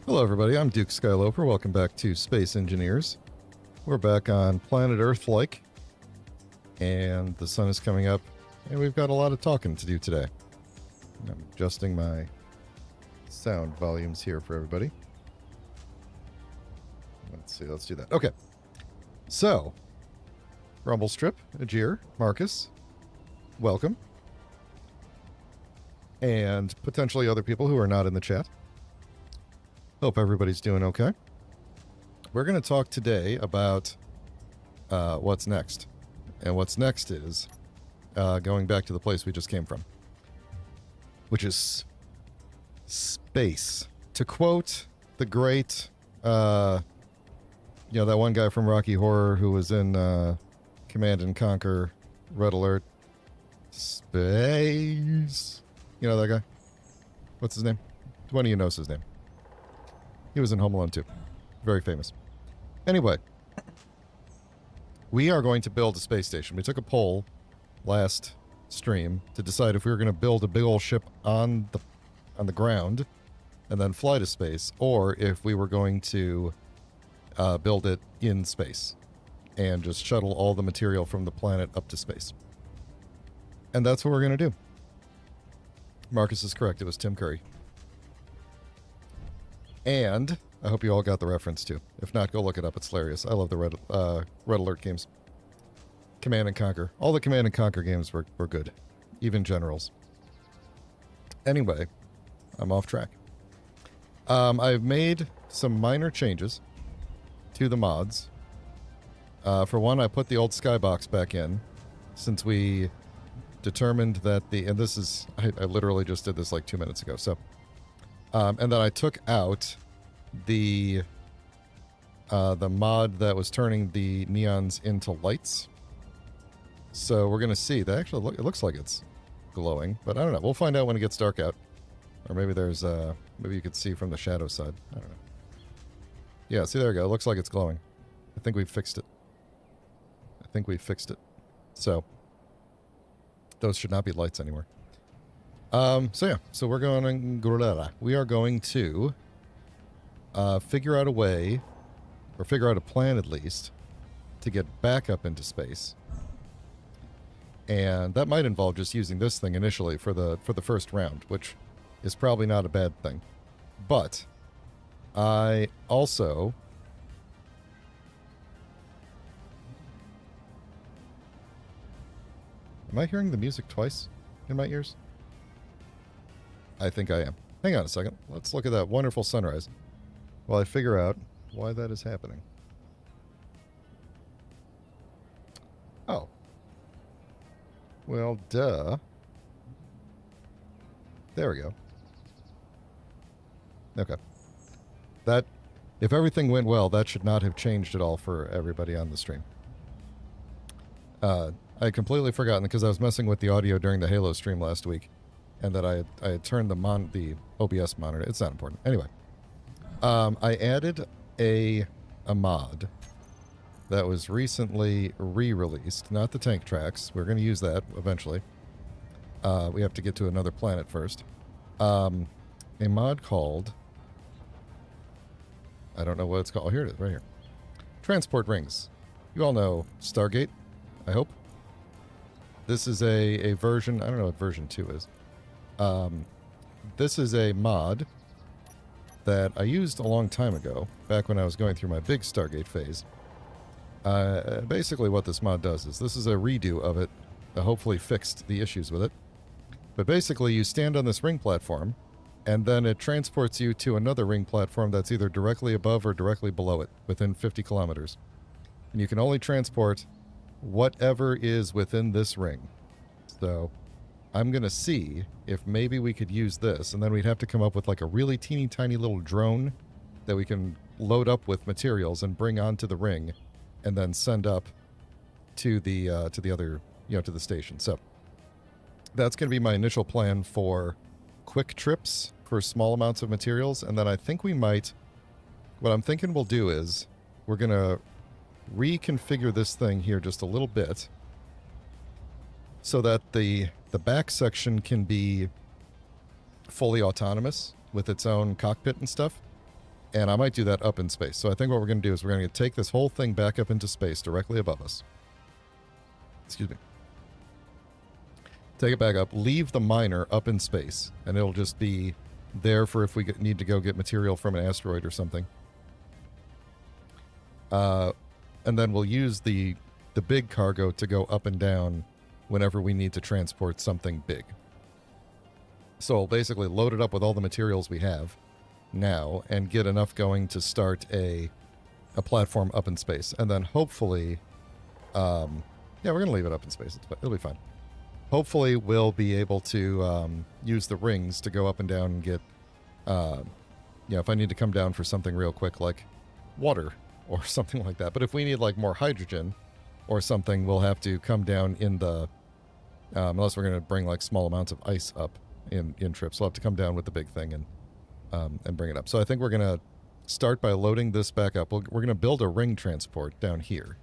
Hello everybody, I'm Duke Skyloper. Welcome back to Space Engineers. We're back on planet Earth-like, and the sun is coming up, and we've got a lot of talking to do today. I'm adjusting my sound volumes here for everybody. Let's see, let's do that. Okay. So, Rumblestrip, Ajir, Marcus, welcome. And potentially other people who are not in the chat. Hope everybody's doing okay. We're going to talk today about what's next. And what's next is going back to the place we just came from, which is space. To quote the great, that one guy from Rocky Horror who was in Command and Conquer, Red Alert, space. You know that guy? What's his name? One of you knows his name. He was in Home Alone 2. Very famous. Anyway, we are going to build a space station. We took a poll last stream to decide if we were going to build a big old ship on the ground and then fly to space, or if we were going to build it in space and just shuttle all the material from the planet up to space. And that's what we're going to do. Marcus is correct. It was Tim Curry. And I hope you all got the reference too. If not, go look it up. It's hilarious. I love the Red Alert games. Command and Conquer. All the Command and Conquer games were good. Even Generals. Anyway, I'm off track. I've made some minor changes to the mods. For one, I put the old skybox back in since we determined that and this is, I literally just did this like 2 minutes ago, so. And then I took out the mod that was turning the neons into lights. So we're going to see. That actually, it looks like it's glowing, but I don't know. We'll find out when it gets dark out. Or maybe there's, maybe you could see from the shadow side. I don't know. Yeah, see, there we go. It looks like it's glowing. I think we fixed it. So, those should not be lights anymore. So we're going to, we are going to figure out a way, or figure out a plan at least, to get back up into space. And that might involve just using this thing initially for the first round, which is probably not a bad thing. But I also am I hearing the music twice in my ears? I think I am. Hang on a second. Let's look at that wonderful sunrise while I figure out why that is happening. Oh. Well, duh. There we go. Okay. That, if everything went well, that should not have changed at all for everybody on the stream. I had completely forgotten because I was messing with the audio during the Halo stream last week. And that I had turned the OBS monitor. It's not important. Anyway, I added a mod that was recently re-released. Not the tank tracks. We're going to use that eventually. We have to get to another planet first. A mod called, I don't know what it's called. Oh, here it is, right here. Transport rings. You all know Stargate, I hope. This is a version. I don't know what version 2 is. This is a mod that I used a long time ago, back when I was going through my big Stargate phase. Basically what this mod does is, this is a redo of it, hopefully fixed the issues with it. But basically you stand on this ring platform, and then it transports you to another ring platform that's either directly above or directly below it, within 50 kilometers. And you can only transport whatever is within this ring. So I'm going to see if maybe we could use this, and then we'd have to come up with like a really teeny tiny little drone that we can load up with materials and bring onto the ring and then send up to the other, to the station. So that's going to be my initial plan for quick trips for small amounts of materials. And then I think we might, what I'm thinking we'll do is we're going to reconfigure this thing here just a little bit so that the back section can be fully autonomous with its own cockpit and stuff. And I might do that up in space. So I think what we're going to do is we're going to take this whole thing back up into space directly above us. Excuse me. Take it back up, leave the miner up in space, and it'll just be there for if we need to go get material from an asteroid or something. And then we'll use the big cargo to go up and down whenever we need to transport something big. So we'll basically load it up with all the materials we have now and get enough going to start a platform up in space. And then hopefully, yeah, we're going to leave it up in space. It'll be fine. Hopefully we'll be able to use the rings to go up and down and get, if I need to come down for something real quick like water or something like that. But if we need like more hydrogen or something, we'll have to come down in the, unless we're going to bring like small amounts of ice up in trips. We'll have to come down with the big thing and bring it up. So I think we're going to start by loading this back up. We're going to build a ring transport down here.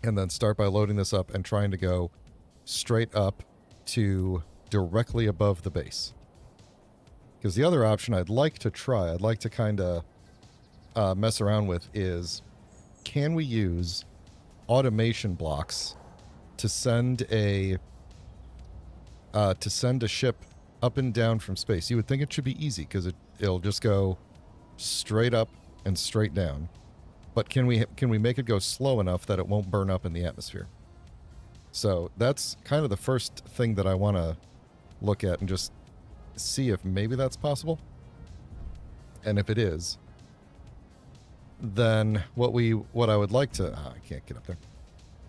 And then start by loading this up and trying to go straight up to directly above the base. Because the other option I'd like to try, I'd like to kind of mess around with is, can we use automation blocks to send a ship up and down from space? You would think it should be easy because it'll just go straight up and straight down. But can we make it go slow enough that it won't burn up in the atmosphere? So that's kind of the first thing that I want to look at and just see if maybe that's possible. And if it is, then what I would like to... I can't get up there.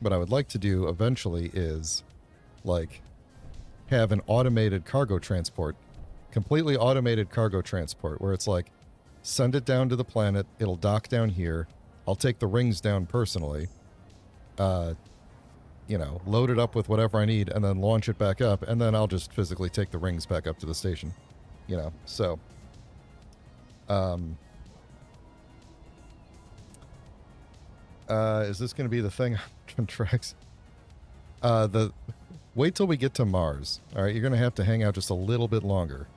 What I would like to do eventually is, like, have an automated cargo transport, completely automated cargo transport, where it's like, send it down to the planet, it'll dock down here, I'll take the rings down personally, load it up with whatever I need, and then launch it back up, and then I'll just physically take the rings back up to the station. So... is this going to be the thing on tracks? Wait till we get to Mars. All right, you're going to have to hang out just a little bit longer.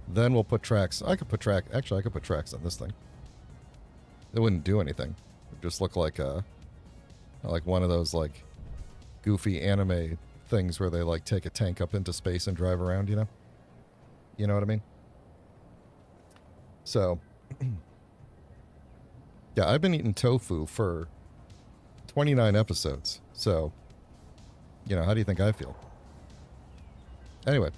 Then we'll put tracks. I could put tracks on this thing. It wouldn't do anything. It would just look like one of those like goofy anime things where they like take a tank up into space and drive around, You know what I mean? So, yeah, I've been eating tofu for 29 episodes. So, how do you think I feel? Anyway,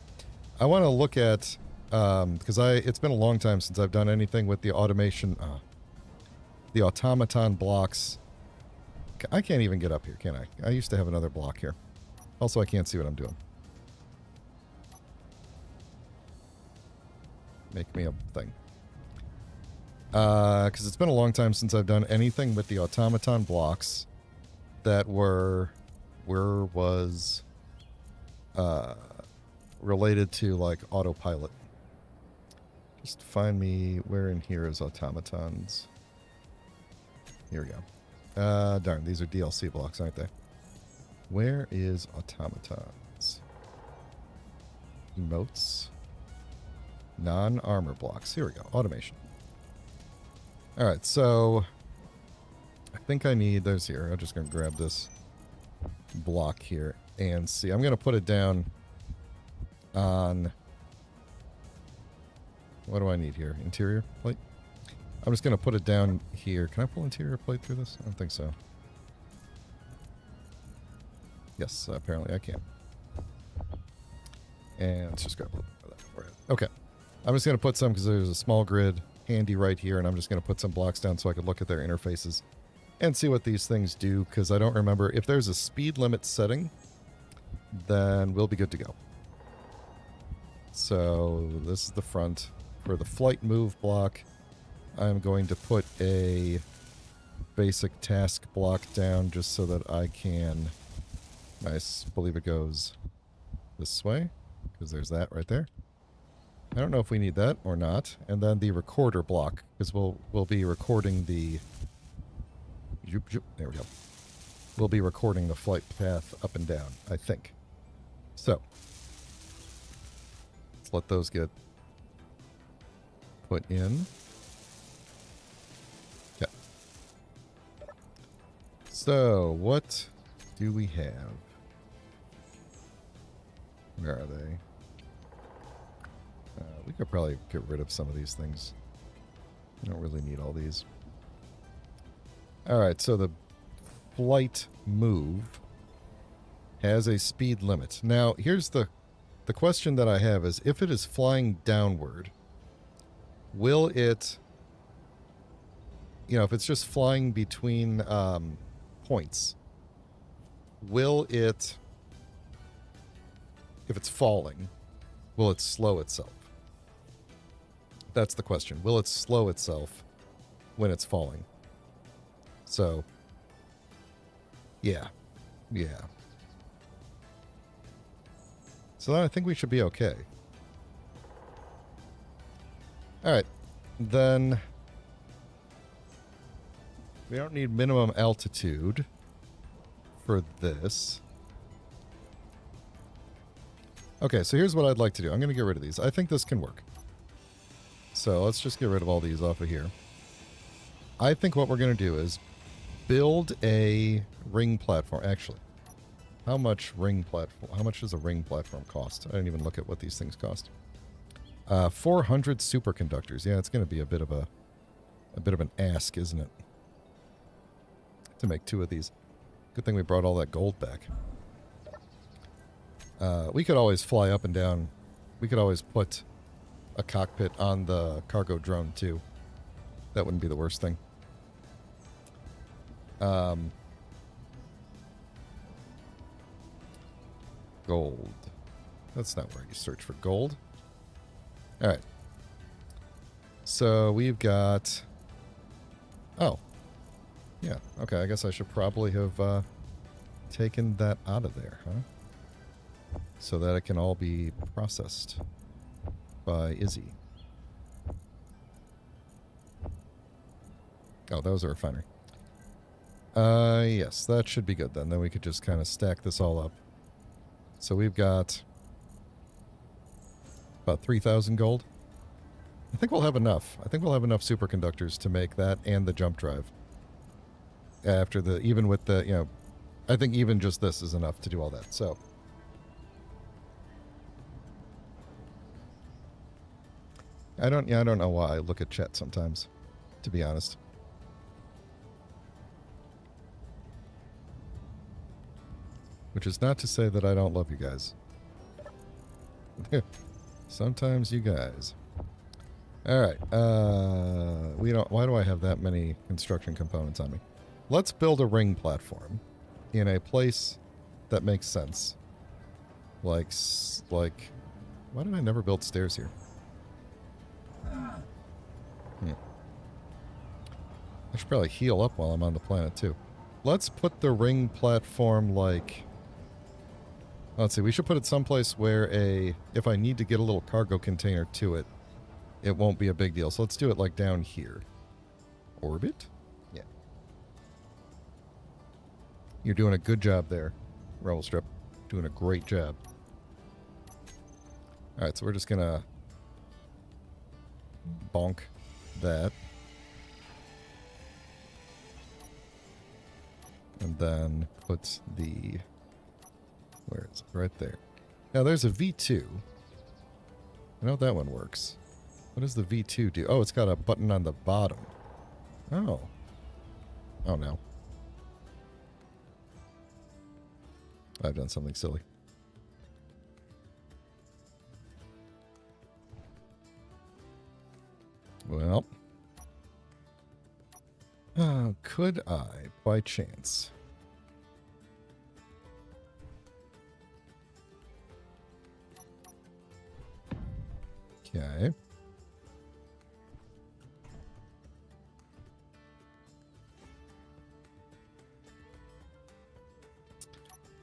I want to look at, because it's been a long time since I've done anything with the automation, the automaton blocks. I can't even get up here, can I? I used to have another block here. Also, I can't see what I'm doing. Make me a thing. Because it's been a long time since I've done anything with the automaton blocks that was related to like autopilot. Just find me where in here is automatons. Here we go. Darn, these are DLC blocks, aren't they? Where is automatons? Emotes. Non-armor blocks. Here we go. Automation. Alright, so I think I need those here. I'm just going to grab this block here and see. I'm going to put it down on... What do I need here? Interior plate? I'm just going to put it down here. Can I pull interior plate through this? I don't think so. Yes, apparently I can. And let's just grab a little bit of that for it. Okay. I'm just going to put some because there's a small grid handy right here, and I'm just going to put some blocks down so I could look at their interfaces and see what these things do, because I don't remember. If there's a speed limit setting, then we'll be good to go. So this is the front. For the flight move block, I'm going to put a basic task block down just so that I can... I believe it goes this way, because there's that right there. I don't know if we need that or not. And then the recorder block, because we'll be recording the... There we go. We'll be recording the flight path up and down, I think. So, let's let those get put in. So, what do we have? Where are they? We could probably get rid of some of these things. We don't really need all these. Alright, so the flight move has a speed limit. Now, here's the question that I have is, if it is flying downward, will it, if it's just flying between points, will it, if it's falling, will it slow itself? That's the question. Will it slow itself when it's falling? So, yeah. So I think we should be okay. Alright. Then we don't need minimum altitude for this. Okay, so here's what I'd like to do. I'm going to get rid of these. I think this can work. So let's just get rid of all these off of here. I think what we're going to do is build a ring platform. Actually, how much does a ring platform cost? I didn't even look at what these things cost. 400 superconductors. Yeah, it's going to be a bit of an ask, isn't it? To make 2 of these. Good thing we brought all that gold back. We could always fly up and down. We could always put a cockpit on the cargo drone too. That wouldn't be the worst thing. Gold. That's not where you search for gold. Alright. So we've got... Oh. Yeah, okay, I guess I should probably have taken that out of there, huh? So that it can all be processed by Izzy. Oh, that was a refinery. Yes, that should be good then. Then we could just kind of stack this all up. So we've got about 3,000 gold. I think we'll have enough. I think we'll have enough superconductors to make that and the jump drive. After the, even with the, I think even just this is enough to do all that, so. I don't know why I look at chat sometimes, to be honest. Which is not to say that I don't love you guys. Sometimes you guys. Alright, why do I have that many construction components on me? Let's build a ring platform in a place that makes sense. Like, why did I never build stairs here? I should probably heal up while I'm on the planet, too. Let's put the ring platform, like... Let's see, we should put it someplace where if I need to get a little cargo container to it, it won't be a big deal. So let's do it, like, down here. Orbit? Yeah. You're doing a good job there, Rumble Strip. Doing a great job. Alright, so we're just gonna... bonk that. And then put the... Where is it? Right there. Now there's a V2. I know that one works. What does the V2 do? Oh, it's got a button on the bottom. Oh. Oh no. I've done something silly. Well. Could I, by chance... Okay.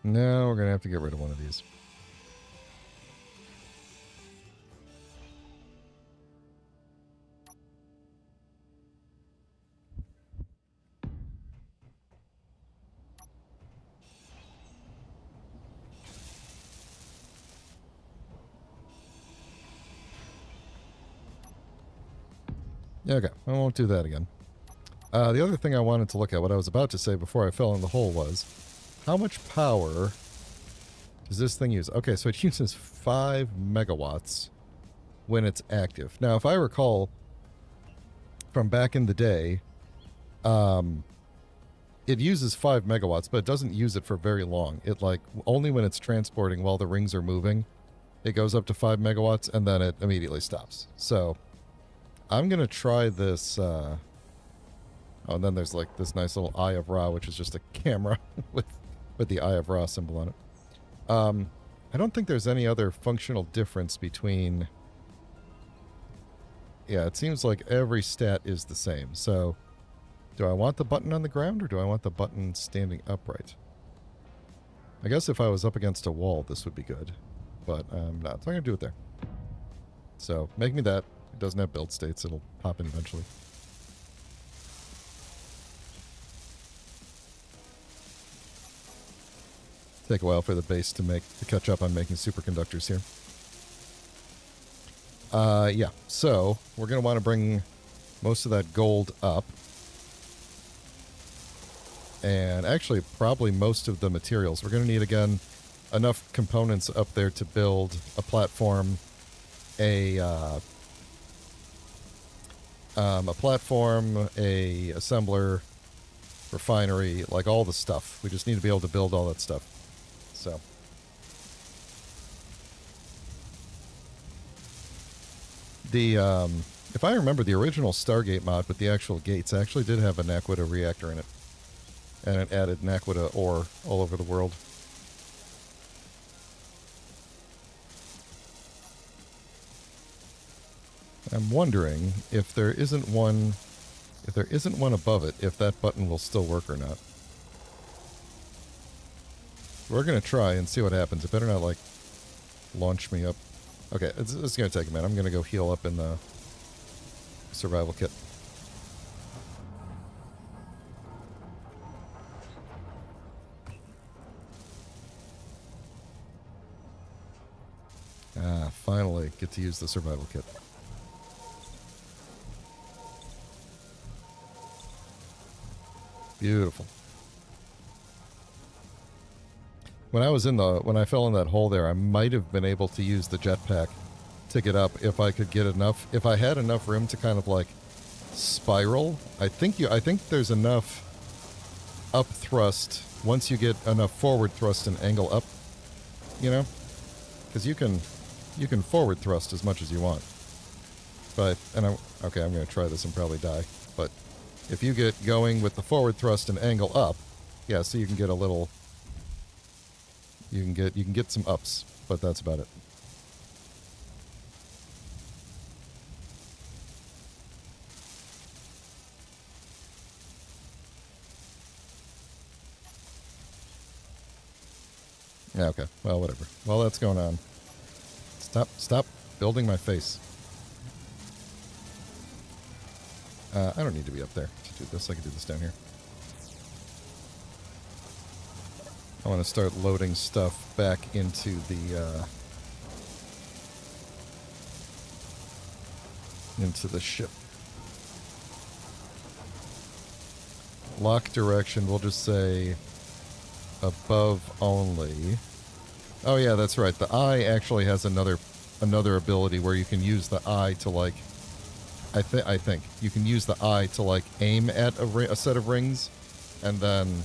Now we're going to have to get rid of one of these. Okay, I won't do that again. The other thing I wanted to look at, what I was about to say before I fell in the hole, was how much power does this thing use? Okay, so it uses 5 megawatts when it's active. Now, if I recall from back in the day, it uses 5 megawatts, but it doesn't use it for very long. It, like, only when it's transporting while the rings are moving, it goes up to 5 megawatts, and then it immediately stops. So, I'm going to try this, oh, and then there's, like, this nice little Eye of Ra, which is just a camera with the Eye of Ra symbol on it. I don't think there's any other functional difference between... Yeah, it seems like every stat is the same. So, do I want the button on the ground, or do I want the button standing upright? I guess if I was up against a wall, this would be good. But I'm not. So I'm going to do it there. So, make me that. It doesn't have build states. It'll pop in eventually. Take a while for the base to catch up on making superconductors here. Yeah, so we're going to want to bring most of that gold up. And actually, probably most of the materials. We're going to need, again, enough components up there to build a platform, a assembler, refinery, like all the stuff. We just need to be able to build all that stuff. So... if I remember, the original Stargate mod with the actual gates actually did have a Naquita reactor in it. And it added Naquita ore all over the world. I'm wondering if there isn't one above it, if that button will still work or not. We're going to try and see what happens. It better not, like, launch me up. Okay, it's going to take a minute. I'm going to go heal up in the survival kit. Ah, finally get to use the survival kit. Beautiful. When I fell in that hole there, I might have been able to use the jetpack to get up if I could get enough. If I had enough room to kind of like spiral, I think there's enough up thrust once you get enough forward thrust and angle up, you know, because you can forward thrust as much as you want. But I'm going to try this and probably die. But if you get going with the forward thrust and angle up, yeah, so you can get a little. You can get some ups, but that's about it. Yeah, okay. Well, whatever. While that's going on, stop building my face. I don't need to be up there to do this. I can do this down here. I want to start loading stuff back into the ship. Lock direction, we'll just say above only. Oh yeah, that's right. The eye actually has another ability where you can use the eye to, like, I think you can use the eye to, like, aim at a set of rings and then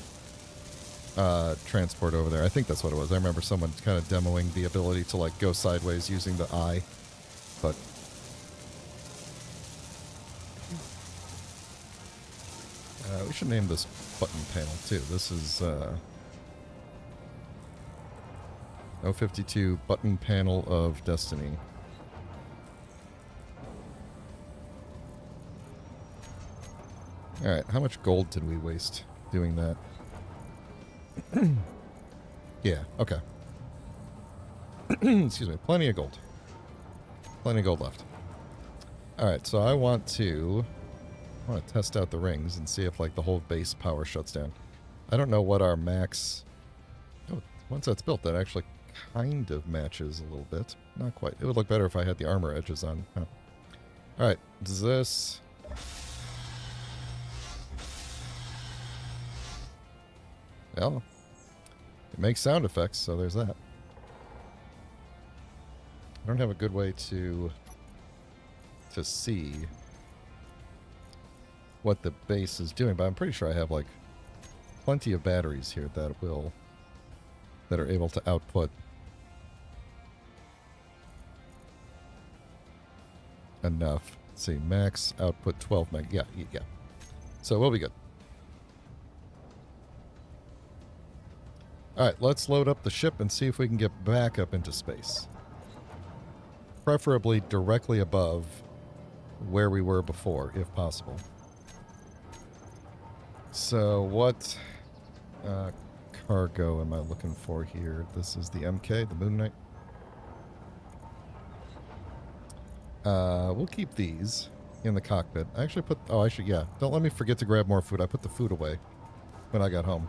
transport over there. I think that's what it was. I remember someone kind of demoing the ability to, like, go sideways using the eye. But we should name this button panel too. This is 052 button panel of destiny. Alright, how much gold did we waste doing that? Yeah, okay. Excuse me, plenty of gold. Plenty of gold left. Alright, so I want to test out the rings and see if, like, the whole base power shuts down. I don't know what our max... Oh, once that's built, that actually kind of matches a little bit. Not quite. It would look better if I had the armor edges on. Huh. Alright, does this... Well, it makes sound effects, so there's that. I don't have a good way to see what the base is doing, but I'm pretty sure I have like plenty of batteries here that are able to output enough. Let's see, max output 12 meg. Yeah. So we'll be good. All right, let's load up the ship and see if we can get back up into space. Preferably directly above where we were before, if possible. So what cargo am I looking for here? This is the MK, the Moon Knight. We'll keep these in the cockpit. I actually put... Oh, I should... Yeah, don't let me forget to grab more food. I put the food away when I got home.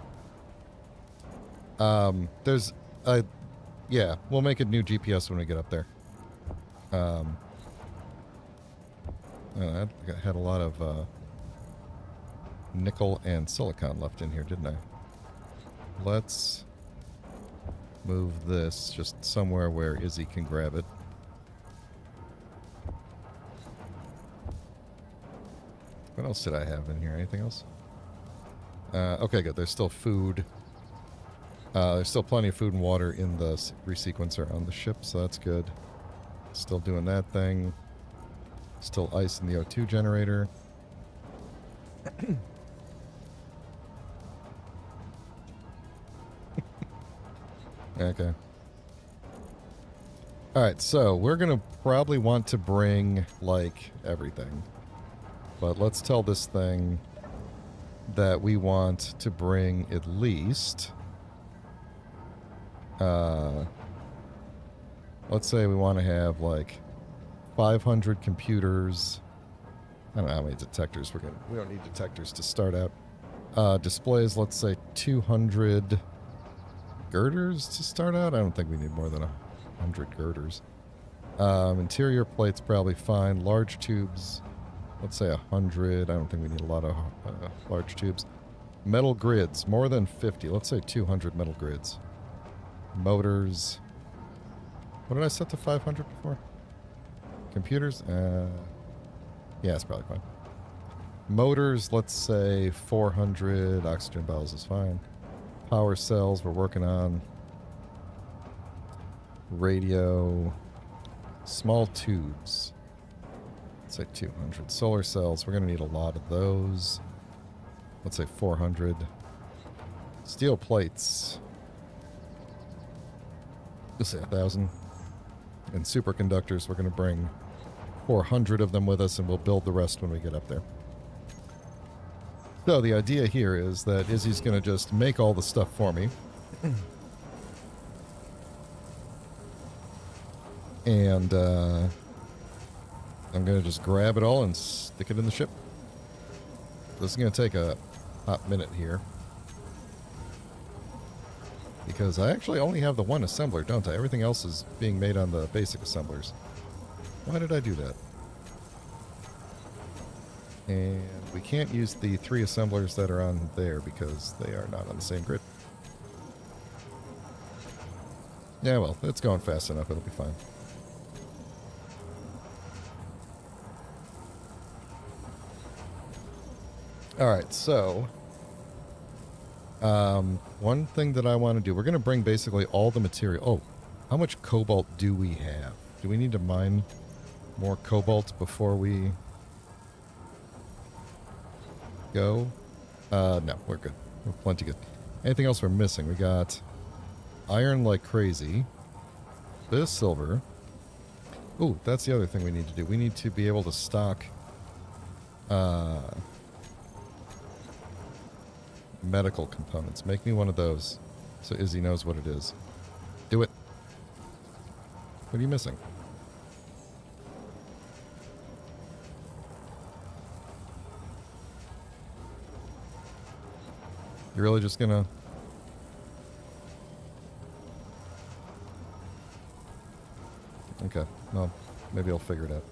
There's... yeah, we'll make a new GPS when we get up there. I had a lot of nickel and silicon left in here, didn't I? Let's move this just somewhere where Izzy can grab it. What else did I have in here? Anything else? Okay, good. There's still food. There's still plenty of food and water in the resequencer on the ship, so that's good. Still doing that thing. Still ice in the O2 generator. Okay. Alright, so we're going to probably want to bring, like, everything. But let's tell this thing that we want to bring at least... let's say we want to have, like, 500 computers. I don't know how many detectors we're going to... We don't need detectors to start out. Displays, let's say 200 girders to start out. I don't think we need more than 100 girders. Interior plates probably fine. Large tubes, let's say 100. I don't think we need a lot of large tubes. Metal grids, more than 50. Let's say 200 metal grids. Motors. What did I set to 500 before? Computers? Yeah, it's probably fine. Motors, let's say 400. Oxygen bottles is fine. Power cells, we're working on. Radio. Small tubes. Let's say 200. Solar cells, we're going to need a lot of those. Let's say 400. Steel plates. Let's say 1,000. And superconductors, we're going to bring 400 of them with us, and we'll build the rest when we get up there. So the idea here is that Izzy's going to just make all the stuff for me. And I'm going to just grab it all and stick it in the ship. This is going to take a hot minute here. Because I actually only have the one assembler, don't I? Everything else is being made on the basic assemblers. Why did I do that? And we can't use the 3 assemblers that are on there because they are not on the same grid. Yeah, well, it's going fast enough. It'll be fine. Alright, so... one thing that I want to do, we're going to bring basically all the material. Oh, how much cobalt do we have? Do we need to mine more cobalt before we go? No, we're good. We're plenty good. Anything else we're missing? We got iron like crazy. Bit of silver. Ooh, that's the other thing we need to do. We need to be able to stock medical components. Make me one of those so Izzy knows what it is. Do it. What are you missing? You're really just gonna... Okay, well, maybe I'll figure it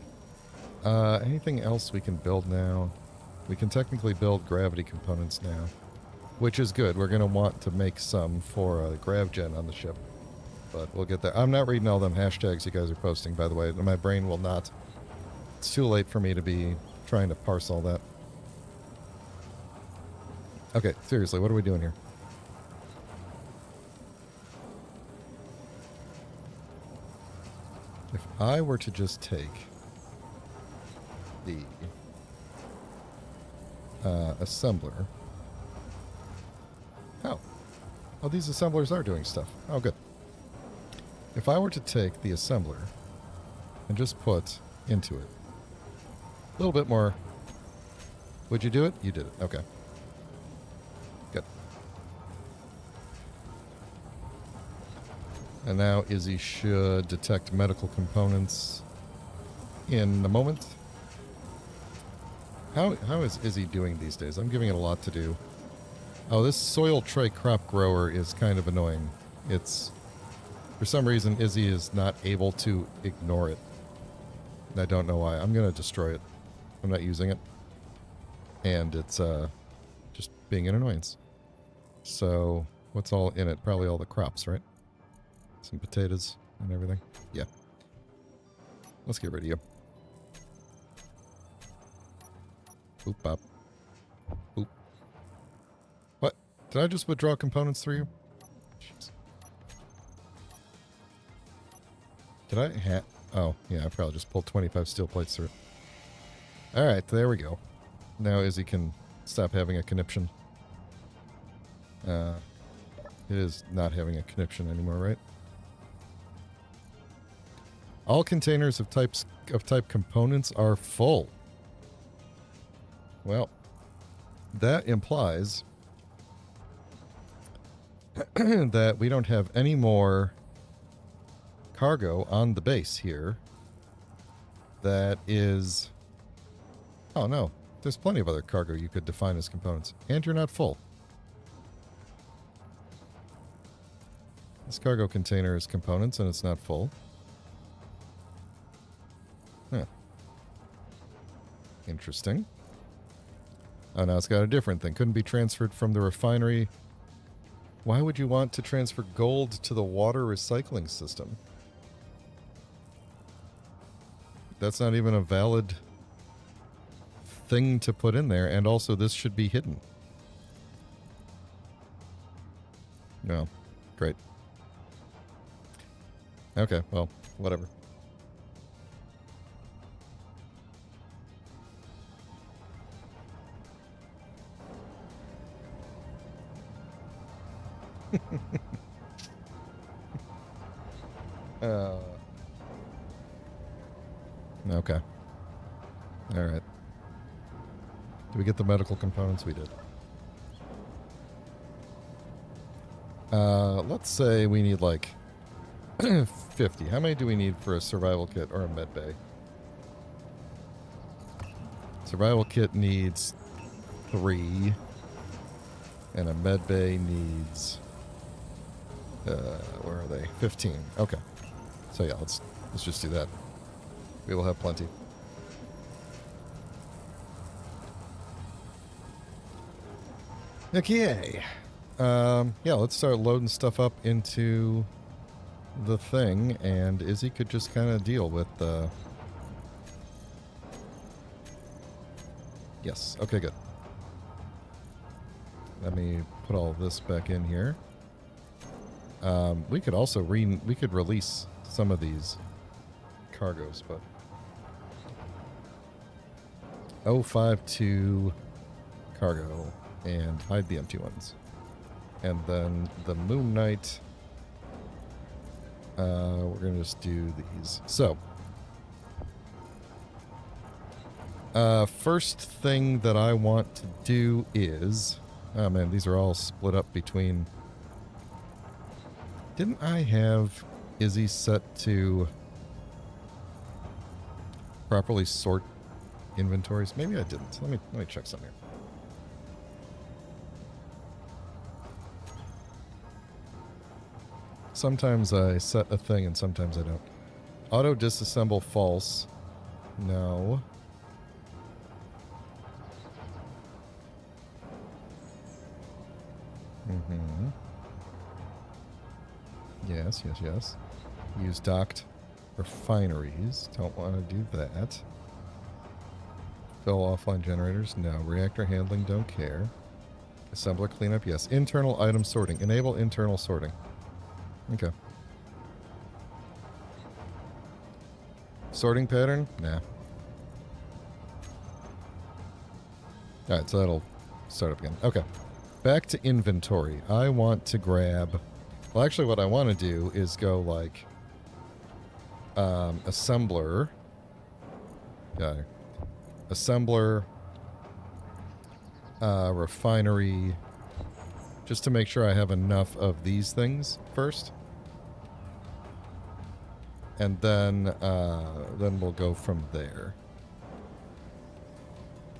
out. Anything else we can build now? We can technically build gravity components now. which is good. We're going to want to make some for GravGen on the ship, but we'll get there. I'm not reading all them hashtags you guys are posting, by the way. My brain will not. It's too late for me to be trying to parse all that. Okay, seriously, what are we doing here? If I were to just take the assembler... Oh, these assemblers are doing stuff. Oh, good. If I were to take the assembler and just put into it a little bit more... Would you do it? You did it. Okay. Good. And now Izzy should detect medical components in a moment. How is Izzy doing these days? I'm giving it a lot to do. Oh, this soil tray crop grower is kind of annoying. It's... For some reason, Izzy is not able to ignore it. And I don't know why. I'm going to destroy it. I'm not using it. And it's just being an annoyance. So, what's all in it? Probably all the crops, right? Some potatoes and everything. Yeah. Let's get rid of you. Boop bop. Boop. What? Did I just withdraw components through you? Jeez. Did I oh, yeah, I probably just pulled 25 steel plates through it. Alright, there we go. Now Izzy can stop having a conniption. It is not having a conniption anymore, right? All containers of type components are full. Well, that implies that we don't have any more cargo on the base here that is... Oh, no. There's plenty of other cargo you could define as components. And you're not full. This cargo container is components and it's not full. Huh. Interesting. Oh, now it's got a different thing. Couldn't be transferred from the refinery. Why would you want to transfer gold to the water recycling system? That's not even a valid thing to put in there, and also this should be hidden. No. Great. Okay, well, whatever. Okay. Alright. Did we get the medical components? We did. Let's say we need like 50. How many do we need for a survival kit or a med bay? Survival kit needs 3. And a med bay needs... where are they? 15. Okay. So yeah, let's just do that. We will have plenty. Okay. Yeah, let's start loading stuff up into the thing, and Izzy could just kind of deal with the... Yes. Okay, good. Let me put all this back in here. We could also we could release some of these cargoes, but 052 cargo and hide the empty ones. And then the Moon Knight, we're going to just do these. So, first thing that I want to do is... Oh man, these are all split up between... Didn't I have Izzy set to properly sort inventories? Maybe I didn't. Let me check something here. Sometimes I set a thing and sometimes I don't. Auto disassemble false. No. Mm-hmm. Yes, yes, yes. Use docked refineries. Don't want to do that. Fill offline generators. No. Reactor handling. Don't care. Assembler cleanup. Yes. Internal item sorting. Enable internal sorting. Okay. Sorting pattern? Nah. Alright, so that'll start up again. Okay. Back to inventory. I want to grab... Well, actually, what I want to do is go, like... assembler. Yeah. Assembler. Refinery. Just to make sure I have enough of these things first. And then we'll go from there.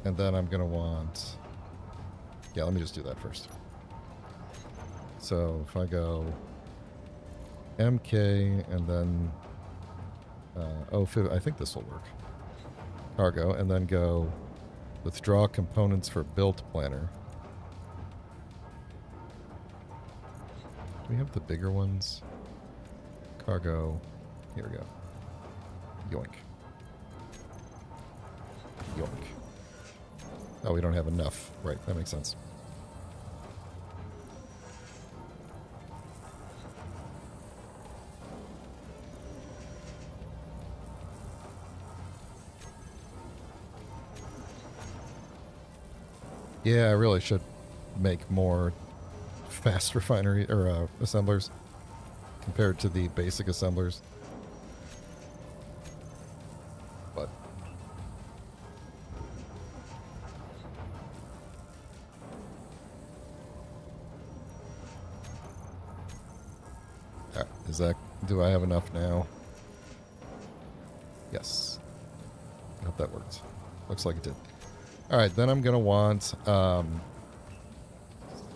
And then I'm going to want... Yeah, let me just do that first. So if I go MK and then... I think this will work. Cargo, and then go withdraw components for build planner. Do we have the bigger ones? Cargo. Here we go. Yoink. Yoink. Oh, we don't have enough. Right, that makes sense. Yeah, I really should make more fast refinery or assemblers compared to the basic assemblers. But is that? Do I have enough now? Yes. I hope that worked. Looks like it did. All right, then I'm gonna want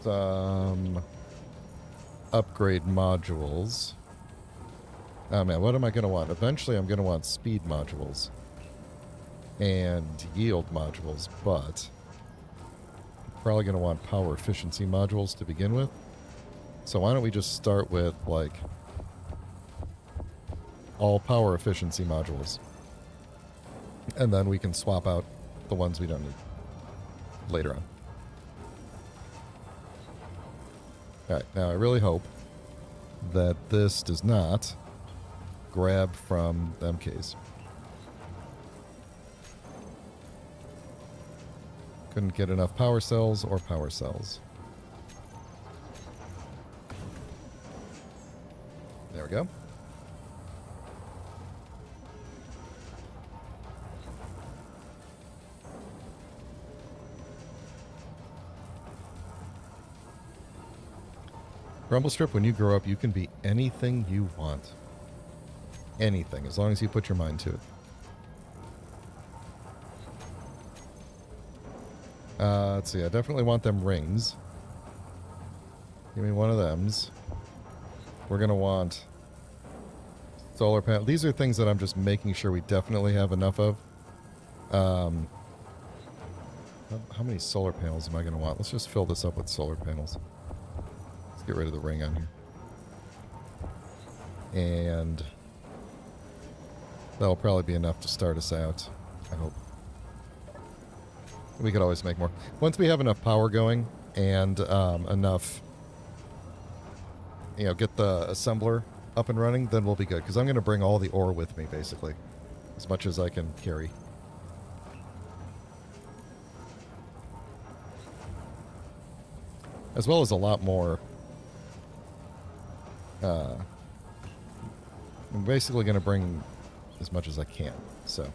some upgrade modules. Oh man, what am I gonna want? Eventually, I'm gonna want speed modules and yield modules, but I'm probably gonna want power efficiency modules to begin with. So why don't we just start with like all power efficiency modules, and then we can swap out the ones we don't need later on. Alright, now I really hope that this does not grab from the MKs. Couldn't get enough power cells or power cells. There we go. Rumble Strip, when you grow up, you can be anything you want. Anything, as long as you put your mind to it. Let's see, I definitely want them rings. Give me one of thems. We're going to want solar panel. These are things that I'm just making sure we definitely have enough of. How many solar panels am I going to want? Let's just fill this up with solar panels. Get rid of the ring on here. And that'll probably be enough to start us out, I hope. We could always make more. Once we have enough power going and enough, get the assembler up and running, then we'll be good. Because I'm going to bring all the ore with me, basically. As much as I can carry. As well as a lot more... I'm basically going to bring as much as I can, so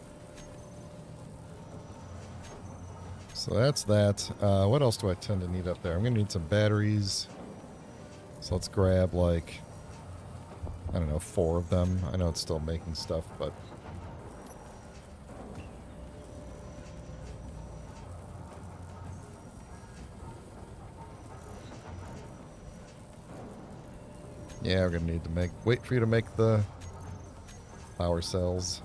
that's that. What else do I tend to need up there? I'm going to need some batteries, so let's grab, like, I don't know, 4 of them. I know it's still making stuff, but... Yeah, we're going to need to wait for you to make the power cells.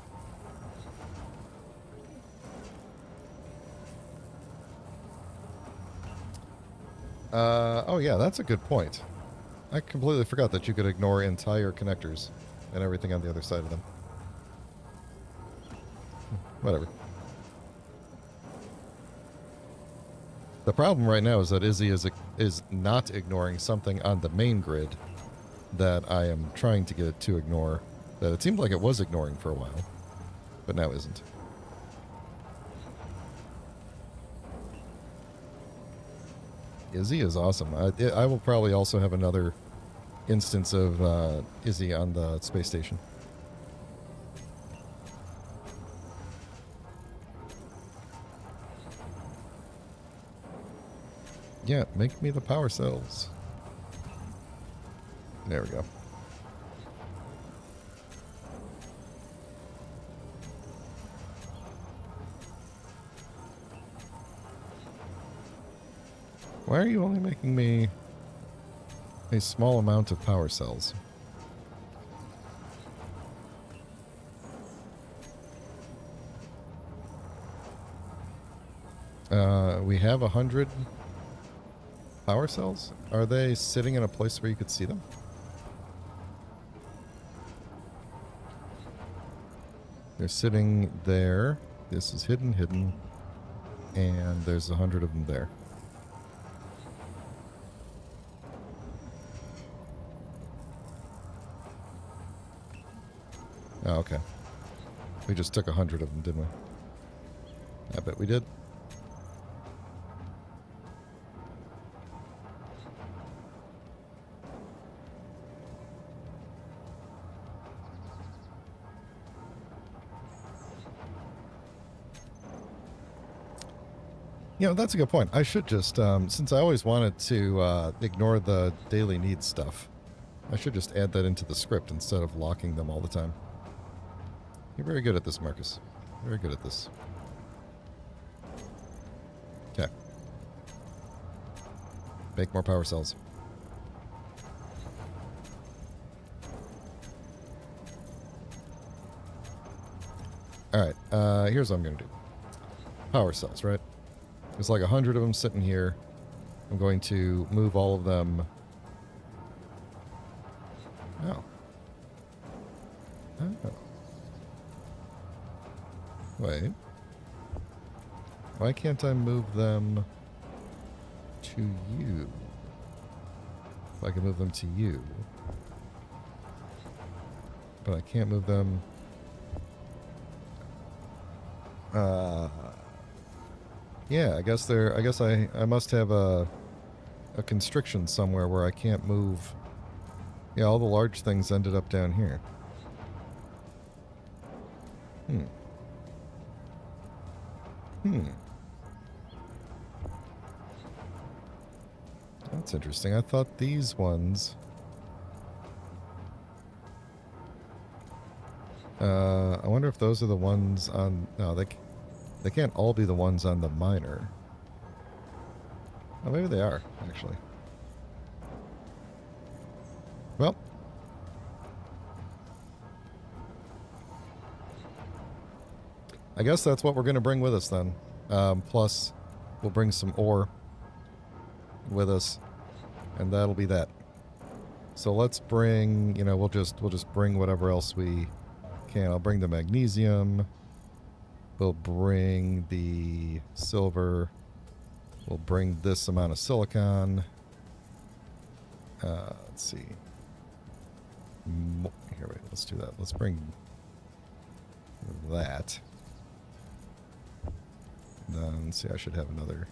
Oh yeah, that's a good point. I completely forgot that you could ignore entire connectors and everything on the other side of them. Whatever. The problem right now is that Izzy is not ignoring something on the main grid that I am trying to get it to ignore, that it seemed like it was ignoring for a while, but now isn't. Izzy is awesome. I will probably also have another instance of Izzy on the space station. Yeah, make me the power cells. There we go. Why are you only making me a small amount of power cells? We have 100 power cells? Are they sitting in a place where you could see them? They're sitting there. This is hidden. And there's 100 of them there. Oh, okay. We just took 100 of them, didn't we? I bet we did. You know, that's a good point. I should just, since I always wanted to ignore the daily needs stuff, I should just add that into the script instead of locking them all the time. You're very good at this, Marcus. Very good at this. Okay. Make more power cells. Alright, here's what I'm going to do. Power cells, right? There's like 100 of them sitting here. I'm going to move all of them. Oh. Oh. Wait. Why can't I move them to you? If I can move them to you. But I can't move them... yeah, I guess I must have a constriction somewhere where I can't move. Yeah, all the large things ended up down here. That's interesting. I thought these ones... I wonder if those are the ones on... No, they can't all be the ones on the miner. Oh, maybe they are, actually. Well. I guess that's what we're going to bring with us then. Plus, we'll bring some ore with us, and that'll be that. So let's bring, you know, we'll just bring whatever else we can. I'll bring the magnesium. We'll bring the silver. We'll bring this amount of silicon. Let's see. Here, wait, let's do that. Let's bring that. Then, see, I should have another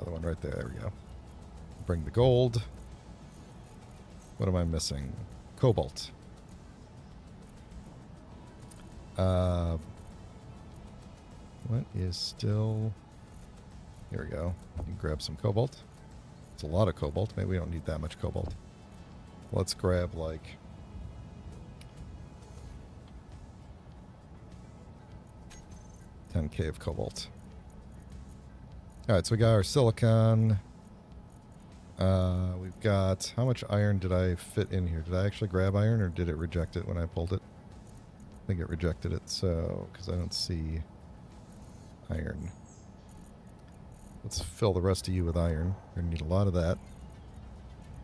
one right there. There we go. Bring the gold. What am I missing? Cobalt. What is still... Here we go. You can grab some cobalt. It's a lot of cobalt. Maybe we don't need that much cobalt. Let's grab, like... $10K of cobalt. Alright, so we got our silicon. We've got... How much iron did I fit in here? Did I actually grab iron, or did it reject it when I pulled it? I think it rejected it, so... Because I don't see iron. Let's fill the rest of you with iron. We're going to need a lot of that.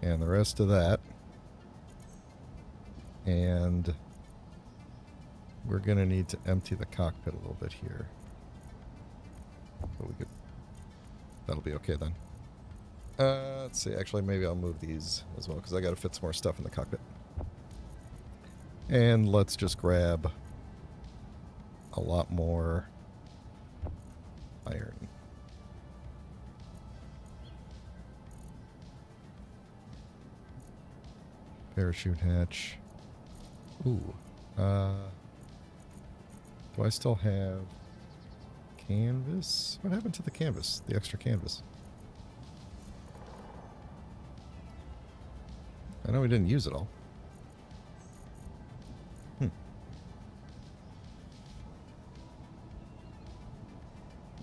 And the rest of that. And we're going to need to empty the cockpit a little bit here. But we could... That'll be okay then. Let's see. Actually, maybe I'll move these as well, because I got to fit some more stuff in the cockpit. And let's just grab a lot more iron. Parachute hatch. Ooh. Do I still have canvas? What happened to the canvas? The extra canvas? I know we didn't use it all.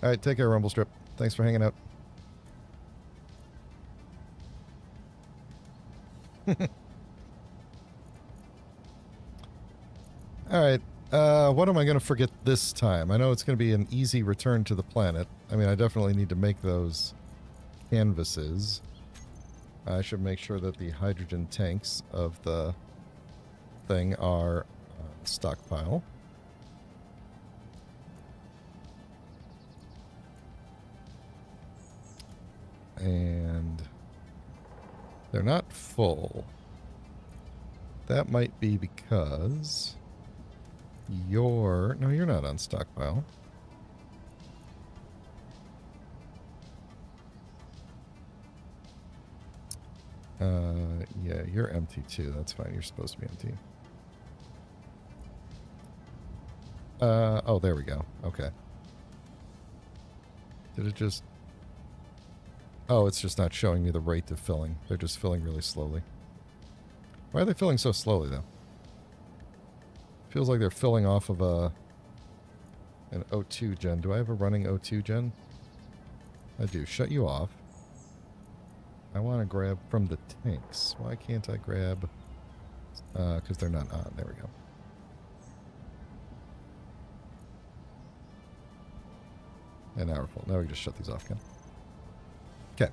Alright, take care, Rumble Strip. Thanks for hanging out. Alright, what am I going to forget this time? I know it's going to be an easy return to the planet. I mean, I definitely need to make those canvases. I should make sure that the hydrogen tanks of the thing are stockpile. And they're not full. That might be because you're... No, you're not on stockpile. Yeah, you're empty too. That's fine. You're supposed to be empty. Oh, there we go. Okay. Did it just... Oh, it's just not showing me the rate of filling. They're just filling really slowly. Why are they filling so slowly, though? Feels like they're filling off of an O2 gen. Do I have a running O2 gen? I do. Shut you off. I want to grab from the tanks. Why can't I grab... because they're not on. There we go. And now we're full. Now we just shut these off again. Okay.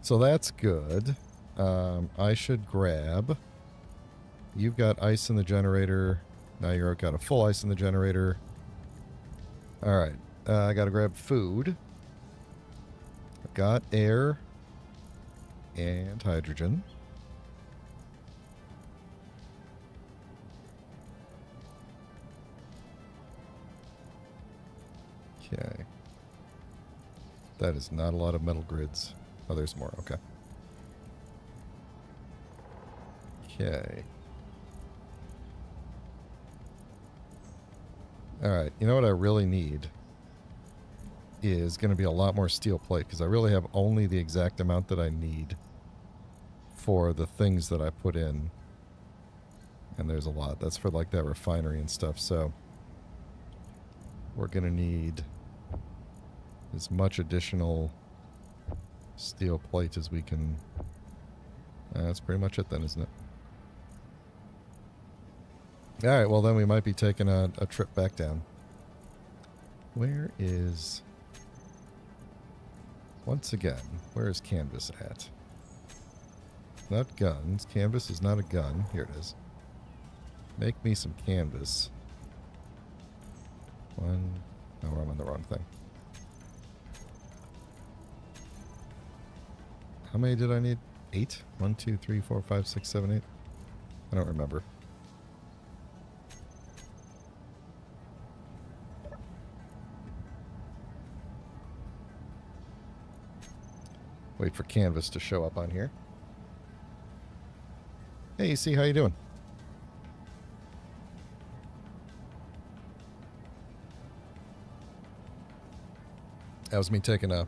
So that's good. I should grab... You've got ice in the generator. Now you've got a full ice in the generator. Alright. I gotta grab food. I've got air. And hydrogen. Okay. That is not a lot of metal grids. Oh, there's more. Okay. Okay. Alright, you know what I really need is going to be a lot more steel plate, because I really have only the exact amount that I need for the things that I put in. And there's a lot. That's for like that refinery and stuff, so we're going to need as much additional steel plate as we can. That's pretty much it then, isn't it? Alright, well then we might be taking a trip back down. Where is... Once again, where is canvas at? Not guns. Canvas is not a gun. Here it is. Make me some canvas. One... No, I'm on the wrong thing. How many did I need? 8? 1, 2, 3, 4, 5, 6, 7, 8? I don't remember. Wait for canvas to show up on here. Hey, EC, how you doing? That was me taking a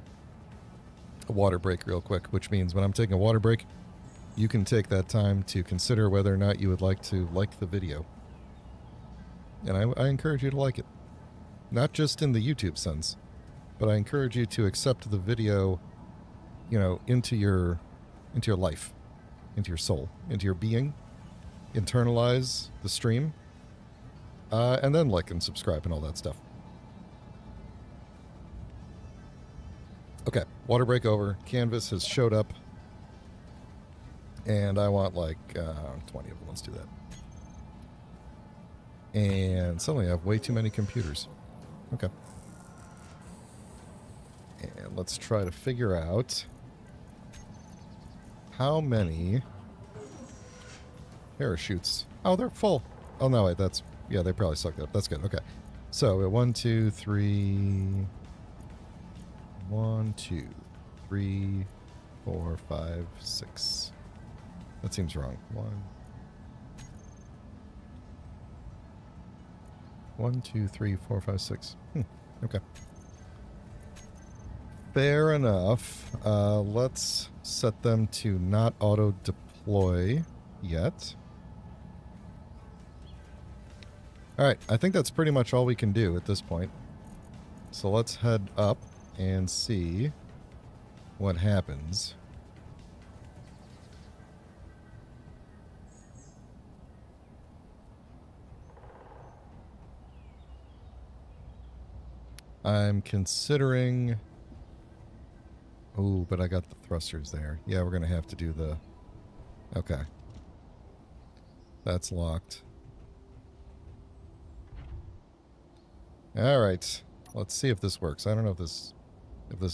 water break real quick, which means when I'm taking a water break, you can take that time to consider whether or not you would like to like the video. And I encourage you to like it. Not just in the YouTube sense, but I encourage you to accept the video, you know, into your life, into your soul, into your being. Internalize the stream, and then like and subscribe and all that stuff. Okay, water break over. Canvas has showed up. And I want like 20 of them. Let's do that. And suddenly I have way too many computers. Okay. And let's try to figure out how many parachutes. Oh, they're full. Oh, no, wait, that's... Yeah, they probably sucked it up. That's good. Okay. So, we have 1, 2, 3... 1, 2, 3, 4, 5, 6. That seems wrong. 1, 2, 3, 4, 5, 6. Okay. Fair enough. Let's set them to not auto-deploy yet. Alright, I think that's pretty much all we can do at this point. So let's head up and see what happens. I'm considering... Ooh, but I got the thrusters there. Yeah, we're going to have to do the... Okay. That's locked. Alright. Let's see if this works. I don't know if this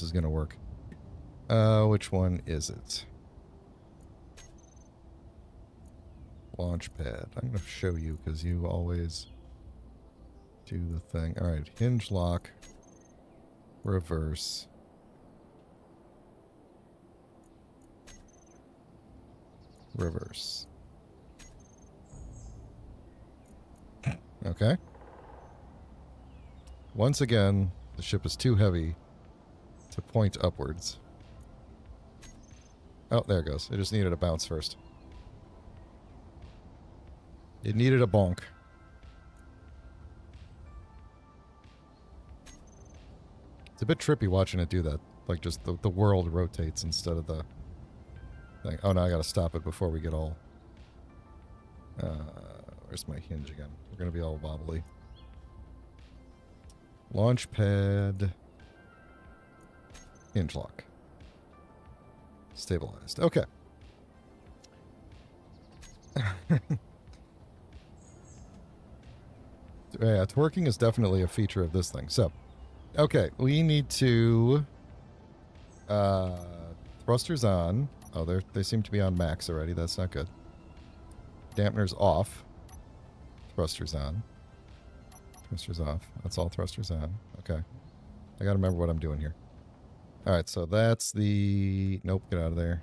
is going to work. Which one is it? Launch pad. I'm going to show you because you always do the thing. Alright, hinge lock. Reverse. Reverse. Okay. Once again, the ship is too heavy to point upwards. Oh, there it goes. It just needed a bounce first. It needed a bonk. It's a bit trippy watching it do that. Like, just the world rotates instead of the thing. Oh, no, I gotta stop it before we get all... where's my hinge again? We're gonna be all wobbly. Launch pad. Hinge lock. Stabilized. Okay. Yeah, twerking is definitely a feature of this thing. So, okay, we need to... thrusters on. Oh, they seem to be on max already. That's not good. Dampeners off. Thrusters on. Thrusters off. That's all thrusters on. Okay. I gotta remember what I'm doing here. Alright, so that's the... Nope, get out of there.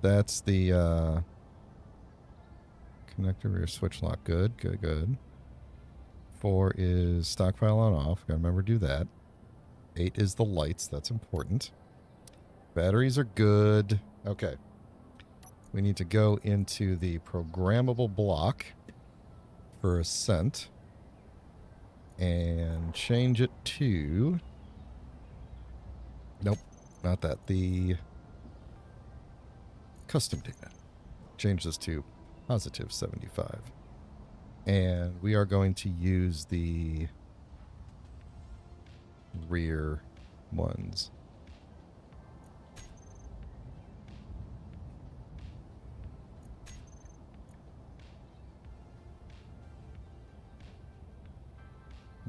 That's the, connector rear switch lock. Good, good, good. 4 is stockpile on off. Gotta remember to do that. 8 is the lights. That's important. Batteries are good. Okay. We need to go into the programmable block for ascent and change it to... Nope, not that. The custom data. Change this to positive 75. And we are going to use the rear ones.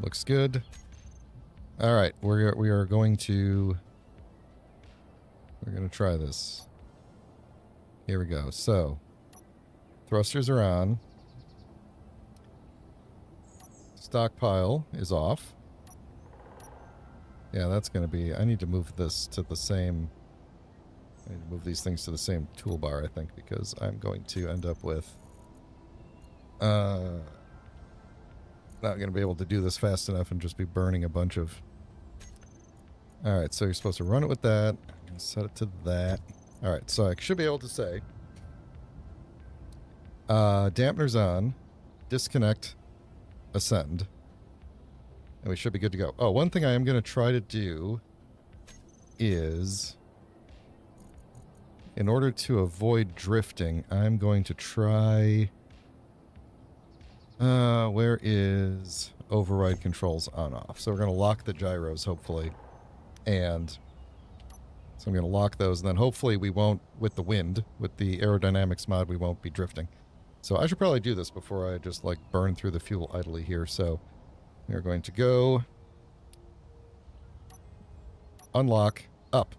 Looks good. All right, we are going to try this. Here we go. So, thrusters are on. Stockpile is off. Yeah, that's going to be... I need to move this to the same... I need to move these things to the same toolbar, I think, because I'm going to end up with... not going to be able to do this fast enough and just be burning a bunch of... Alright, so you're supposed to run it with that. I'm going to set it to that. Alright, so I should be able to say... dampeners on. Disconnect. Ascend. And we should be good to go. Oh, one thing I am going to try to do is... in order to avoid drifting, I'm going to try... where is override controls on off? So we're going to lock the gyros, hopefully. And So I'm going to lock those, and then hopefully we won't, with the wind, with the aerodynamics mod, we won't be drifting. So I should probably do this before I just, like, burn through the fuel idly here. So we're going to go unlock up.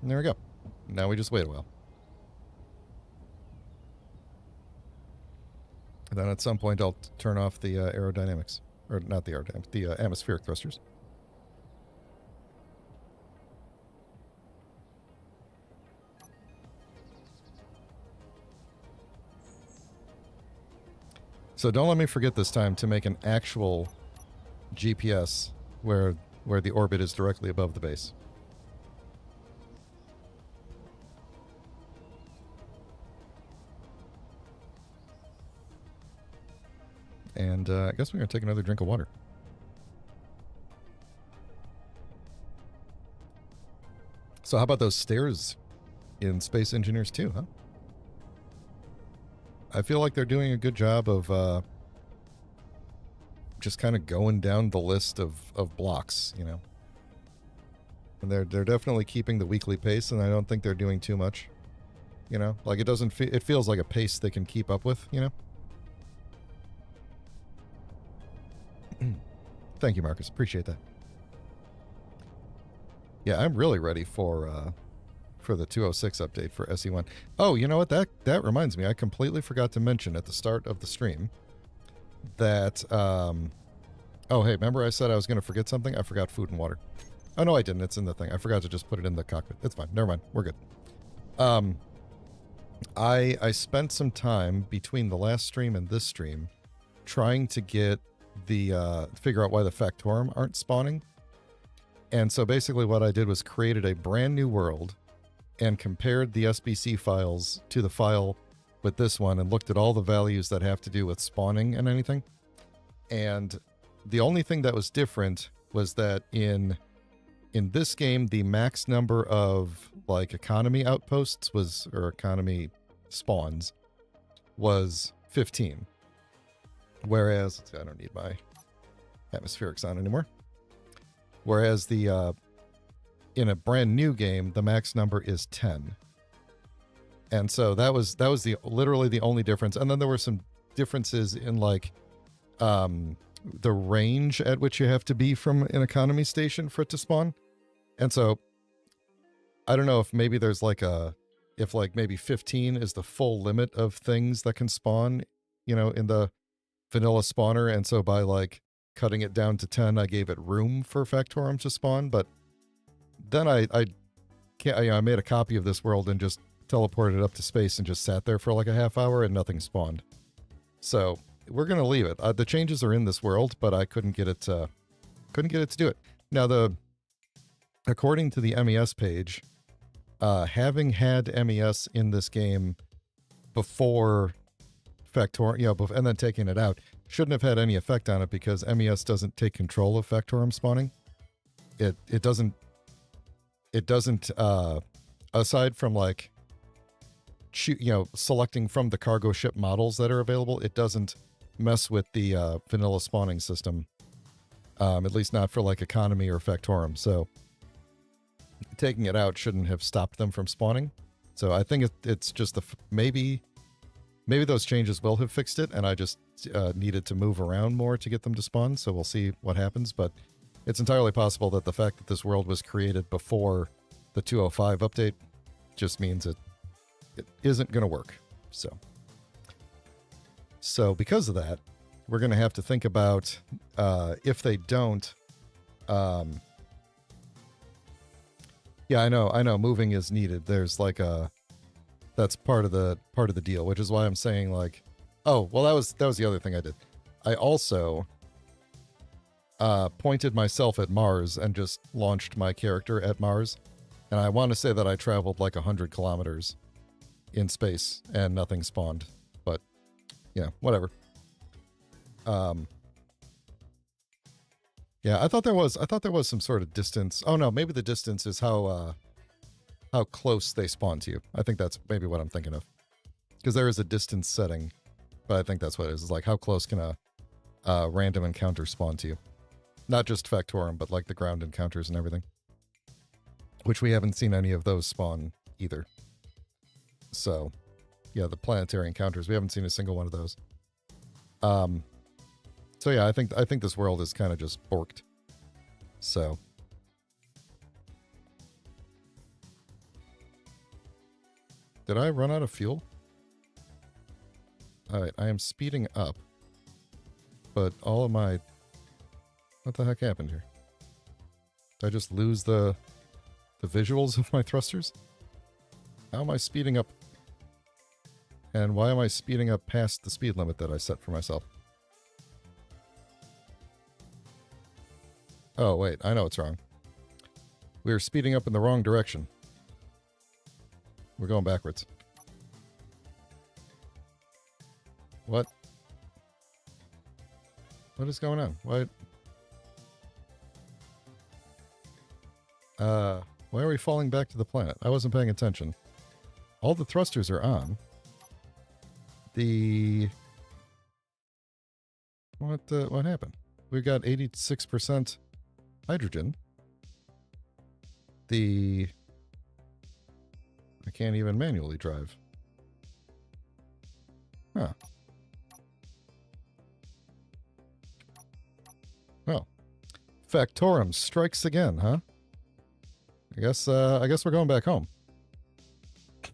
And there we go. Now we just wait a while. And then at some point I'll turn off the aerodynamics. Or not the aerodynamics, the atmospheric thrusters. So don't let me forget this time to make an actual GPS where the orbit is directly above the base. And I guess we're going to take another drink of water. So how about those stairs in Space Engineers 2, huh? I feel like they're doing a good job of just kind of going down the list of blocks, you know. And they're definitely keeping the weekly pace, and I don't think they're doing too much. You know, like it feels like a pace they can keep up with, you know. Thank you, Marcus. Appreciate that. Yeah, I'm really ready for the 206 update for SE1. Oh, you know what? That reminds me. I completely forgot to mention at the start of the stream that oh, hey, remember I said I was going to forget something? I forgot food and water. Oh, no, I didn't. It's in the thing. I forgot to just put it in the cockpit. It's fine. Never mind. We're good. I spent some time between the last stream and this stream trying to get the figure out why the Factorum aren't spawning. And so basically what I did was created a brand new world and compared the SBC files to the file with this one and looked at all the values that have to do with spawning and anything. And the only thing that was different was that in this game, the max number of like economy outposts was, or economy spawns, was 15. Whereas, I don't need my atmospherics on anymore. Whereas the in a brand new game, the max number is 10. And so that was literally the only difference. And then there were some differences in like the range at which you have to be from an economy station for it to spawn. And so I don't know if maybe there's like if like maybe 15 is the full limit of things that can spawn, you know, in the vanilla spawner. And so by like cutting it down to 10, I gave it room for Factorum to spawn. But then I made a copy of this world and just teleported it up to space and just sat there for like a half hour and nothing spawned. So we're going to leave it. The changes are in this world, but I couldn't get it to do it. Now, according to the MES page, having had MES in this game before Factorum, you know, and then taking it out, shouldn't have had any effect on it because MES doesn't take control of Factorum spawning. It doesn't aside from like selecting from the cargo ship models that are available, it doesn't mess with the vanilla spawning system, at least not for like economy or Factorum. So taking it out shouldn't have stopped them from spawning. So I think it's just maybe those changes will have fixed it, and I just needed to move around more to get them to spawn. So we'll see what happens, but it's entirely possible that the fact that this world was created before the 205 update just means it isn't going to work. So because of that, we're going to have to think about if they don't. Yeah, I know. Moving is needed. There's like that's part of the deal, which is why I'm saying like, oh, well, that was the other thing I did. I also pointed myself at Mars and just launched my character at Mars. And I want to say that I traveled like 100 kilometers in space and nothing spawned. But yeah, whatever. Yeah, I thought there was some sort of distance. Oh no, maybe the distance is how close they spawn to you. I think that's maybe what I'm thinking of. Because there is a distance setting, but I think that's what it is. It's like how close can a random encounters spawn to you. Not just Factorum, but like the ground encounters and everything. Which we haven't seen any of those spawn either. So, yeah, the planetary encounters, we haven't seen a single one of those. So yeah, I think this world is kind of just borked. So. Did I run out of fuel? Alright, I am speeding up. But all of my... What the heck happened here? Did I just lose the visuals of my thrusters? How am I speeding up? And why am I speeding up past the speed limit that I set for myself? Oh, wait, I know what's wrong. We are speeding up in the wrong direction. We're going backwards. What? What is going on? What? Why are we falling back to the planet? I wasn't paying attention. All the thrusters are on. What happened? We got 86% hydrogen. I can't even manually drive. Huh. Well, Factorum strikes again, huh? I guess we're going back home. I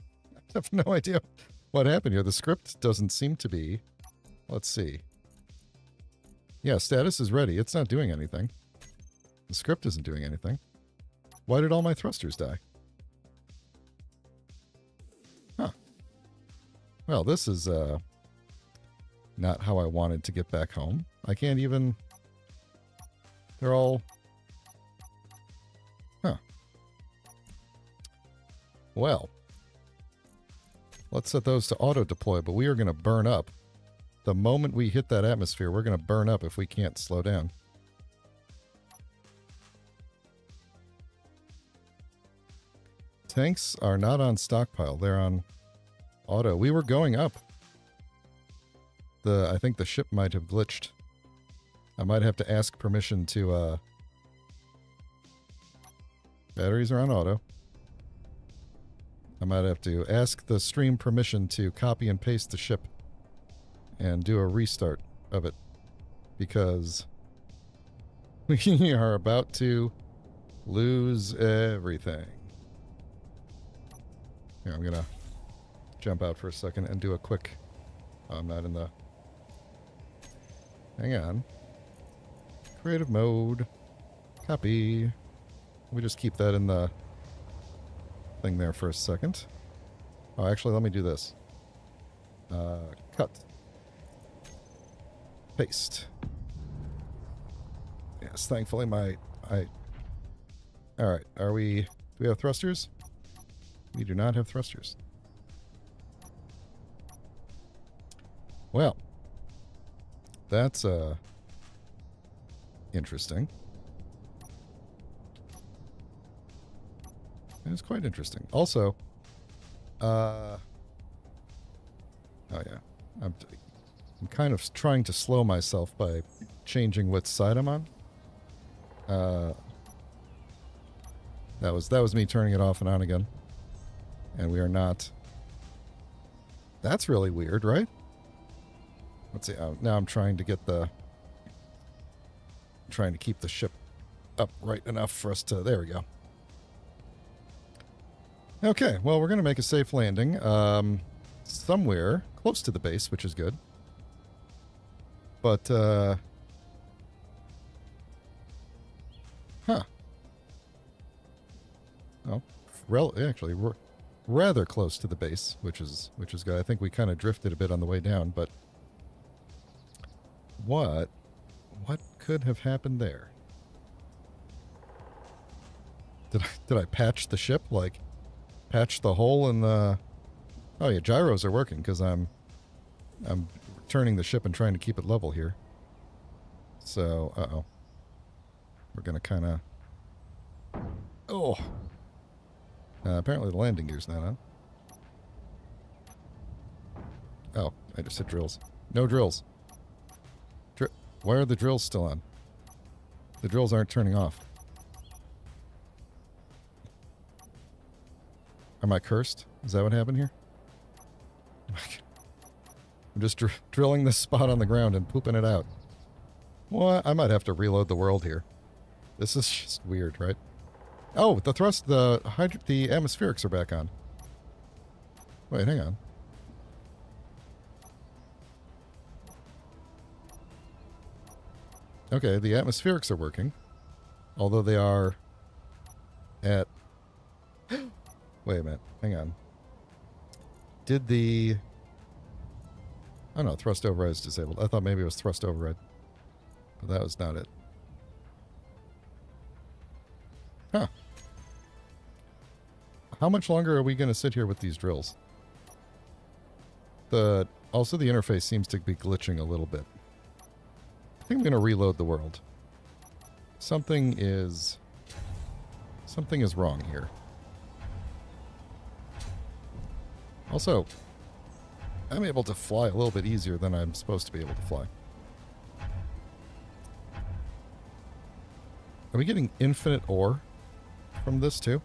have no idea what happened here. The script doesn't seem to be. Let's see. Yeah, status is ready. It's not doing anything. The script isn't doing anything. Why did all my thrusters die? Huh. Well, this is not how I wanted to get back home. I can't even... They're all... Huh. Well. Let's set those to auto-deploy, but we are going to burn up. The moment we hit that atmosphere, we're going to burn up if we can't slow down. Tanks are not on stockpile. They're on auto. We were going up. I think the ship might have glitched. I might have to ask permission to... Batteries are on auto. I might have to ask the stream permission to copy and paste the ship and do a restart of it, because we are about to lose everything. Here, I'm gonna jump out for a second and do a quick... Oh, I'm not in the... Hang on. Creative mode. Copy. We just keep that in the thing there for a second. Oh, actually, let me do this. Cut. Paste. Yes, thankfully Alright, do we have thrusters? We do not have thrusters. Well, that's interesting. It's quite interesting. Also, oh yeah, I'm kind of trying to slow myself by changing which side I'm on. That was me turning it off and on again. And we are not. That's really weird, right? Let's see. Now I'm trying to get trying to keep the ship upright enough for us to... There we go. Okay, well, we're going to make a safe landing. Somewhere close to the base, which is good. But, huh. Oh, actually, we're rather close to the base, which is good. I think we kind of drifted a bit on the way down, but what could have happened there? Did I patch the ship? Like, patch the hole in the... Oh yeah, gyros are working because I'm turning the ship and trying to keep it level here. So, uh-oh. We're gonna kind of... Oh! Apparently the landing gear's not on. Oh, I just hit drills. No drills. Why are the drills still on? The drills aren't turning off. Am I cursed? Is that what happened here? I'm just drilling this spot on the ground and pooping it out. Well, I might have to reload the world here. This is just weird, right? Oh, the atmospherics are back on. Wait, hang on. Okay, the atmospherics are working. Although they are at... Wait a minute, hang on. Did the... Oh no, thrust override is disabled. I thought maybe it was thrust override. But that was not it. Huh. How much longer are we going to sit here with these drills? Also, the interface seems to be glitching a little bit. I think I'm going to reload the world. Something is wrong here. Also, I'm able to fly a little bit easier than I'm supposed to be able to fly. Are we getting infinite ore from this too?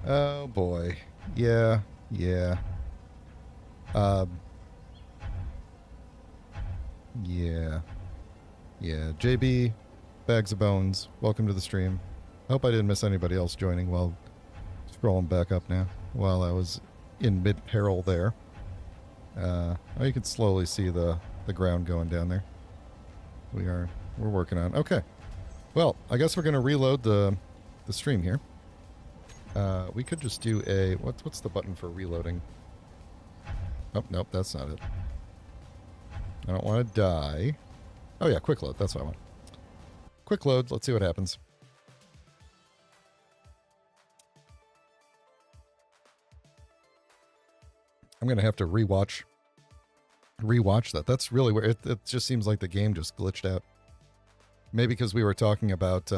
Oh boy. Yeah. Yeah. Yeah. Yeah. JB, Bags of Bones, welcome to the stream. I hope I didn't miss anybody else joining while scrolling back up now, while I was in mid-peril there. Oh, you can slowly see the ground going down there. We're working on. Okay. Well, I guess we're going to reload the stream here. We could just do a... What's the button for reloading? Oh, nope, that's not it. I don't want to die. Oh yeah, quick load. That's what I want. Quick load. Let's see what happens. I'm going to have to rewatch that. That's really where it just seems like the game just glitched out. Maybe because we were talking about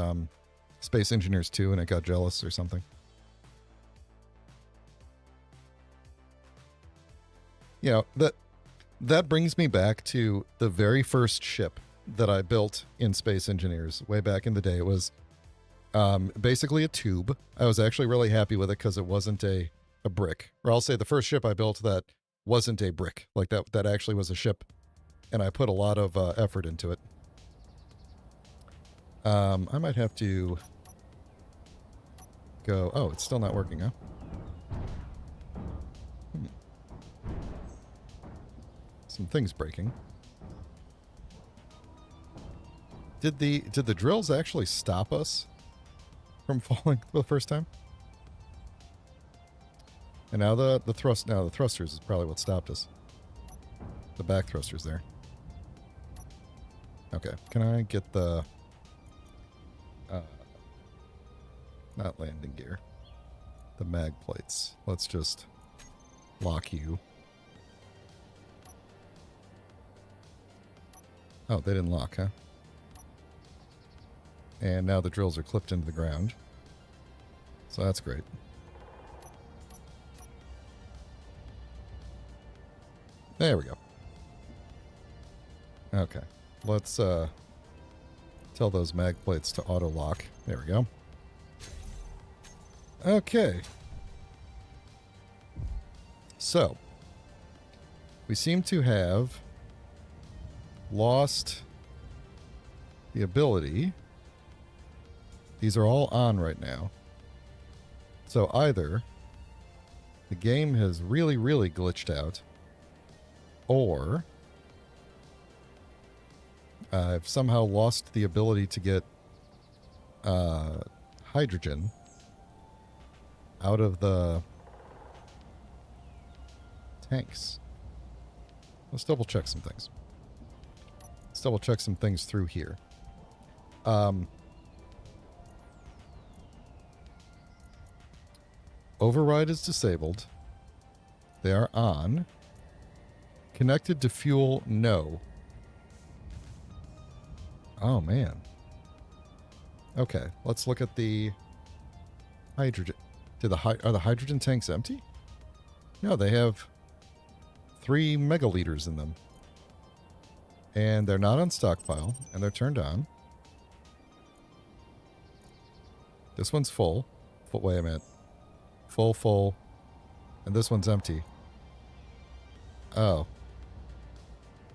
Space Engineers 2 and it got jealous or something. You know, that brings me back to the very first ship that I built in Space Engineers way back in the day. It was basically a tube. I was actually really happy with it because it wasn't a brick. Or I'll say the first ship I built that wasn't a brick. Like that actually was a ship. And I put a lot of effort into it. I might have to go... Oh, it's still not working, huh? Some things breaking. Did the drills actually stop us from falling for the first time? And now the thrusters is probably what stopped us. The back thrusters there. Okay, can I get the not landing gear. The mag plates. Let's just lock you. Oh, they didn't lock, huh? And now the drills are clipped into the ground. So that's great. There we go. Okay. Let's tell those mag plates to auto lock. There we go. Okay. So, we seem to have lost the ability. These are all on right now. So either the game has really, really glitched out, or I've somehow lost the ability to get hydrogen out of the tanks. Let's double check some things. Let's double check some things through here. Override is disabled. They are on. Connected to fuel, no. Oh, man. Okay, let's look at the Hydrogen. Are the hydrogen tanks empty? No, they have 3 megaliters in them. And they're not on stockpile, and they're turned on. This one's full. Wait a minute. Full. And this one's empty. Oh.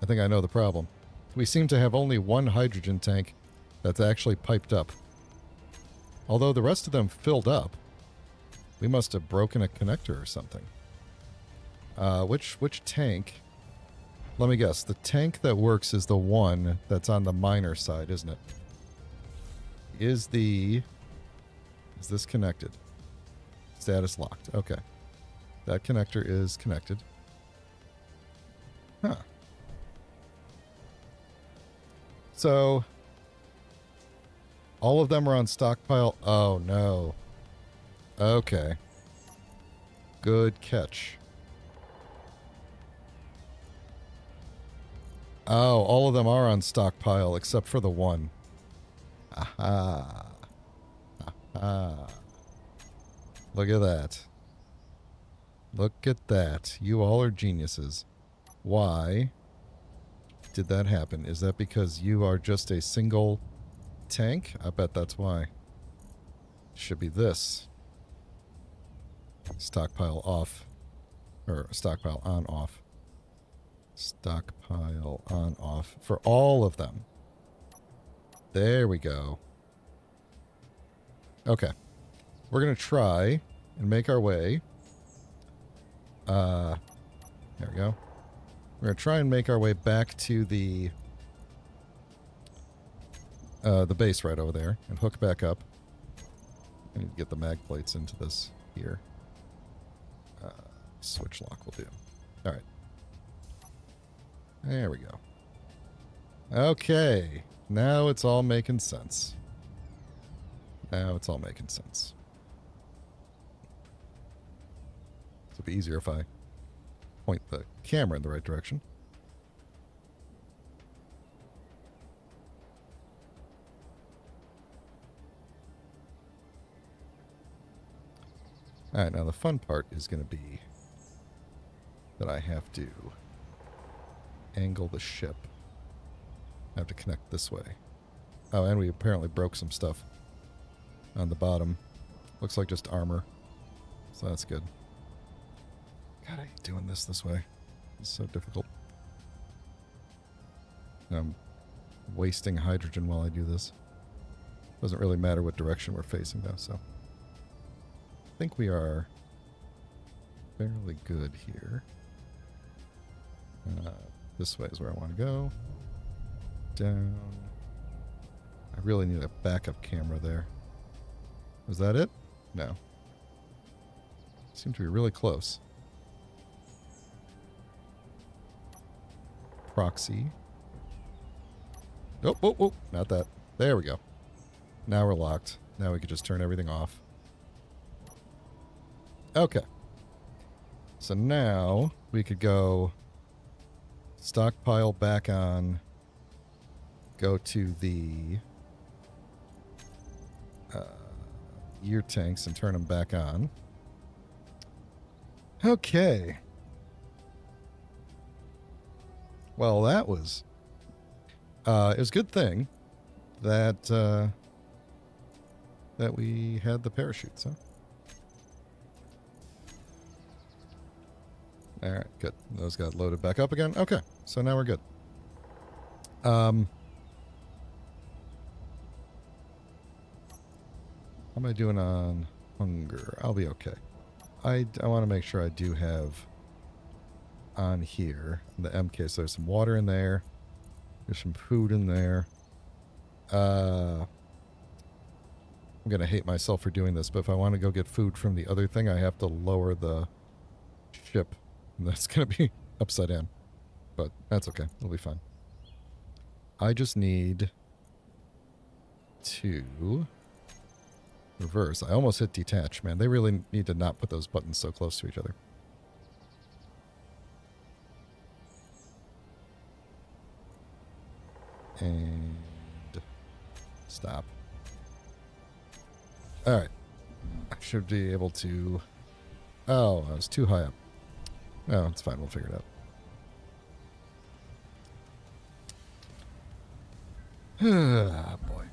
I think I know the problem. We seem to have only one hydrogen tank that's actually piped up. Although the rest of them filled up. We must have broken a connector or something. Which tank? Let me guess. The tank that works is the one that's on the miner side, isn't it? Is this connected? Status locked. Okay. That connector is connected. Huh. So, all of them are on stockpile. Oh, no. Okay. Good catch. Oh, all of them are on stockpile except for the one. Aha. Aha. Look at that. Look at that. You all are geniuses. Why did that happen? Is that because you are just a single tank? I bet that's why. Should be this. Stockpile off. Or stockpile on off. Stockpile on off. For all of them. There we go. Okay. We're going to try and make our way. There we go. We're going to try and make our way back to the base right over there and hook back up. I need to get the mag plates into this here. Switch lock will do. All right. There we go. Okay. Now it's all making sense. Now it's all making sense. It'll be easier if I point the camera in the right direction. Alright, now the fun part is going to be that I have to angle the ship. I have to connect this way. Oh, and we apparently broke some stuff on the bottom. Looks like just armor. So that's good. God, I hate doing this way. It's so difficult. I'm wasting hydrogen while I do this. Doesn't really matter what direction we're facing though, so. I think we are fairly good here. This way is where I want to go. Down. I really need a backup camera there. Was that it? No. Seemed to be really close. Proxy. Oh, not that. There we go. Now we're locked. Now we could just turn everything off. Okay. So now we could go stockpile back on, go to the gear tanks and turn them back on. Okay. Well, that was it was a good thing that that we had the parachutes, huh? All right, good. Those got loaded back up again. Okay, so now we're good. How am I doing on hunger? I'll be okay. I want to make sure I do have on here the MK. So there's some water in there. There's some food in there. I'm going to hate myself for doing this, but if I want to go get food from the other thing, I have to lower the ship. And that's going to be upside down. But that's okay. It'll be fine. I just need to reverse. I almost hit detach, man. They really need to not put those buttons so close to each other. And stop. All right. Should be able to... Oh, I was too high up. Oh, it's fine. We'll figure it out. Ah, boy.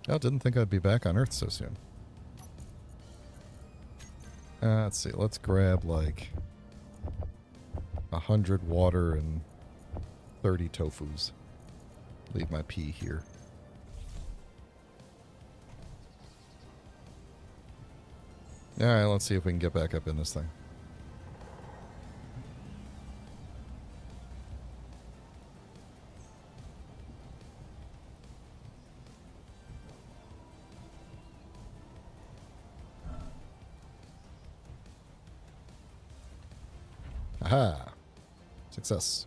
I didn't think I'd be back on Earth so soon. Let's see. Let's grab like 100 water and 30 tofus. Leave my pea here. Alright, let's see if we can get back up in this thing. Aha! Success.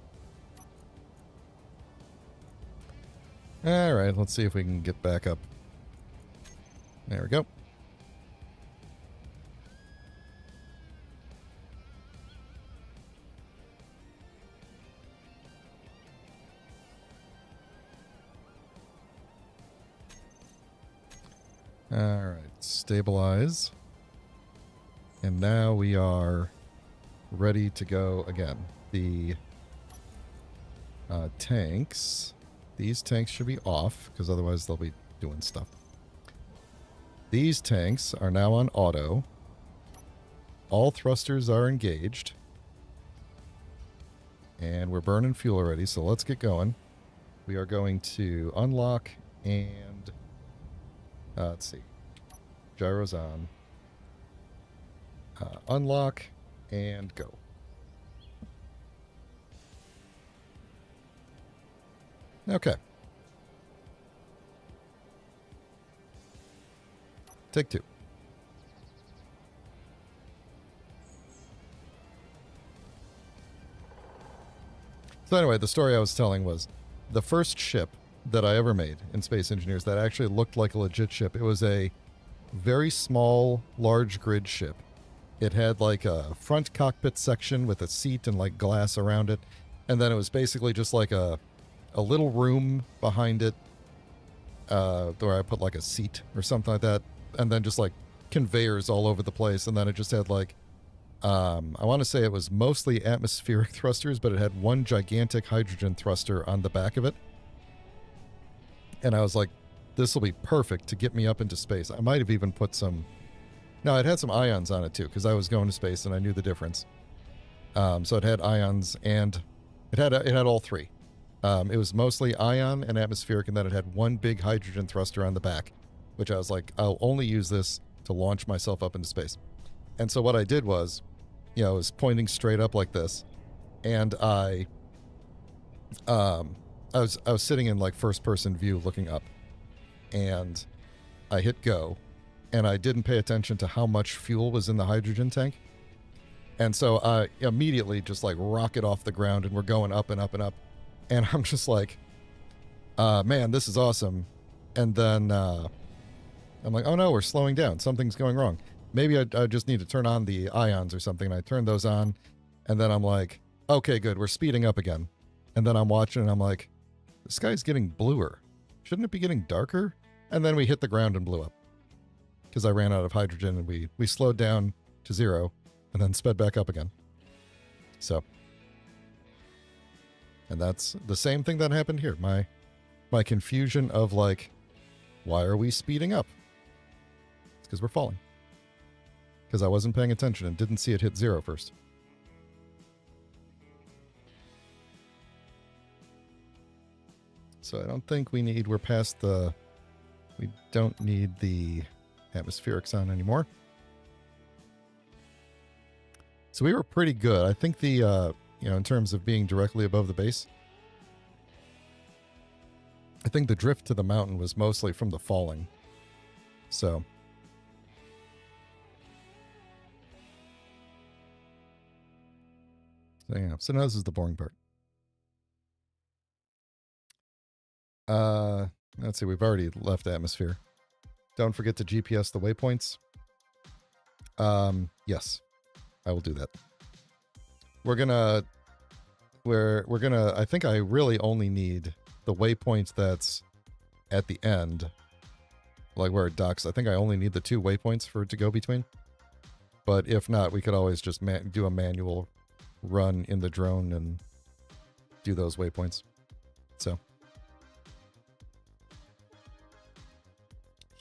Alright, let's see if we can get back up. There we go. Alright, stabilize. And now we are ready to go again. The tanks. These tanks should be off, because otherwise they'll be doing stuff. These tanks are now on auto. All thrusters are engaged. And we're burning fuel already, so let's get going. We are going to unlock and... let's see. Gyros on. Unlock and go. Okay. Take two. So anyway, the story I was telling was the first ship that I ever made in Space Engineers that actually looked like a legit ship. It was a very small, large grid ship. It had like a front cockpit section with a seat and like glass around it. And then it was basically just like a little room behind it where I put like a seat or something like that. And then just like conveyors all over the place. And then it just had like, I want to say it was mostly atmospheric thrusters, but it had one gigantic hydrogen thruster on the back of it. And I was like, this will be perfect to get me up into space. I might have even put some... No, it had some ions on it too, because I was going to space and I knew the difference. So it had ions and... It had all three. It was mostly ion and atmospheric, and then it had one big hydrogen thruster on the back, which I was like, I'll only use this to launch myself up into space. And so what I did was, you know, I was pointing straight up like this, and I was sitting in like first person view looking up, and I hit go, and I didn't pay attention to how much fuel was in the hydrogen tank. And so I immediately just like rocket off the ground, and we're going up and up and up. And I'm just like, man, this is awesome. And then I'm like, oh no, we're slowing down. Something's going wrong. Maybe I just need to turn on the ions or something. And I turned those on, and then I'm like, okay, good, we're speeding up again. And then I'm watching, and I'm like, the sky's getting bluer. Shouldn't it be getting darker? And then we hit the ground and blew up. Because I ran out of hydrogen, and we slowed down to 0, and then sped back up again. So. And that's the same thing that happened here. My confusion of like, why are we speeding up? It's because we're falling. Because I wasn't paying attention and didn't see it hit 0 first. So I don't think we're past we don't need the atmospherics on anymore. So we were pretty good. I think the, in terms of being directly above the base, I think the drift to the mountain was mostly from the falling. So yeah, so now this is the boring part. Let's see, we've already left atmosphere. Don't forget to GPS the waypoints. Yes, I will do that. We're gonna, I think I really only need the waypoint that's at the end, like where it docks, I think I only need the 2 waypoints for it to go between. But if not, we could always just do a manual run in the drone and do those waypoints. So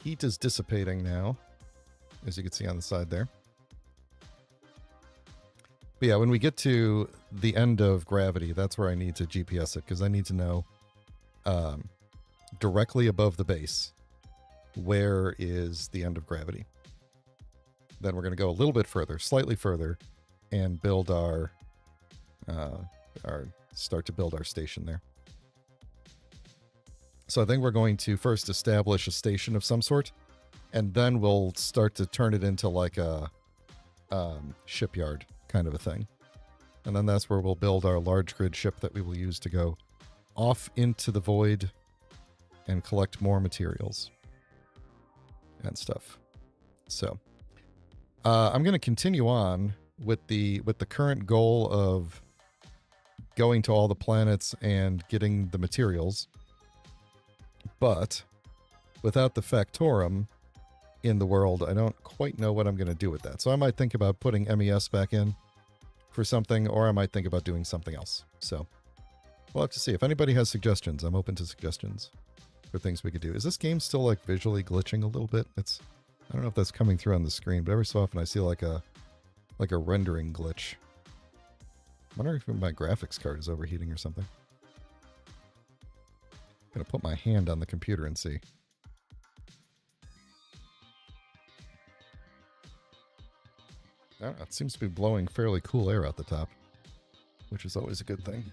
heat is dissipating now, as you can see on the side there. But yeah, when we get to the end of gravity, that's where I need to GPS it, because I need to know directly above the base where is the end of gravity. Then we're going to go a little bit further, slightly further, and build start to build our station there. So I think we're going to first establish a station of some sort, and then we'll start to turn it into like a shipyard kind of a thing. And then that's where we'll build our large grid ship that we will use to go off into the void and collect more materials and stuff. So I'm going to continue on with the current goal of going to all the planets and getting the materials. But without the Factorum in the world, I don't quite know what I'm going to do with that. So I might think about putting MES back in for something, or I might think about doing something else. So we'll have to see. If anybody has suggestions, I'm open to suggestions for things we could do. Is this game still like visually glitching a little bit? I don't know if that's coming through on the screen, but every so often I see like a rendering glitch. I wonder if my graphics card is overheating or something. I'm gonna put my hand on the computer and see. I don't know, it seems to be blowing fairly cool air out the top, which is always a good thing.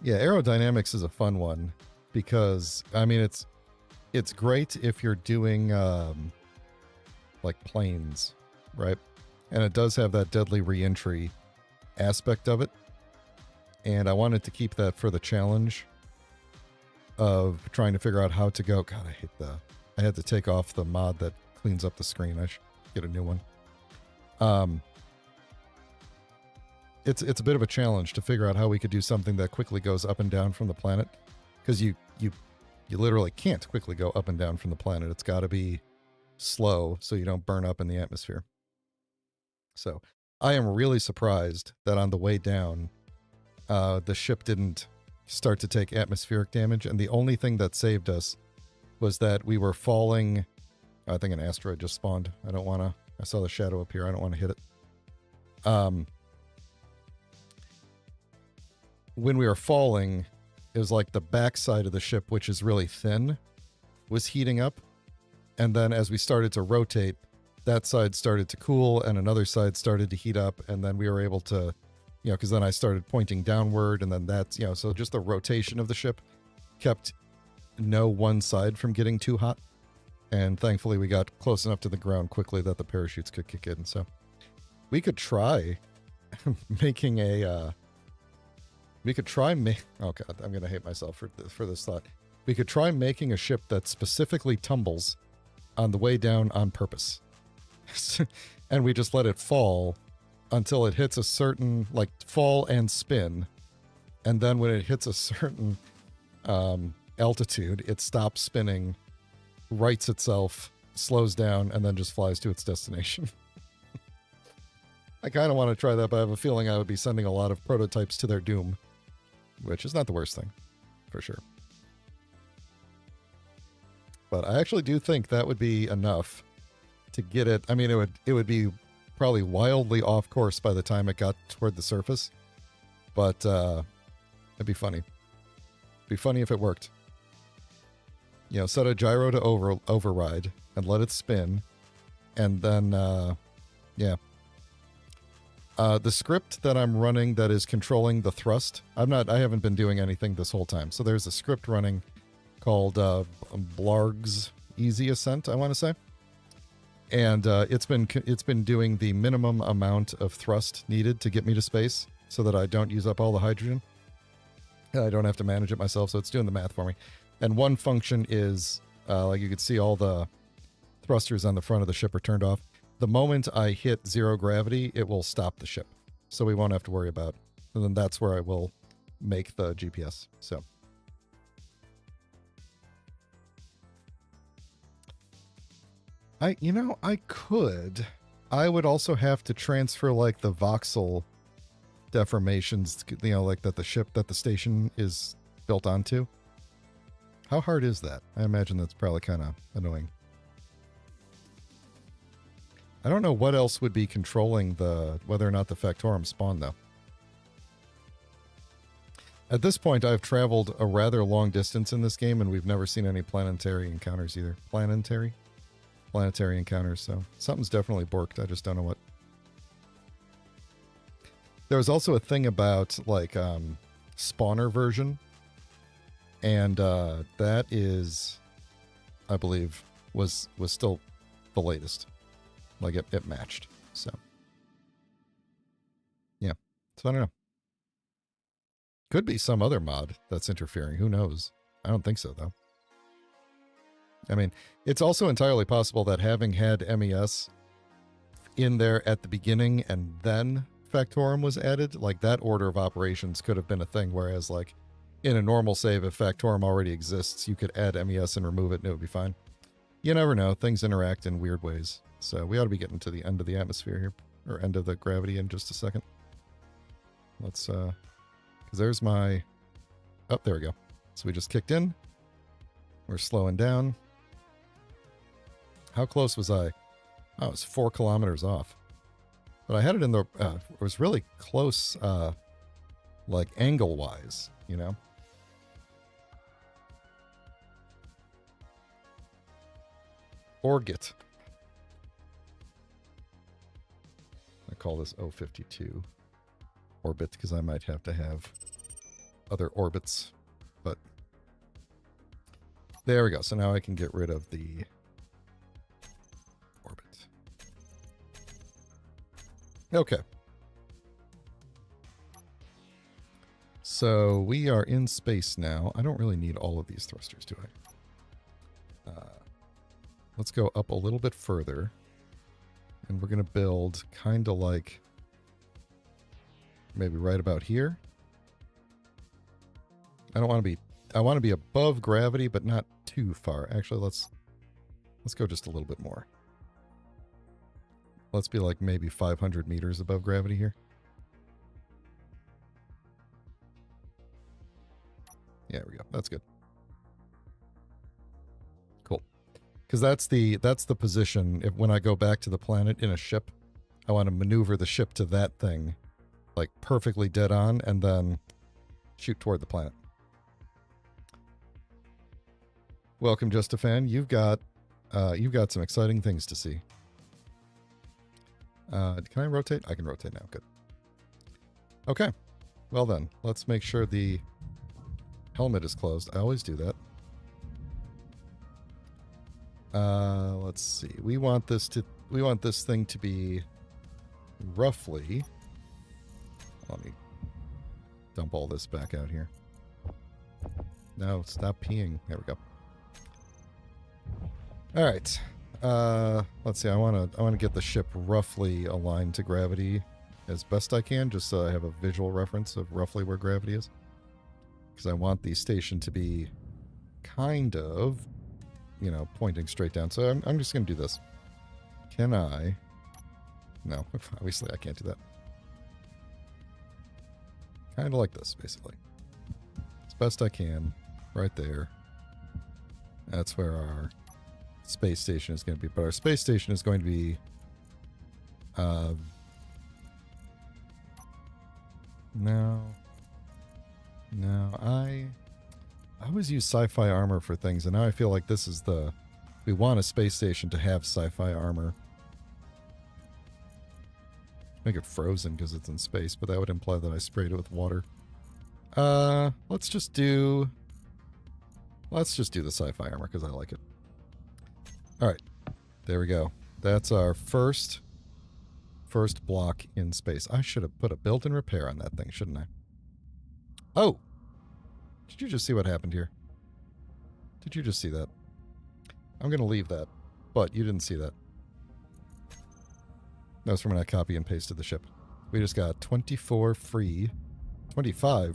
Yeah, aerodynamics is a fun one because, I mean, it's great if you're doing like planes, right? And it does have that deadly reentry aspect of it. And I wanted to keep that for the challenge of trying to figure out how to go. God, I hate I had to take off the mod that cleans up the screen. I should get a new one. It's a bit of a challenge to figure out how we could do something that quickly goes up and down from the planet, because you literally can't quickly go up and down from the planet. It's got to be slow so you don't burn up in the atmosphere. So I am really surprised that on the way down, the ship didn't start to take atmospheric damage, and the only thing that saved us was that we were falling. I think an asteroid just spawned. I saw the shadow up here. I don't want to hit it. When we were falling, it was like the backside of the ship, which is really thin, was heating up. And then as we started to rotate, that side started to cool and another side started to heat up. And then we were able to, because then I started pointing downward, and then that's, so just the rotation of the ship kept no one side from getting too hot. And thankfully we got close enough to the ground quickly that the parachutes could kick in. So we could try making a, oh God, I'm going to hate myself for this thought. We could try making a ship that specifically tumbles on the way down on purpose. And we just let it fall until it hits a certain, fall and spin. And then when it hits a certain altitude, it stops spinning, rights itself, slows down, and then just flies to its destination. I kind of want to try that, but I have a feeling I would be sending a lot of prototypes to their doom, which is not the worst thing, for sure. But I actually do think that would be enough to get it. I mean, it would be probably wildly off course by the time it got toward the surface, but it'd be funny. It'd be funny if it worked. Set a gyro to override and let it spin, and then the script that I'm running that is controlling the thrust, I haven't been doing anything this whole time. So there's a script running called Blarg's Easy Ascent, I want to say. And it's been doing the minimum amount of thrust needed to get me to space so that I don't use up all the hydrogen. And I don't have to manage it myself, so it's doing the math for me. And one function is, like you can see all the thrusters on the front of the ship are turned off. the moment I hit 0 gravity, it will stop the ship. So we won't have to worry about. And then that's where I will make the GPS. So. I could. I would also have to transfer like the voxel deformations, like that the station is built onto. How hard is that? I imagine that's probably kind of annoying. I don't know what else would be controlling whether or not the Factorum spawn, though. At this point, I've traveled a rather long distance in this game, and we've never seen any planetary encounters either. Planetary encounters, so something's definitely borked. I just don't know what. There was also a thing about, like, spawner version, and that is, I believe, was still the latest. Like, it matched, so. Yeah, so I don't know. Could be some other mod that's interfering. Who knows? I don't think so, though. I mean, it's also entirely possible that having had MES in there at the beginning and then Factorum was added, like that order of operations could have been a thing, whereas like in a normal save, if Factorum already exists, you could add MES and remove it and it would be fine. You never know. Things interact in weird ways. So we ought to be getting to the end of the atmosphere here, or end of the gravity in just a second. Let's, because there's my, oh, there we go. So we just kicked in. We're slowing down. How close was I? Oh, it was 4 kilometers off. But I had it in the, it was really close, like angle-wise, you know? Orbit. I call this 052 orbit because I might have to have other orbits, but there we go. So now I can get rid of the orbit. Okay. So we are in space now. I don't really need all of these thrusters, do I? Let's go up a little bit further. And we're going to build kind of like maybe right about here. I don't want to be, I want to be above gravity, but not too far. Actually, let's go just a little bit more. Let's be like maybe 500 meters above gravity here. Yeah, there we go. That's good. Cool. Because that's the position. If when I go back to the planet in a ship, I want to maneuver the ship to that thing, like perfectly dead on, and then shoot toward the planet. Welcome, Just a Fan. You've got some exciting things to see. Can I rotate? I can rotate now. Good. Okay. Well then, let's make sure the helmet is closed. I always do that. Let's see. We want this thing to be roughly. Let me dump all this back out here. No, stop peeing. There we go. All right. Let's see. I want to get the ship roughly aligned to gravity as best I can, just so I have a visual reference of roughly where gravity is. Because I want the station to be kind of, you know, pointing straight down. So I'm just going to do this. Can I? No, obviously I can't do that. Kind of like this, basically. As best I can. Right there. That's where our space station is going to be. But our space station is going to be... No, I always use sci-fi armor for things, and now I feel like this is the... We want a space station to have sci-fi armor. Make it frozen because it's in space, but that would imply that I sprayed it with water. Let's just do the sci-fi armor because I like it. Alright, there we go. That's our first block in space. I should have put a built-in repair on that thing, shouldn't I? Oh! Did you just see what happened here? Did you just see that? I'm going to leave that, but you didn't see that. That was from when I copy and pasted the ship. We just got 25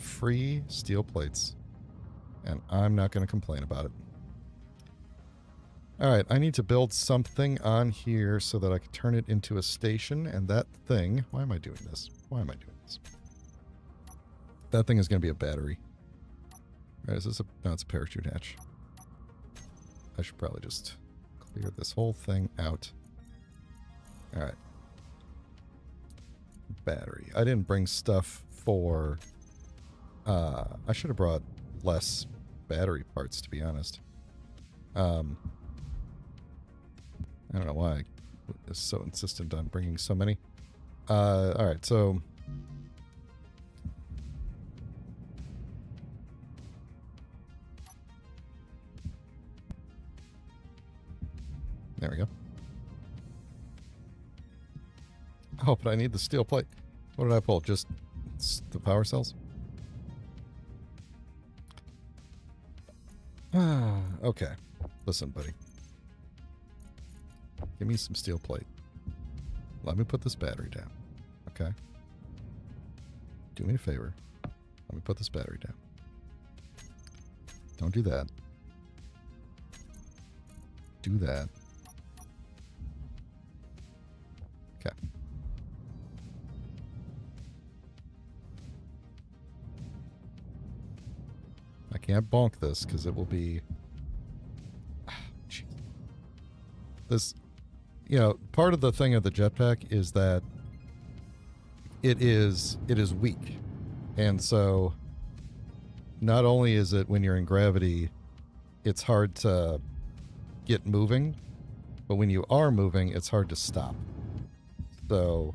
free steel plates. And I'm not going to complain about it. Alright, I need to build something on here so that I can turn it into a station. And that thing... Why am I doing this? Why am I doing this? That thing is going to be a battery. Right, is this a... No, it's a parachute hatch. I should probably just clear this whole thing out. Alright. Battery. I didn't bring stuff for... I should have brought less battery parts, to be honest. I don't know why I was so insistent on bringing so many. Alright, so... There we go. Oh, but I need the steel plate. What did I pull? Just the power cells? Okay. Listen, buddy. Give me some steel plate. Let me put this battery down. Okay? Do me a favor. Let me put this battery down. Don't do that. Do that. Okay. I can't bonk this because it will be... This, you know, part of the thing of the jetpack is that it is weak. And so not only is it when you're in gravity, it's hard to get moving, but when you are moving, it's hard to stop. So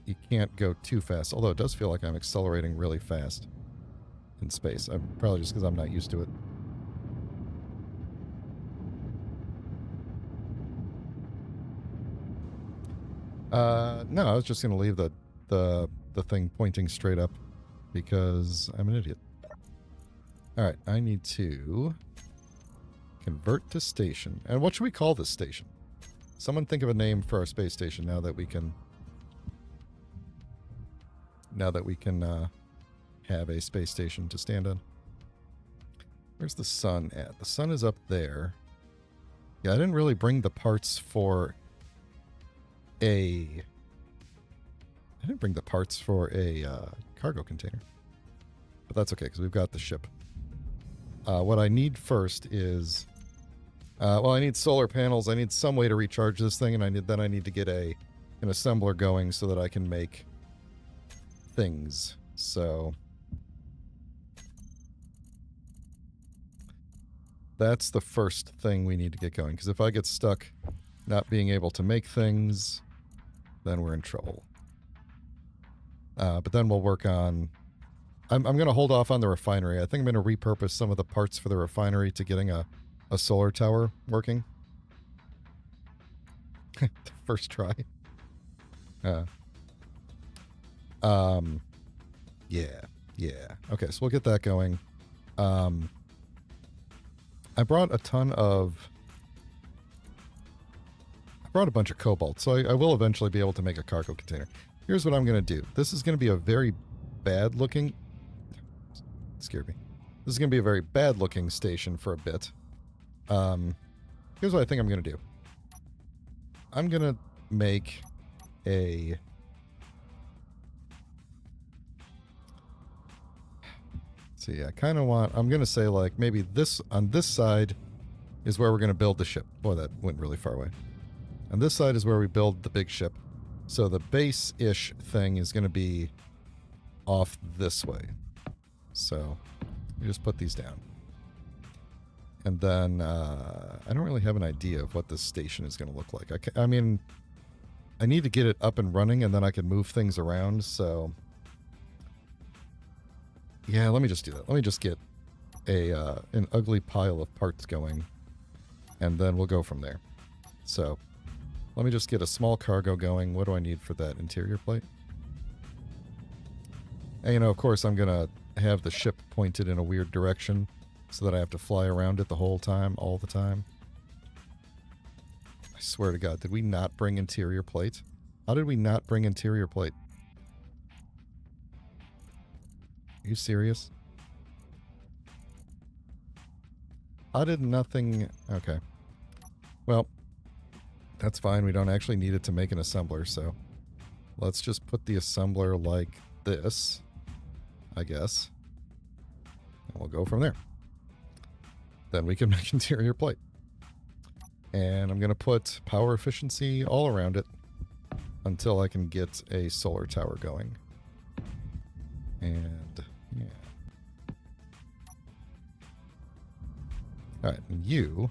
you can't go too fast, although it does feel like I'm accelerating really fast in space. I'm probably just because I'm not used to it. No, I was just going to leave the thing pointing straight up because I'm an idiot. Alright, I need to convert to station. And what should we call this station? Someone think of a name for our space station now that we can have a space station to stand on. Where's the sun at? The sun is up there. Yeah, I didn't really bring the parts for a... I didn't bring the parts for a cargo container. But that's okay, because we've got the ship. What I need first is... well, I need solar panels. I need some way to recharge this thing, and I need to get an assembler going so that I can make things. So... that's the first thing we need to get going, because if I get stuck not being able to make things, then we're in trouble. But then we'll work on... I'm going to hold off on the refinery. I think I'm going to repurpose some of the parts for the refinery to getting a solar tower working. The first try. Yeah. Okay, so we'll get that going. I brought a bunch of cobalt, so I will eventually be able to make a cargo container. Here's what I'm going to do. This is going to be a very bad looking... scared me. This is going to be a very bad looking station for a bit. Here's what I think I'm going to do. I'm going to make a... see, I kind of want... I'm going to say, like, maybe this... on this side is where we're going to build the ship. Boy, that went really far away. On this side is where we build the big ship. So the base-ish thing is going to be off this way. So we just put these down. And then I don't really have an idea of what this station is going to look like. I mean, I need to get it up and running, and then I can move things around, so... yeah, let me just do that. Let me just get an ugly pile of parts going, and then we'll go from there. So, let me just get a small cargo going. What do I need for that interior plate? And, you know, of course, I'm going to have the ship pointed in a weird direction so that I have to fly around it the whole time, all the time. I swear to God, did we not bring interior plate? How did we not bring interior plate? Are you serious? How did nothing... Okay. Well, that's fine. We don't actually need it to make an assembler, so let's just put the assembler like this, I guess. And we'll go from there. Then we can make interior plate. And I'm going to put power efficiency all around it until I can get a solar tower going. And, yeah. Alright, and you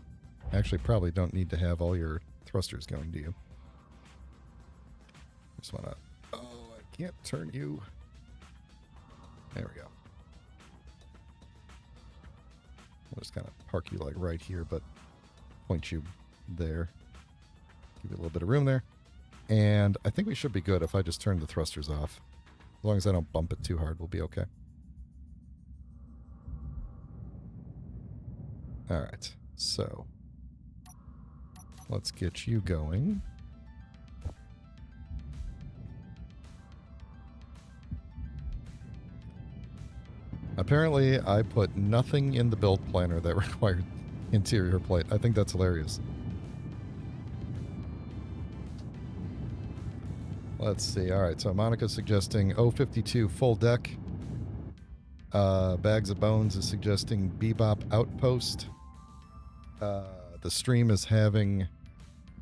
actually probably don't need to have all your thrusters going, do you? Just want to... Oh, I can't turn you. There we go. We'll just kind of park you like right here, but point you there. Give you a little bit of room there. And I think we should be good if I just turn the thrusters off. As long as I don't bump it too hard, we'll be okay. Alright, so let's get you going. Apparently, I put nothing in the build planner that required interior plate. I think that's hilarious. Let's see. All right, so Monica's suggesting O52 full deck. Bags of Bones is suggesting Bebop Outpost. The stream is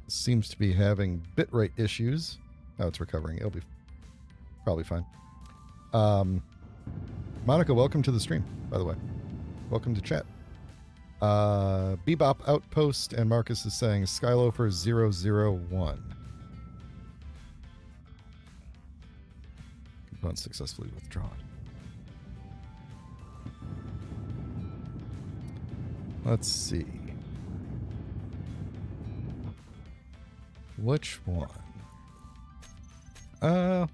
seems to be having bitrate issues. Oh, it's recovering. It'll be probably fine. Monica, welcome to the stream, by the way. Welcome to chat. Bebop Outpost, and Marcus is saying Skyloafer 001. Component successfully withdrawn. Let's see. Which one?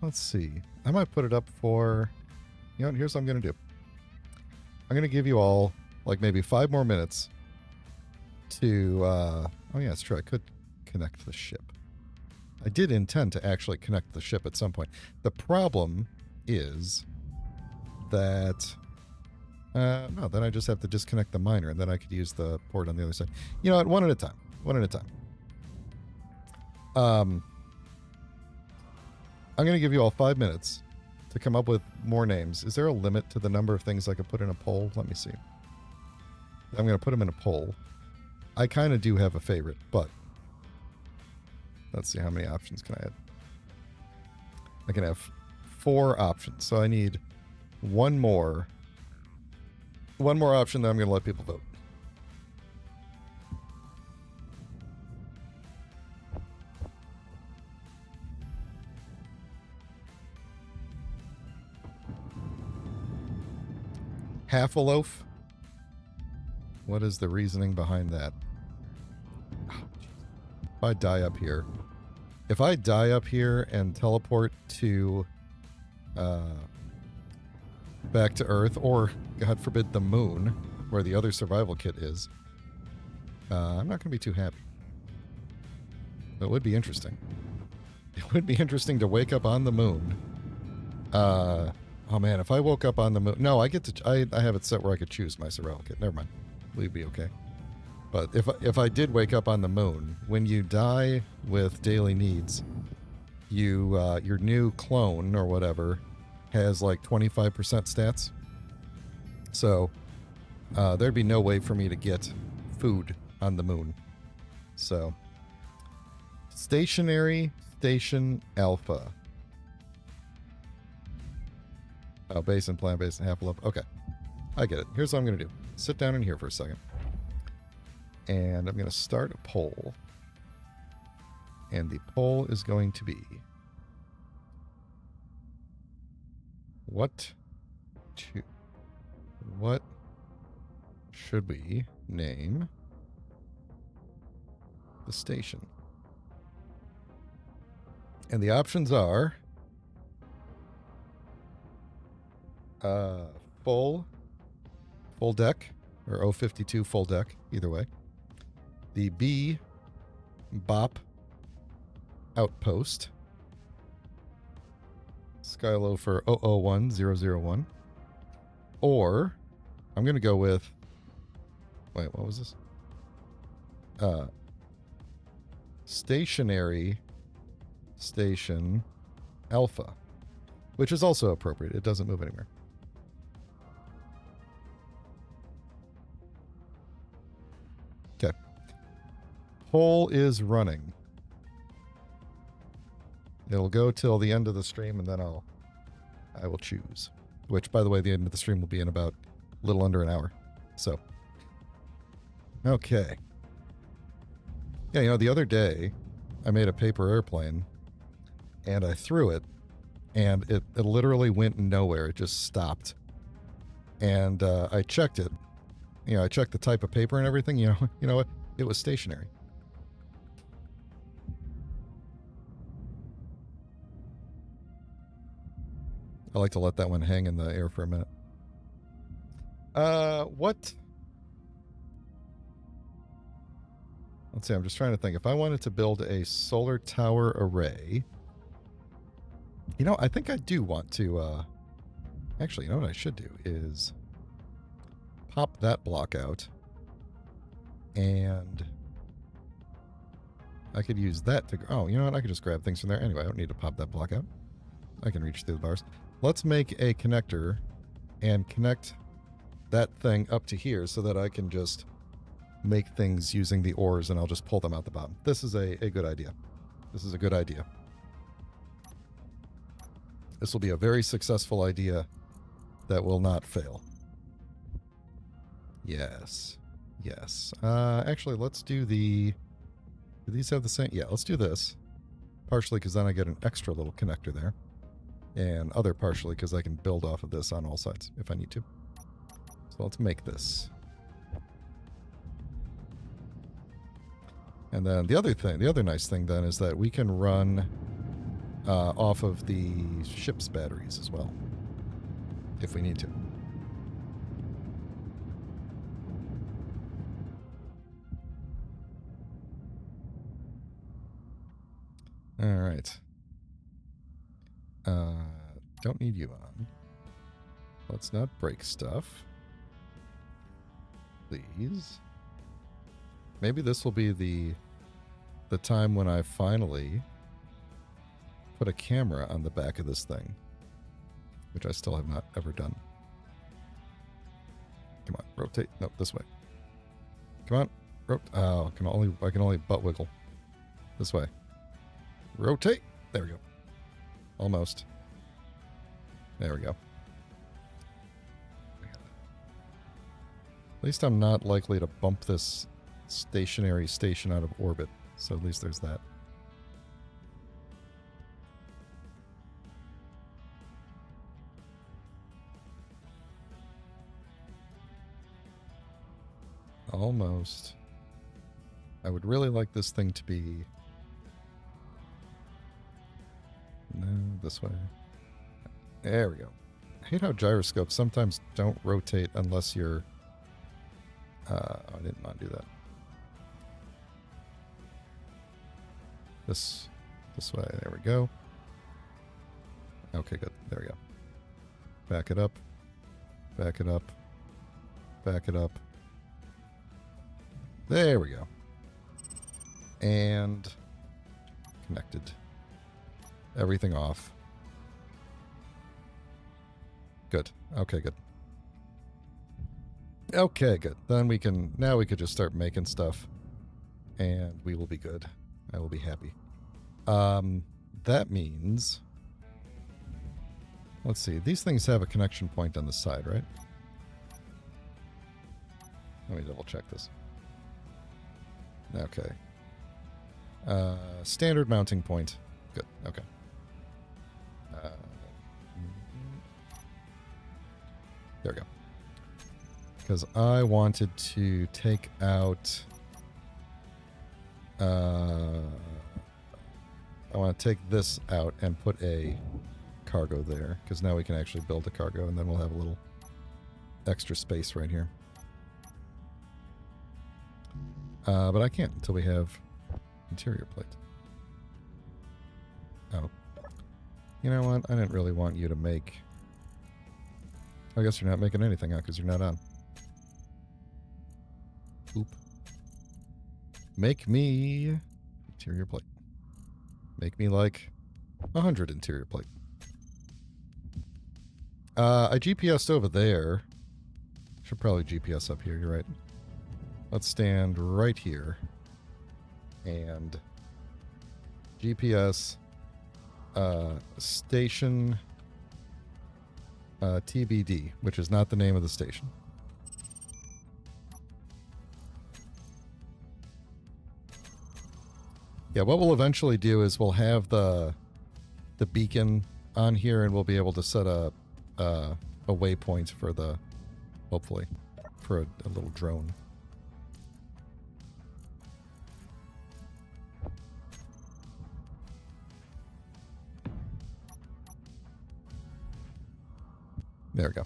Let's see. I might put it up for... You know, here's what I'm going to do. I'm going to give you all, like, maybe 5 more minutes to... oh, yeah, it's true. I could connect the ship. I did intend to actually connect the ship at some point. The problem is that... no, then I just have to disconnect the miner, and then I could use the port on the other side. You know what? One at a time. One at a time. I'm going to give you all 5 minutes to come up with more names. Is there a limit to the number of things I could put in a poll? Let me see. I'm going to put them in a poll. I kind of do have a favorite, but let's see, how many options can I add? I can have 4 options, so I need one more option that I'm going to let people vote. Half a loaf? What is the reasoning behind that? Oh, if I die up here... If I die up here and teleport to... back to Earth, or, God forbid, the moon, where the other survival kit is, I'm not going to be too happy. It would be interesting. It would be interesting to wake up on the moon. Oh man, if I woke up on the moon... No, I get to... I have it set where I could choose my survival kit. Never mind. We'd be okay. But if I did wake up on the moon, when you die with daily needs, you your new clone or whatever has like 25% stats. So there'd be no way for me to get food on the moon. So stationary station alpha. Oh, base and plant-based and half a loaf. Okay. I get it. Here's what I'm going to do. Sit down in here for a second. And I'm going to start a poll. And the poll is going to be... What should we name the station? And the options are... full deck, or O52 full deck, either way. The B Bop Outpost. Skylo for 001001. Or I'm going to go with... Wait, what was this? Stationary Station Alpha, which is also appropriate. It doesn't move anywhere. Okay. Poll is running. It'll go till the end of the stream, and then I will choose. Which, by the way, the end of the stream will be in about a little under an hour. So, okay. Yeah, you know, the other day, I made a paper airplane, and I threw it, and it literally went nowhere. It just stopped. And I checked it. You know, I checked the type of paper and everything. You know what? It was stationary. I like to let that one hang in the air for a minute. What? Let's see, I'm just trying to think. If I wanted to build a solar tower array... You know, I think I do want to, Actually, you know what I should do is... pop that block out. And... I could use that to... Oh, you know what? I could just grab things from there. Anyway, I don't need to pop that block out. I can reach through the bars. Let's make a connector and connect that thing up to here so that I can just make things using the ores and I'll just pull them out the bottom. This is a good idea. This is a good idea. This will be a very successful idea that will not fail. Yes. Yes. Actually, let's do the... Do these have the same? Yeah, let's do this. Partially because then I get an extra little connector there. And other partially because I can build off of this on all sides if I need to. So let's make this. And then the other nice thing then is that we can run off of the ship's batteries as well, if we need to. All right. Don't need you on. Let's not break stuff. Please. Maybe this will be the time when I finally put a camera on the back of this thing, which I still have not ever done. Come on, rotate. No, this way. Come on, oh, I can only butt wiggle this way. Rotate. There we go. Almost. There we go. At least I'm not likely to bump this stationary station out of orbit. So at least there's that. Almost. I would really like this thing to be... No, this way. There we go. I hate how gyroscopes sometimes don't rotate unless you're... I didn't want to do that. This way. There we go. Okay, good. There we go. Back it up. Back it up. Back it up. There we go. And connected. Everything off. Good. Okay, good. Okay, good. Then we can... Now we could just start making stuff. And we will be good. I will be happy. That means... Let's see. These things have a connection point on the side, right? Let me double check this. Okay. Standard mounting point. Good. Okay. There we go. Because I wanted to take out... I want to take this out and put a cargo there. Because now we can actually build a cargo and then we'll have a little extra space right here. But I can't until we have Interior plate. Oh. You know what? I didn't really want you to make... I guess you're not making anything out because you're not on. Oop. Make me... Interior plate. Make me like 100 interior plate. I GPS'd over there. Should probably GPS up here, you're right. Let's stand right here. And GPS station TBD, which is not the name of the station. Yeah, what we'll eventually do is we'll have the beacon on here, and we'll be able to set a waypoint for the, hopefully, for a little drone. There we go.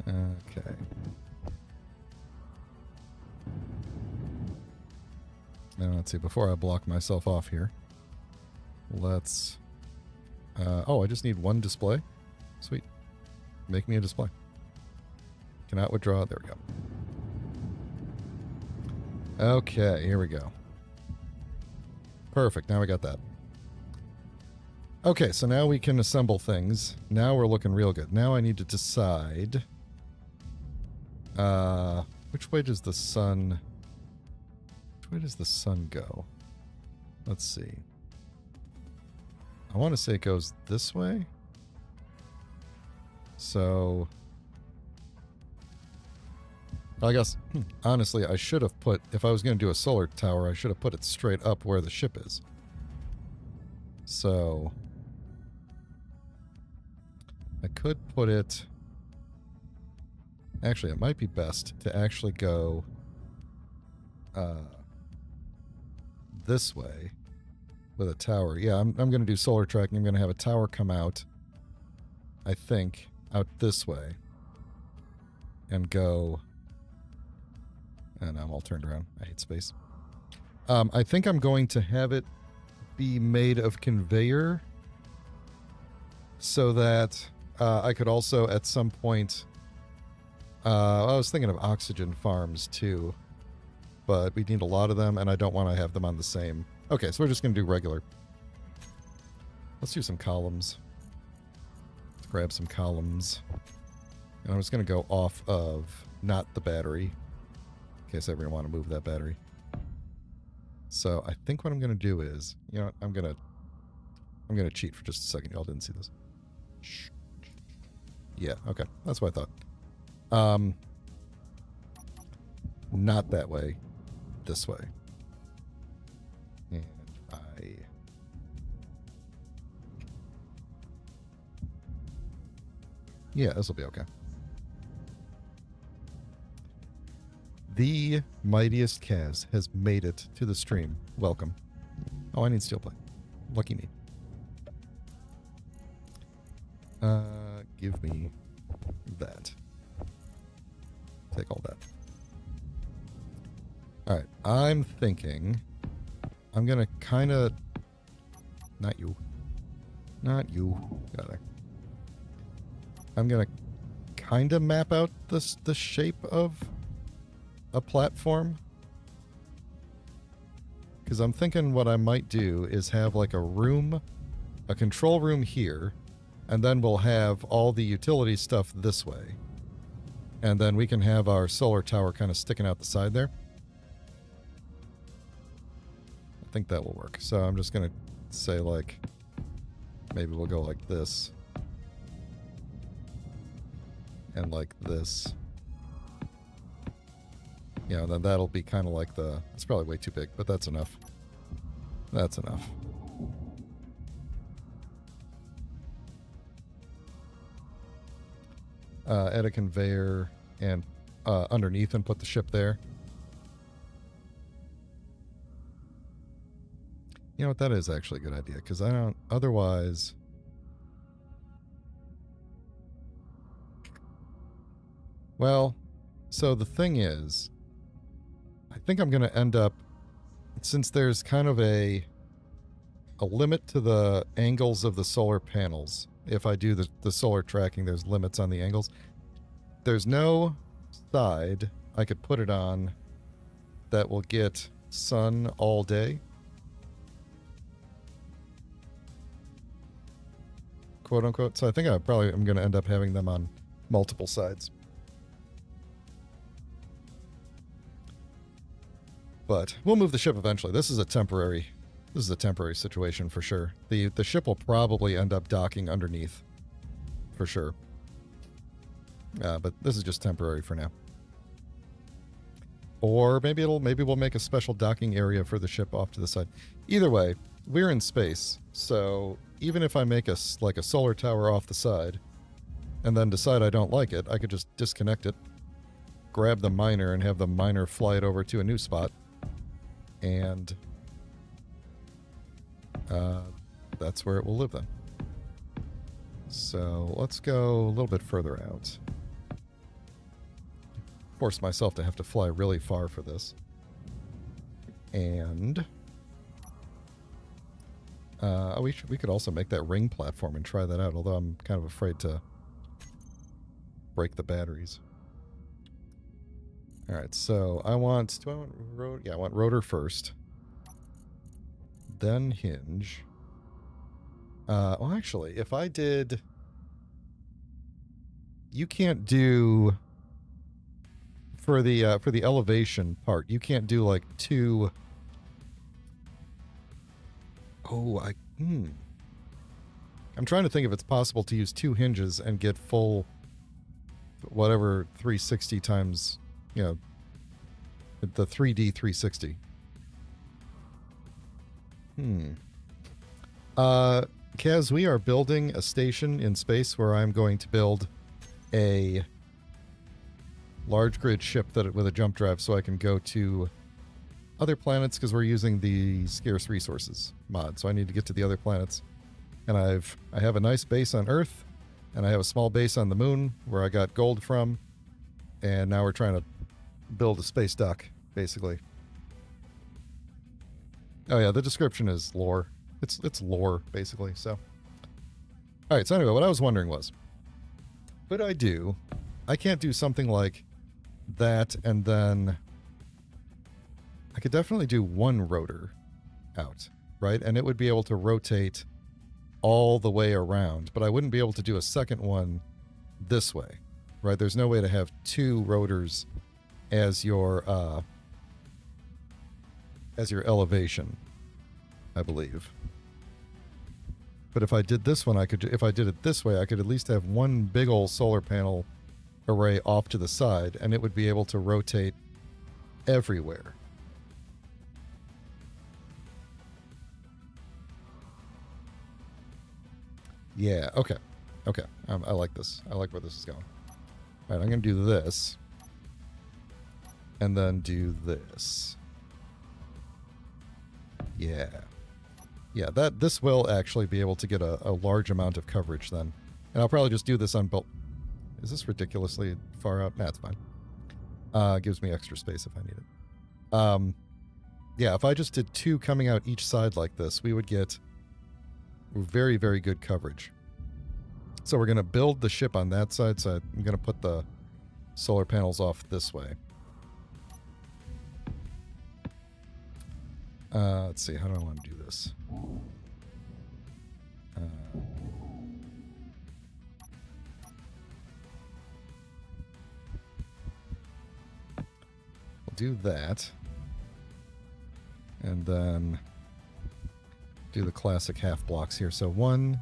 Okay. Now, let's see. Before I block myself off here, let's... oh, I just need one display? Sweet. Make me a display. Cannot withdraw. There we go. Okay, here we go. Perfect. Now we got that. Okay, so now we can assemble things. Now we're looking real good. Now I need to decide... which way does the sun... Which way does the sun go? Let's see. I want to say it goes this way. So... I guess, honestly, I should have put... If I was going to do a solar tower, I should have put it straight up where the ship is. So... I could put it... Actually, it might be best to actually go this way with a tower. Yeah, I'm going to do solar tracking. I'm going to have a tower come out, I think, out this way. And go... And I'm all turned around. I hate space. I think I'm going to have it be made of conveyor so that I could also at some point... I was thinking of oxygen farms too, but we need a lot of them, and I don't want to have them on the same... Okay, so we're just going to do regular. Let's do some columns. Let's grab some columns. And I'm just going to go off of not the battery, in case I ever want to move that battery. So I think what I'm going to do is, you know what, I'm going to cheat for just a second. Y'all didn't see this. Shh. Yeah, okay. That's what I thought. Not that way. This way. And yeah, this will be okay. The mightiest Kaz has made it to the stream. Welcome. Oh, I need steel plate. Lucky me. Give me that. Take all that. Alright, I'm thinking I'm gonna kinda... Not you. Not you. Got there. I'm gonna kinda map out the shape of a platform. Because I'm thinking what I might do is have like a room, a control room here, and then we'll have all the utility stuff this way. And then we can have our solar tower kind of sticking out the side there. I think that will work. So I'm just going to say, like, maybe we'll go like this. And like this. Yeah, then that'll be kind of like the... It's probably way too big, but that's enough. That's enough. Add a conveyor and underneath and put the ship there. You know what? That is actually a good idea, because I don't... Otherwise... Well, so the thing is... I think I'm going to end up since there's kind of a limit to the angles of the solar panels. If I do the solar tracking, there's limits on the angles. There's no side I could put it on that will get sun all day. Quote unquote. So I think I probably am going to end up having them on multiple sides. But we'll move the ship eventually. This is a temporary situation for sure. The ship will probably end up docking underneath for sure. But this is just temporary for now. Or maybe we'll make a special docking area for the ship off to the side. Either way, we're in space, so even if I make a solar tower off the side and then decide I don't like it, I could just disconnect it, grab the miner and have the miner fly it over to a new spot, and that's where it will live then. So let's go a little bit further out. Force myself to have to fly really far for this. And we could also make that ring platform and try that out, although I'm kind of afraid to break the batteries. Alright, so I want rotor? Yeah, I want rotor first. Then hinge. Well, actually, if I did... You can't do... For the elevation part, you can't do like two... Oh, I'm trying to think if it's possible to use two hinges and get full... Whatever 360 times... You know... The 3D 360. Kaz, we are building a station in space where I'm going to build a large grid ship with a jump drive so I can go to other planets, because we're using the scarce resources mod. So I need to get to the other planets. And I have a nice base on Earth, and I have a small base on the moon where I got gold from. And now we're trying to build a space dock, basically. Oh yeah, the description is lore. It's lore, basically, so. Alright, so anyway, what I was wondering was, could I can't do something like that, and then I could definitely do one rotor out, right? And it would be able to rotate all the way around, but I wouldn't be able to do a second one this way, right? There's no way to have two rotors as your elevation, I believe. But if I did this one, if I did it this way, I could at least have one big old solar panel array off to the side, and it would be able to rotate everywhere. Yeah, okay. Okay, I like this. I like where this is going. All right, I'm going to do this. And then do this. Yeah. Yeah, this will actually be able to get a large amount of coverage then. And I'll probably just do this on both. Is this ridiculously far out? Nah, it's fine. Gives me extra space if I need it. Yeah, if I just did two coming out each side like this, we would get very, very good coverage. So we're going to build the ship on that side, so I'm going to put the solar panels off this way. Let's see, how do I want to do this? We'll do that. And then do the classic half blocks here. So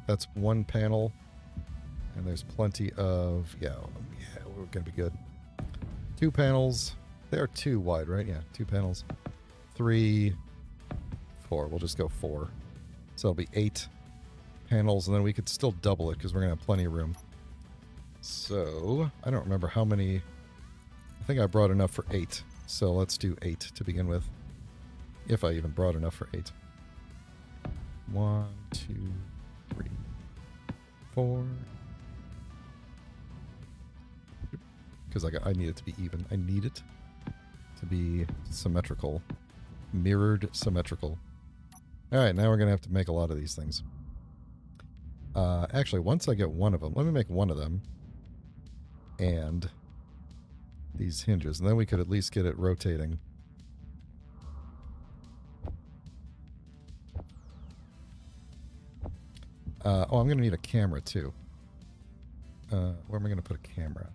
that's one panel. And there's plenty of, yeah, we're going to be good. Two panels. They are too wide, right? Yeah, two panels. 3, 4. We'll just go 4. So it'll be 8 panels, and then we could still double it because we're going to have plenty of room. So, I don't remember how many. I think I brought enough for 8. So let's do 8 to begin with. If I even brought enough for 8. 1, 2, 3, 4. Because I need it to be even. I need it to be symmetrical. Mirrored symmetrical. Alright, now we're going to have to make a lot of these things. Actually, once I get one of them, let me make one of them. And these hinges. And then we could at least get it rotating. Oh, I'm going to need a camera, too. Where am I going to put a camera?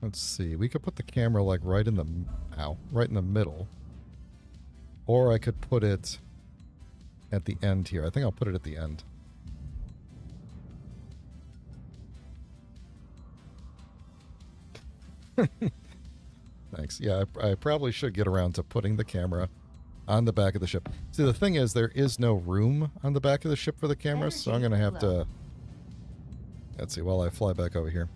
Let's see. We could put the camera, like, right in the... Ow. Right in the middle. Or I could put it at the end here. I think I'll put it at the end. Thanks. Yeah, I probably should get around to putting the camera on the back of the ship. See, the thing is, there is no room on the back of the ship for the camera, so I'm going to have to... Let's see, while I fly back over here.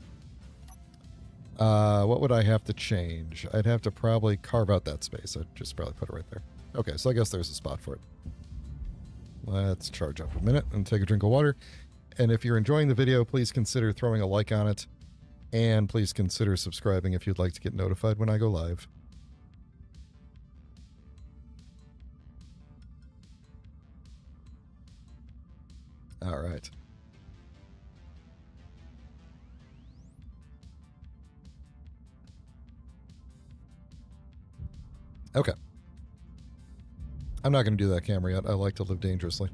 What would I have to change? I'd have to probably carve out that space. I'd just probably put it right there. Okay, so I guess there's a spot for it. Let's charge up a minute and take a drink of water. And if you're enjoying the video, please consider throwing a like on it. And please consider subscribing if you'd like to get notified when I go live. All right. Okay. I'm not going to do that camera yet. I like to live dangerously.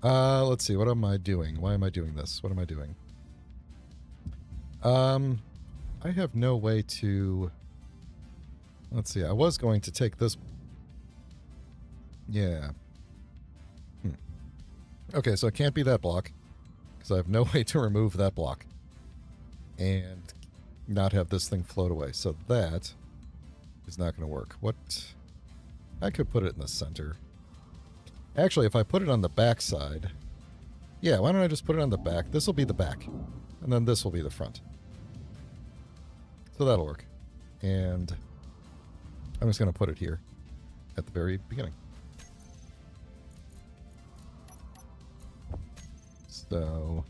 Let's see. What am I doing? Why am I doing this? What am I doing? I have no way to... Let's see. I was going to take this... Yeah. Okay, so it can't be that block, because I have no way to remove that block and not have this thing float away. So that is not going to work. What? I could put it in the center. Actually, if I put it on the back side... Yeah, why don't I just put it on the back? This will be the back, and then this will be the front. So that'll work. And I'm just going to put it here at the very beginning. So,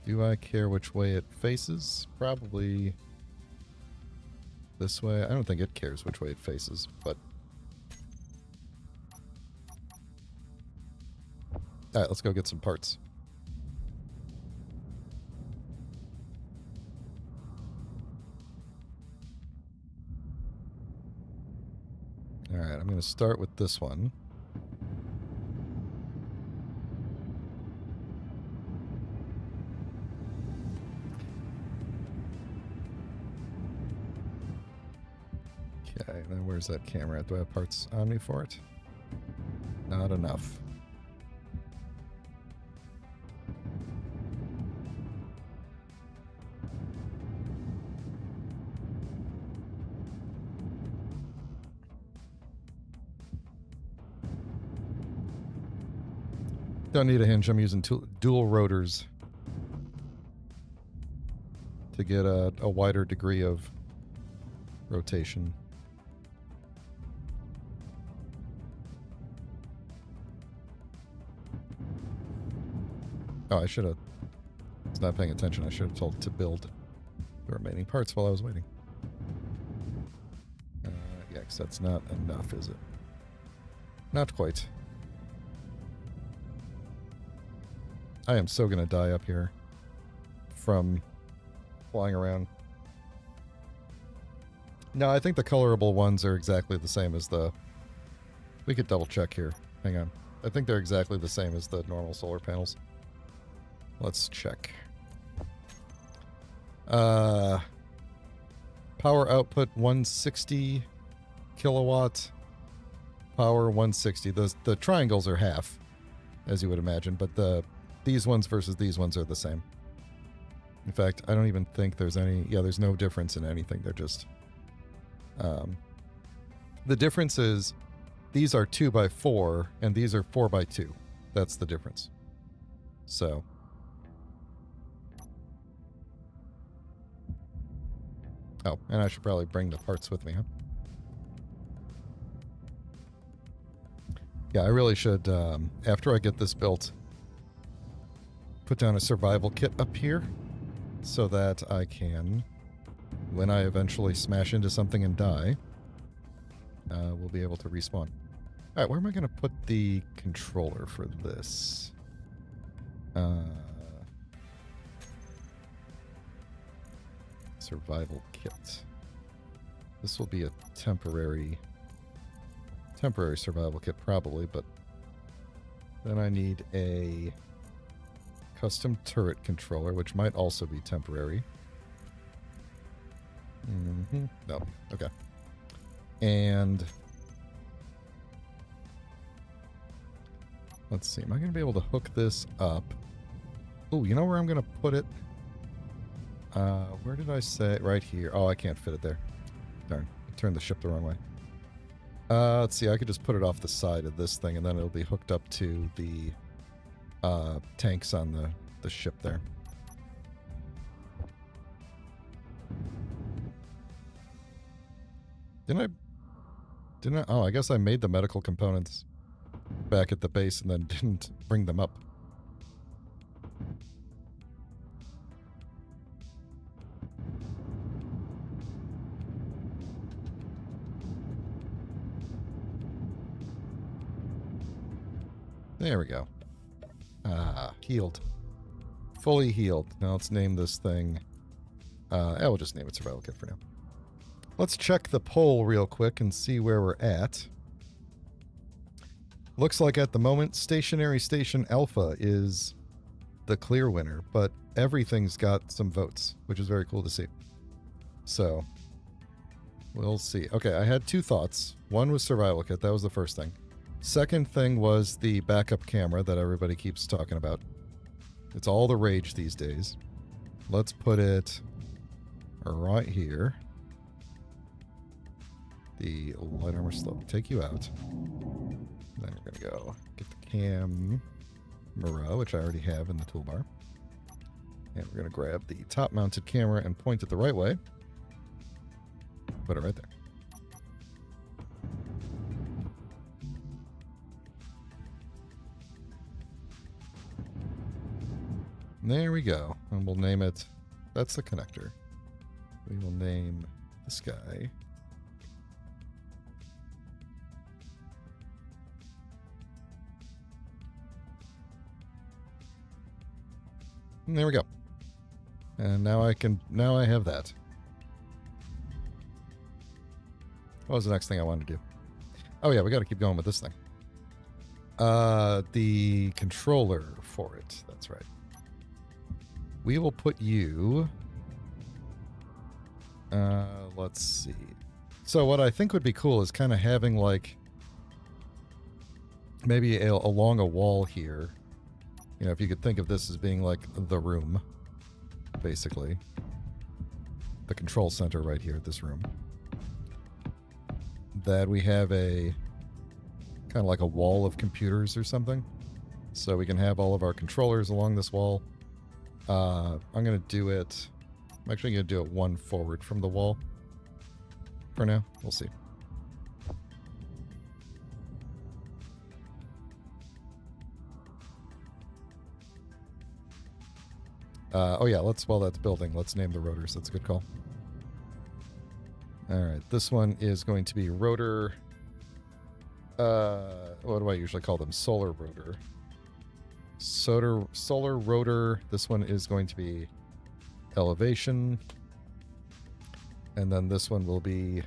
do I care which way it faces? Probably this way. I don't think it cares which way it faces, but... Alright, let's go get some parts. Alright, I'm going to start with this one. Okay, then where's that camera at? Do I have parts on me for it? Not enough. Don't need a hinge. I'm using dual rotors to get a wider degree of rotation. Oh, I should have... I was not paying attention. I should have told to build the remaining parts while I was waiting. Yeah, because that's not enough, is it? Not quite. I am so going to die up here from flying around. No, I think the colorable ones are exactly the same as the... We could double check here. Hang on. I think they're exactly the same as the normal solar panels. Let's check. Power output 160 kilowatt. Power 160. The triangles are half, as you would imagine, but these ones versus these ones are the same. In fact, I don't even think there's any... Yeah, there's no difference in anything. They're just... the difference is these are 2x4 and these are 4x2. That's the difference. So... Oh, and I should probably bring the parts with me, huh? Yeah, I really should, after I get this built, put down a survival kit up here so that I can when I eventually smash into something and die, we'll be able to respawn. Alright, where am I going to put the controller for this? Survival kit. This will be a temporary survival kit probably, but then I need a custom turret controller, which might also be temporary. No, okay. And let's see, am I going to be able to hook this up? Oh, you know where I'm going to put it? Where did I say? Right here. Oh, I can't fit it there. Darn, I turned the ship the wrong way. Let's see, I could just put it off the side of this thing, and then it'll be hooked up to the tanks on the ship there. Didn't I? Oh, I guess I made the medical components back at the base and then didn't bring them up. There we go. Ah, healed. Fully healed. Now let's name this thing. We'll just name it Survival Kit for now. Let's check the poll real quick and see where we're at. Looks like at the moment, Stationary Station Alpha is the clear winner, but everything's got some votes, which is very cool to see. So, we'll see. Okay, I had two thoughts. One was Survival Kit, that was the first thing. Second thing was the backup camera that everybody keeps talking about. It's all the rage these days. Let's put it right here. The light armor slope take you out. Then we're going to go get the camera, which I already have in the toolbar. And we're going to grab the top-mounted camera and point it the right way. Put it right there. There we go. And we'll name it... That's the connector. We will name this guy... And there we go. And now I have that. What was the next thing I wanted to do? Oh yeah, we got to keep going with this thing. The controller for it. That's right. We will put you... let's see. So what I think would be cool is kind of having like... maybe along a wall here. You know, if you could think of this as being like the room, basically. The control center right here, this room. That we have a kind of like a wall of computers or something. So we can have all of our controllers along this wall. I'm going to do it... I'm actually going to do it one forward from the wall. For now, we'll see. Oh yeah, while that's building, let's name the rotors. That's a good call. Alright, this one is going to be rotor... what do I usually call them? Solar rotor. Solar rotor. This one is going to be elevation. And then this one will be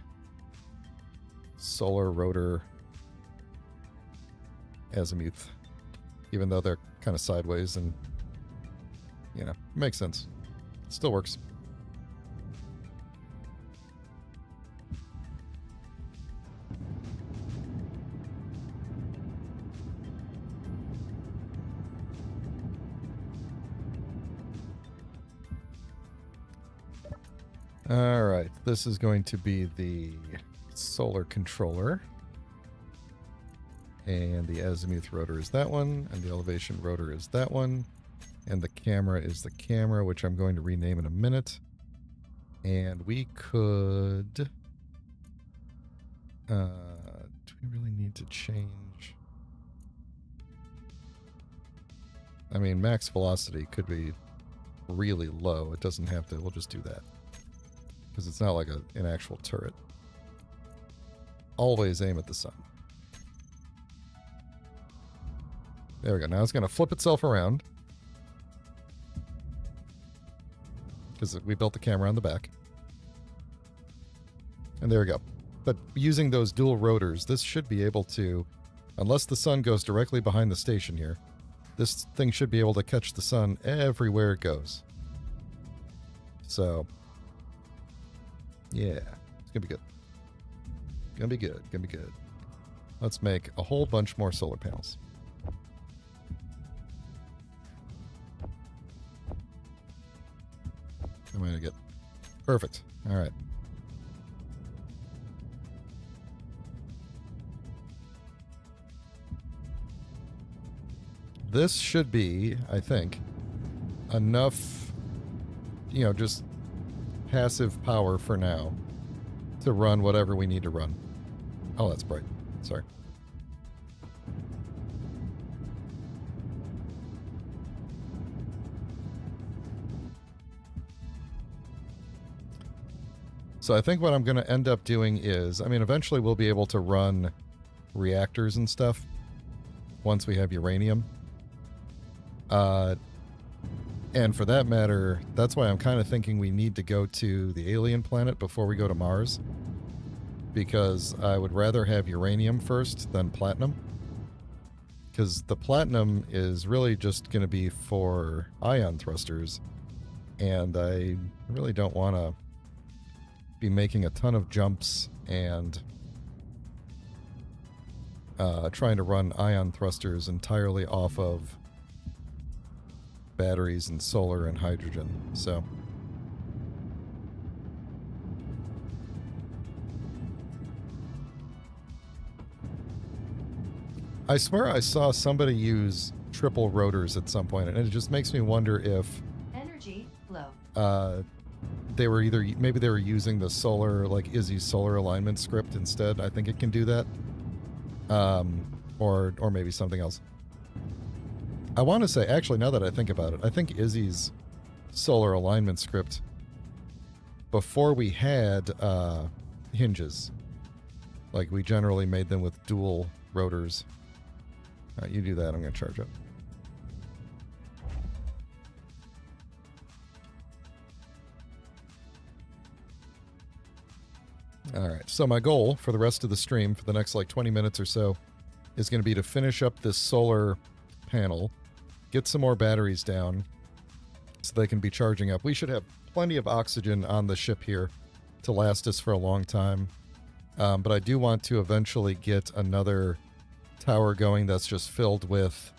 solar rotor azimuth. Even though they're kind of sideways and... you know, makes sense. Still works. Alright, this is going to be the solar controller. And the azimuth rotor is that one, and the elevation rotor is that one. And the camera is the camera, which I'm going to rename in a minute. And we could... do we really need to change? I mean, max velocity could be really low. It doesn't have to. We'll just do that. because it's not like an actual turret. Always aim at the sun. There we go. Now it's going to flip itself around, because we built the camera on the back. And there we go. But using those dual rotors, this should be able to, unless the sun goes directly behind the station here, this thing should be able to catch the sun everywhere it goes. So, yeah, it's going to be good. Gonna be good. Gonna be good. Let's make a whole bunch more solar panels. I'm gonna get perfect. All right. This should be, I think, enough, you know, just passive power for now to run whatever we need to run. Oh, that's bright. Sorry. So I think what I'm going to end up doing is, I mean, eventually we'll be able to run reactors and stuff once we have uranium. And for that matter, that's why I'm kind of thinking we need to go to the alien planet before we go to Mars. Because I would rather have uranium first than platinum. Because the platinum is really just going to be for ion thrusters. And I really don't want to be making a ton of jumps and trying to run ion thrusters entirely off of batteries and solar and hydrogen. So I swear I saw somebody use triple rotors at some point, and it just makes me wonder if energy flow. They were either, maybe they were using the solar, like Izzy's solar alignment script instead. I think it can do that. Or maybe something else. I want to say, actually, now that I think about it, I think Izzy's solar alignment script, before we had hinges, like we generally made them with dual rotors. All right, you do that. I'm going to charge up. All right, so my goal for the rest of the stream for the next like 20 minutes or so is going to be to finish up this solar panel, get some more batteries down so they can be charging up. We should have plenty of oxygen on the ship here to last us for a long time. But I do want to eventually get another tower going that's just filled with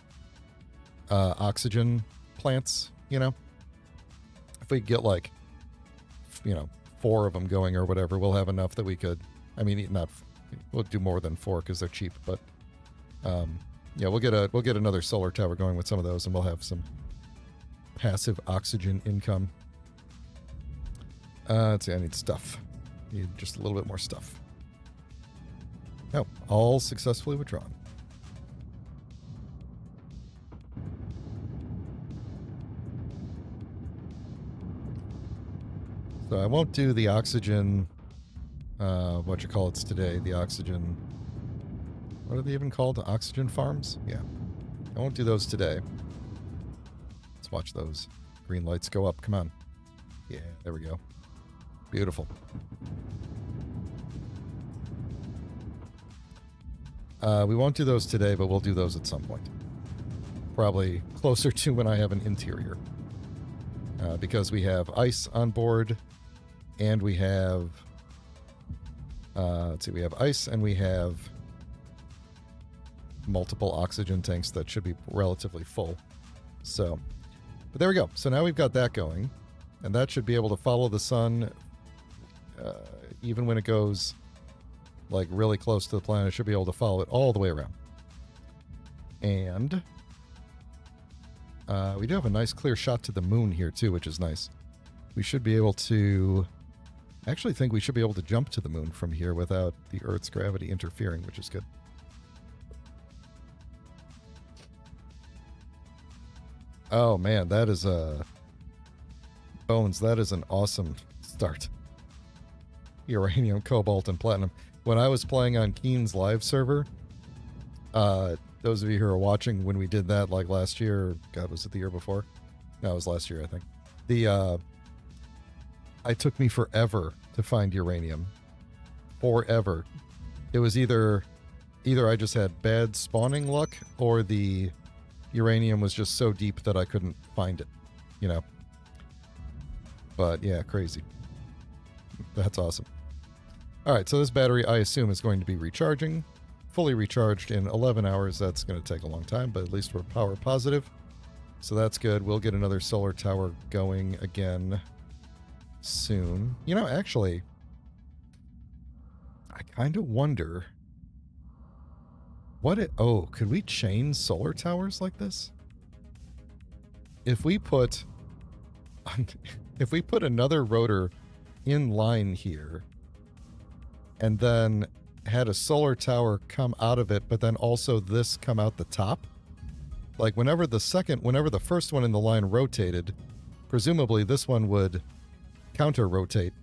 oxygen plants, you know? If we get like, you know, 4 of them going or whatever, we'll have enough that we could, I mean, we'll do more than 4 because they're cheap, but yeah, we'll get another solar tower going with some of those, and we'll have some passive oxygen income. Let's see, I need stuff. Need just a little bit more stuff. Oh, all successfully withdrawn. So I won't do the oxygen, what you call it's today, the oxygen, what are they even called? Oxygen farms? Yeah. I won't do those today. Let's watch those green lights go up. Come on. Yeah, there we go. Beautiful. We won't do those today, but we'll do those at some point. Probably closer to when I have an interior. Because we have ice on board, and we have... let's see, we have ice, and we have multiple oxygen tanks that should be relatively full. So, but there we go. So now we've got that going, and that should be able to follow the sun even when it goes like really close to the planet. It should be able to follow it all the way around. And we do have a nice clear shot to the moon here too, which is nice. We should be able to... I actually think we should be able to jump to the moon from here without the Earth's gravity interfering, which is good. Oh man, that is a... Bones, that is an awesome start. uranium, cobalt, and platinum. When I was playing on Keen's live server, those of you who are watching when we did that, like last year, God, was it the year before? No, it was last year, I think. It took me forever to find uranium. Forever. It was either I just had bad spawning luck, or the uranium was just so deep that I couldn't find it, you know. But yeah, crazy. That's awesome. All right, so this battery, I assume, is going to be recharging. Fully recharged in 11 hours. That's going to take a long time, but at least we're power positive. So that's good. We'll get another solar tower going again soon. You know, actually, I kind of wonder what it... Oh, could we chain solar towers like this? If we put... if we put another rotor in line here, and then had a solar tower come out of it, but then also this come out the top, like whenever the first one in the line rotated, presumably this one would counter rotate.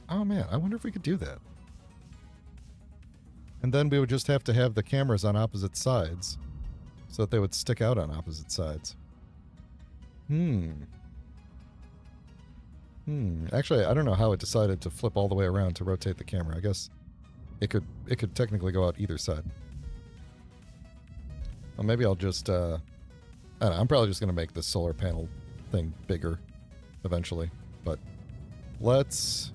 Oh man, I wonder if we could do that. And then we would just have to have the cameras on opposite sides so that they would stick out on opposite sides. Actually, I don't know how it decided to flip all the way around to rotate the camera. I guess it could technically go out either side. Well, maybe I'll just, I don't know, I'm probably just going to make the solar panel thing bigger eventually. But let's...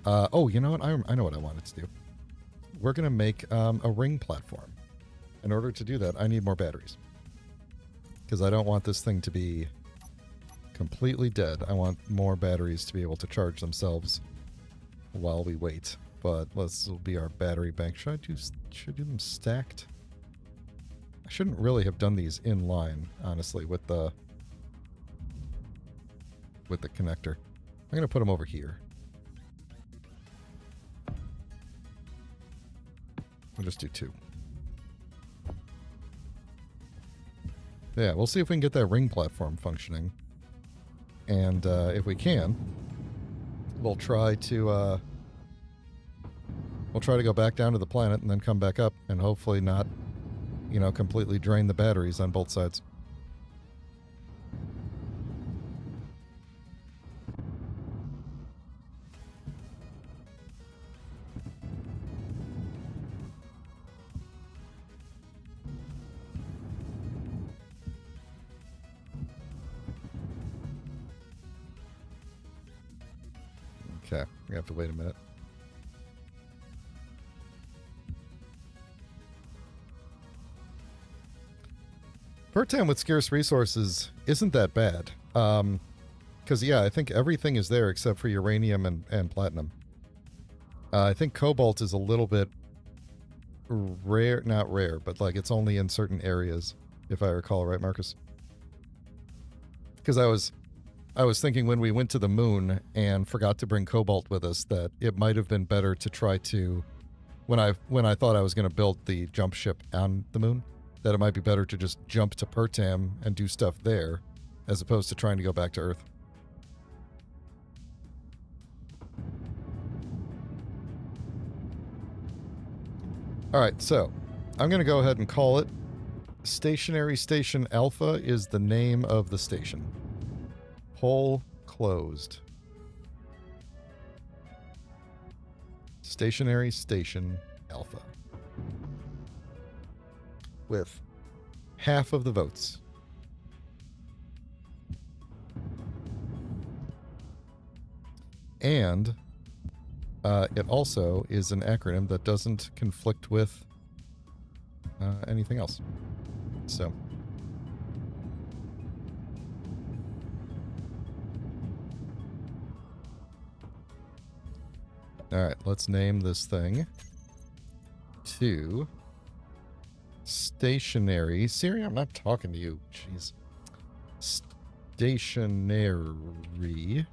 oh, you know what? I know what I wanted to do. We're going to make a ring platform. In order to do that, I need more batteries. Because I don't want this thing to be completely dead. I want more batteries to be able to charge themselves while we wait. But this will be our battery bank. Should I do them stacked? I shouldn't really have done these in line, honestly, with the connector. I'm going to put them over here. We'll just do 2. Yeah, we'll see if we can get that ring platform functioning. And if we can, we'll try to go back down to the planet and then come back up and hopefully not, you know, completely drain the batteries on both sides. Okay, we have to wait a minute. Pertam with scarce resources isn't that bad. Because, yeah, I think everything is there except for uranium and platinum. I think cobalt is a little bit rare, not rare, but like it's only in certain areas, if I recall right, Marcus? Because I was thinking when we went to the moon and forgot to bring cobalt with us that it might have been better to try to, when I thought I was going to build the jump ship on the moon, that it might be better to just jump to Pertam and do stuff there as opposed to trying to go back to Earth. Alright, so I'm going to go ahead and call it Stationary Station Alpha is the name of the station. Poll closed. Stationary Station Alpha. With half of the votes. And it also is an acronym that doesn't conflict with anything else. So... Alright, let's name this thing to Stationary. Siri, I'm not talking to you. Jeez. Stationary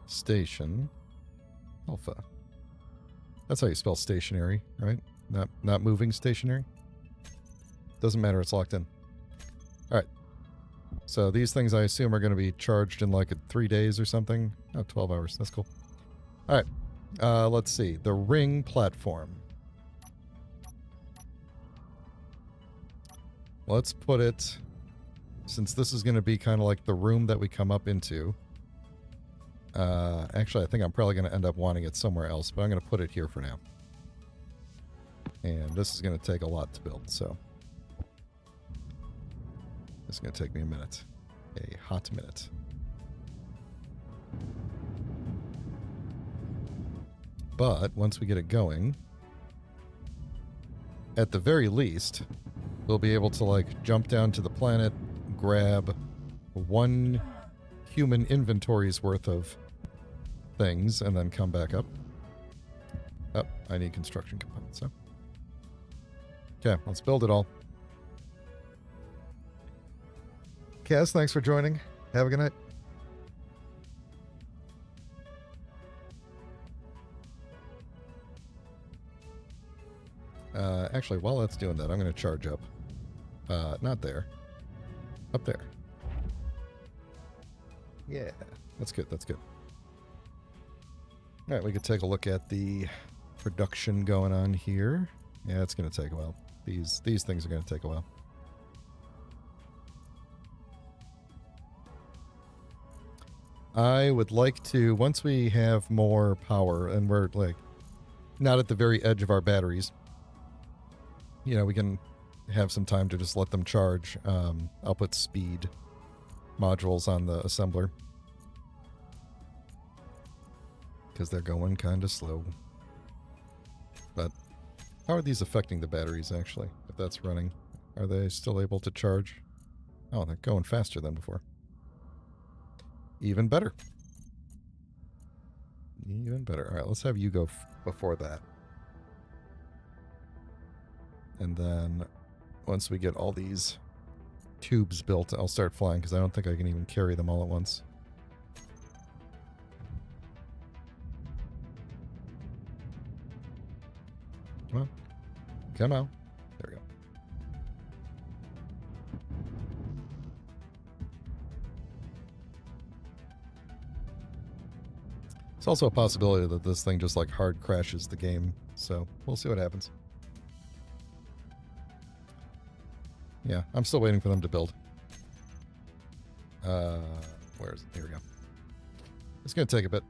Station Alpha. That's how you spell stationary, right? Not moving stationary. Doesn't matter, it's locked in. Alright. So these things I assume are going to be charged in like 3 days or something. Oh, 12 hours. That's cool. All right. Let's see. The ring platform. Let's put it, since this is going to be kind of like the room that we come up into. Actually, I think I'm probably going to end up wanting it somewhere else, but I'm going to put it here for now. And this is going to take a lot to build, so this is going to take me a minute. A hot minute. But once we get it going, at the very least, we'll be able to like jump down to the planet, grab 1 human inventory's worth of things, and then come back up. Oh, I need construction components, so. Okay, let's build it all. Kaz, thanks for joining. Have a good night. Actually, while that's doing that, I'm going to charge up. Not there. Up there. Yeah, that's good, that's good. All right, we could take a look at the production going on here. Yeah, it's going to take a while. These things are going to take a while. I would like to, once we have more power and we're like not at the very edge of our batteries, you know, we can have some time to just let them charge. I'll put speed modules on the assembler because they're going kind of slow. But how are these affecting the batteries, actually, if that's running? Are they still able to charge? Oh, they're going faster than before. Even better. Even better. All right, let's have you go before that. And then once we get all these tubes built, I'll start flying because I don't think I can even carry them all at once. Come on. Come on. There we go. It's also a possibility that this thing just like hard crashes the game, so we'll see what happens. Yeah, I'm still waiting for them to build. Where is it? Here we go. It's going to take a bit.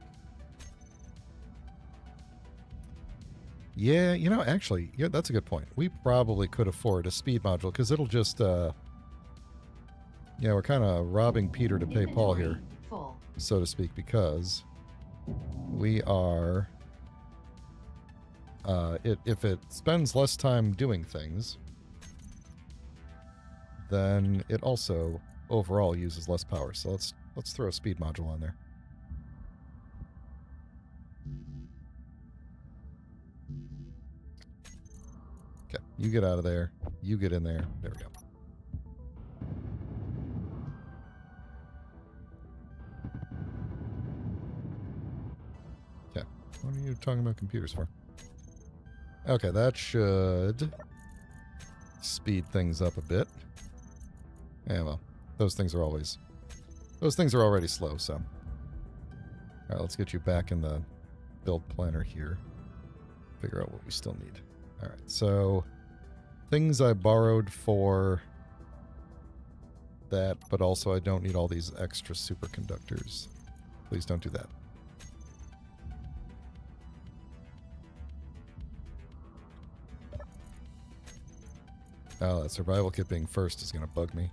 Yeah, you know, actually, yeah, that's a good point. We probably could afford a speed module because it'll just, yeah, we're kind of robbing Peter to pay Paul here, so to speak, because we are, if it spends less time doing things, then it also overall uses less power. So let's throw a speed module on there. Okay, you get out of there. You get in there. There we go. Okay, what are you talking about computers for? Okay, that should speed things up a bit. Yeah, well, those things are already slow, so. All right, let's get you back in the build planner here. Figure out what we still need. All right, so things I borrowed for that, but also I don't need all these extra superconductors. Please don't do that. Oh, that survival kit being first is going to bug me.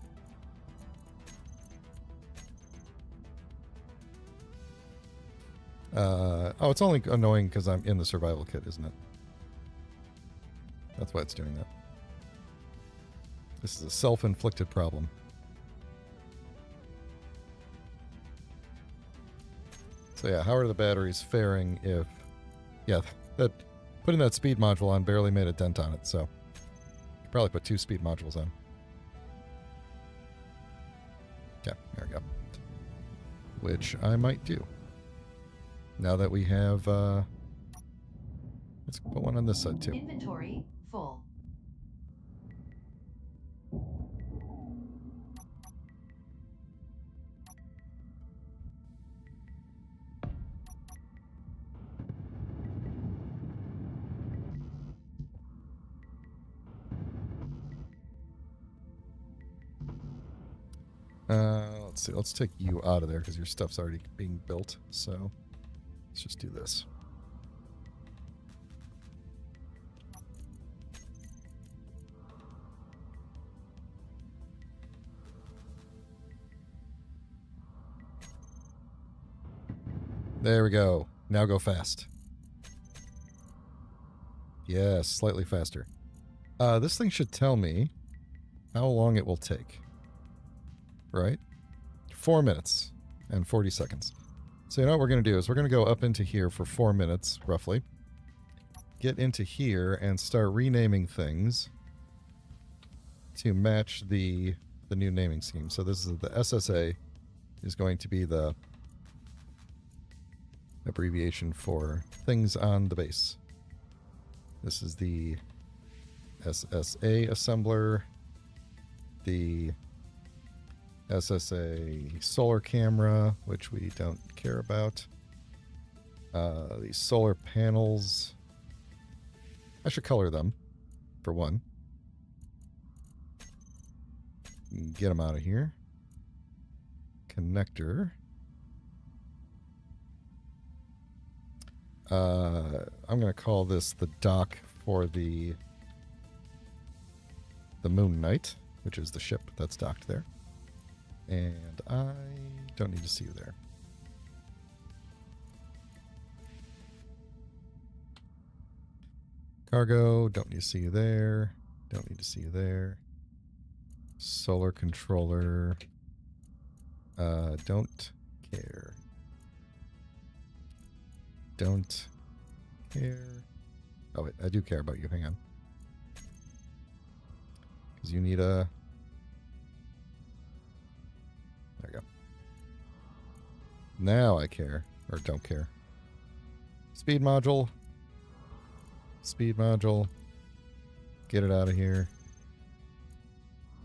Oh, it's only annoying because I'm in the survival kit, isn't it? That's why it's doing that. This is a self-inflicted problem. So yeah, how are the batteries faring if... Yeah, putting that speed module on barely made a dent on it, so... Could probably put 2 speed modules on. Okay, there we go. Which I might do. Now that we have, let's put one on this side too. Inventory full. let's see. Let's take you out of there because your stuff's already being built. So let's just do this. There we go. Now go fast. Yes, slightly faster. This thing should tell me how long it will take. Right? 4 minutes and 40 seconds. So you know what we're going to do is we're going to go up into here for 4 minutes, roughly. Get into here and start renaming things to match the new naming scheme. So this is the SSA is going to be the abbreviation for things on the base. This is the SSA assembler, the SSA solar camera, which we don't care about. These solar panels, I should color them, for one. Get them out of here. Connector. I'm going to call this the dock for the Moon Knight, which is the ship that's docked there. And I don't need to see you there. Cargo, don't need to see you there. Don't need to see you there. Solar controller. Don't care. Don't care. Oh, wait, I do care about you. Hang on. Because you need a... There you go. Now I care. Or don't care. Speed module. Speed module. Get it out of here.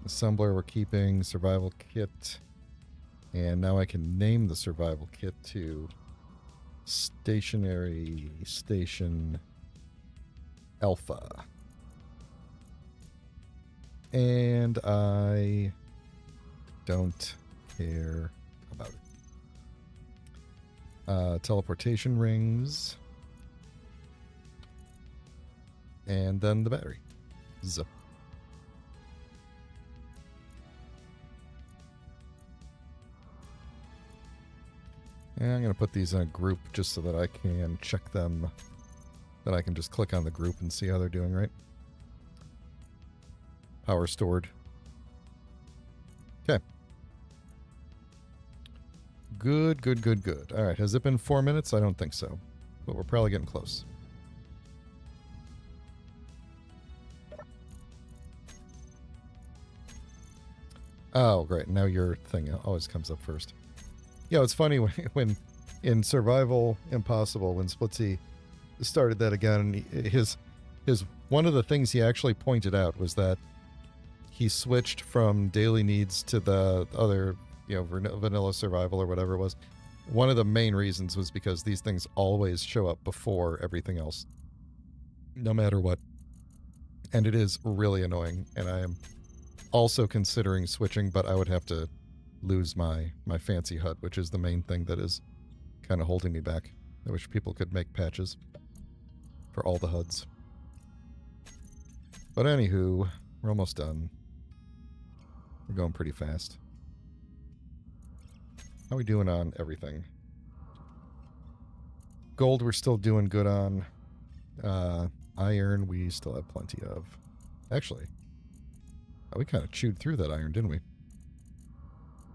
Assembler we're keeping. Survival kit. And now I can name the survival kit to Stationary Station Alpha. And I don't care about it. Teleportation rings. And then the battery. Zip. And I'm going to put these in a group just so that I can check them. Then I can just click on the group and see how they're doing, right? Power stored. Okay. Good, good, good, good. All right, has it been 4 minutes? I don't think so. But we're probably getting close. Oh, great. Now your thing always comes up first. Yeah, it's funny when in Survival Impossible, when Splitsy started that again, his one of the things he actually pointed out was that he switched from daily needs to the other, you know, vanilla survival or whatever it was. One of the main reasons was because these things always show up before everything else, no matter what. And it is really annoying, and I am also considering switching, but I would have to lose my fancy HUD, which is the main thing that is kind of holding me back. I wish people could make patches for all the HUDs. But anywho, we're almost done. We're going pretty fast. How are we doing on everything? Gold we're still doing good on. Iron we still have plenty of. Actually, we kind of chewed through that iron, didn't we?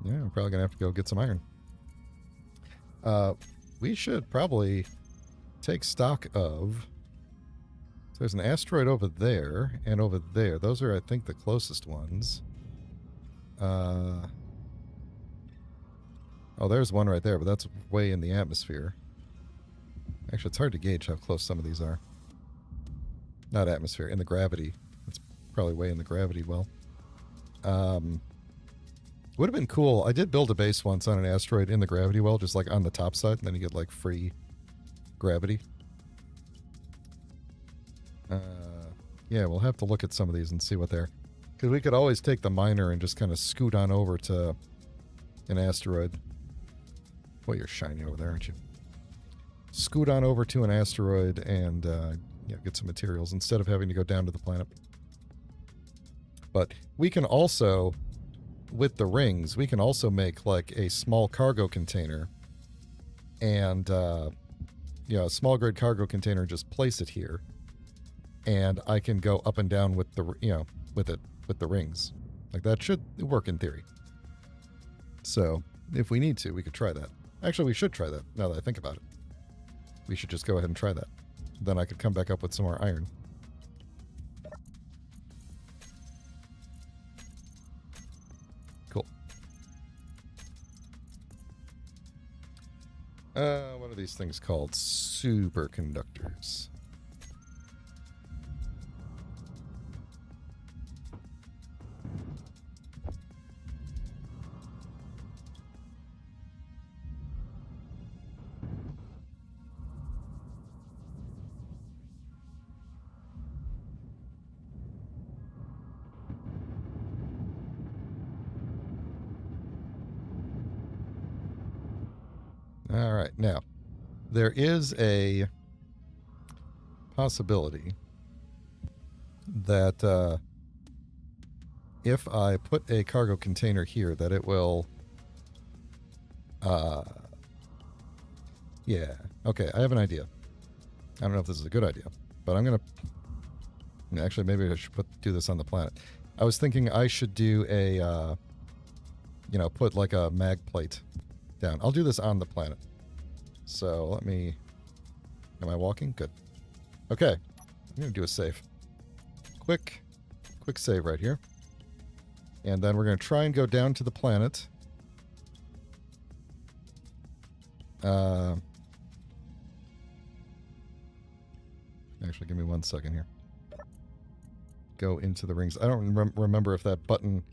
Yeah, we're probably going to have to go get some iron. We should probably take stock of... So there's an asteroid over there and over there. Those are, I think, the closest ones. Oh, there's one right there, but that's way in the atmosphere. Actually, it's hard to gauge how close some of these are. Not atmosphere, in the gravity. It's probably way in the gravity well. Would have been cool. I did build a base once on an asteroid in the gravity well, just like on the top side, and then you get like free gravity. Yeah, we'll have to look at some of these and see what they're... Because we could always take the miner and just kind of scoot on over to an asteroid. Boy, you're shiny over there, aren't you? Scoot on over to an asteroid and get some materials instead of having to go down to the planet. But we can also, with the rings, we can also make like a small cargo container and a small grid cargo container, just place it here. And I can go up and down with the, with the rings. Like that should work in theory. So if we need to, we could try that. Actually, we should try that now that I think about it. We should just go ahead and try that. Then I could come back up with some more iron. Cool. What are these things called? Superconductors. All right, now, there is a possibility that if I put a cargo container here, that it will... yeah, okay, I have an idea. I don't know if this is a good idea, but I'm going to... Actually, maybe I should do this on the planet. I was thinking I should do a, put like a mag plate down. I'll do this on the planet. So let me... Am I walking? Good. Okay. I'm going to do a save. Quick save right here. And then we're going to try and go down to the planet. Actually, give me 1 second here. Go into the rings. I don't remember if that button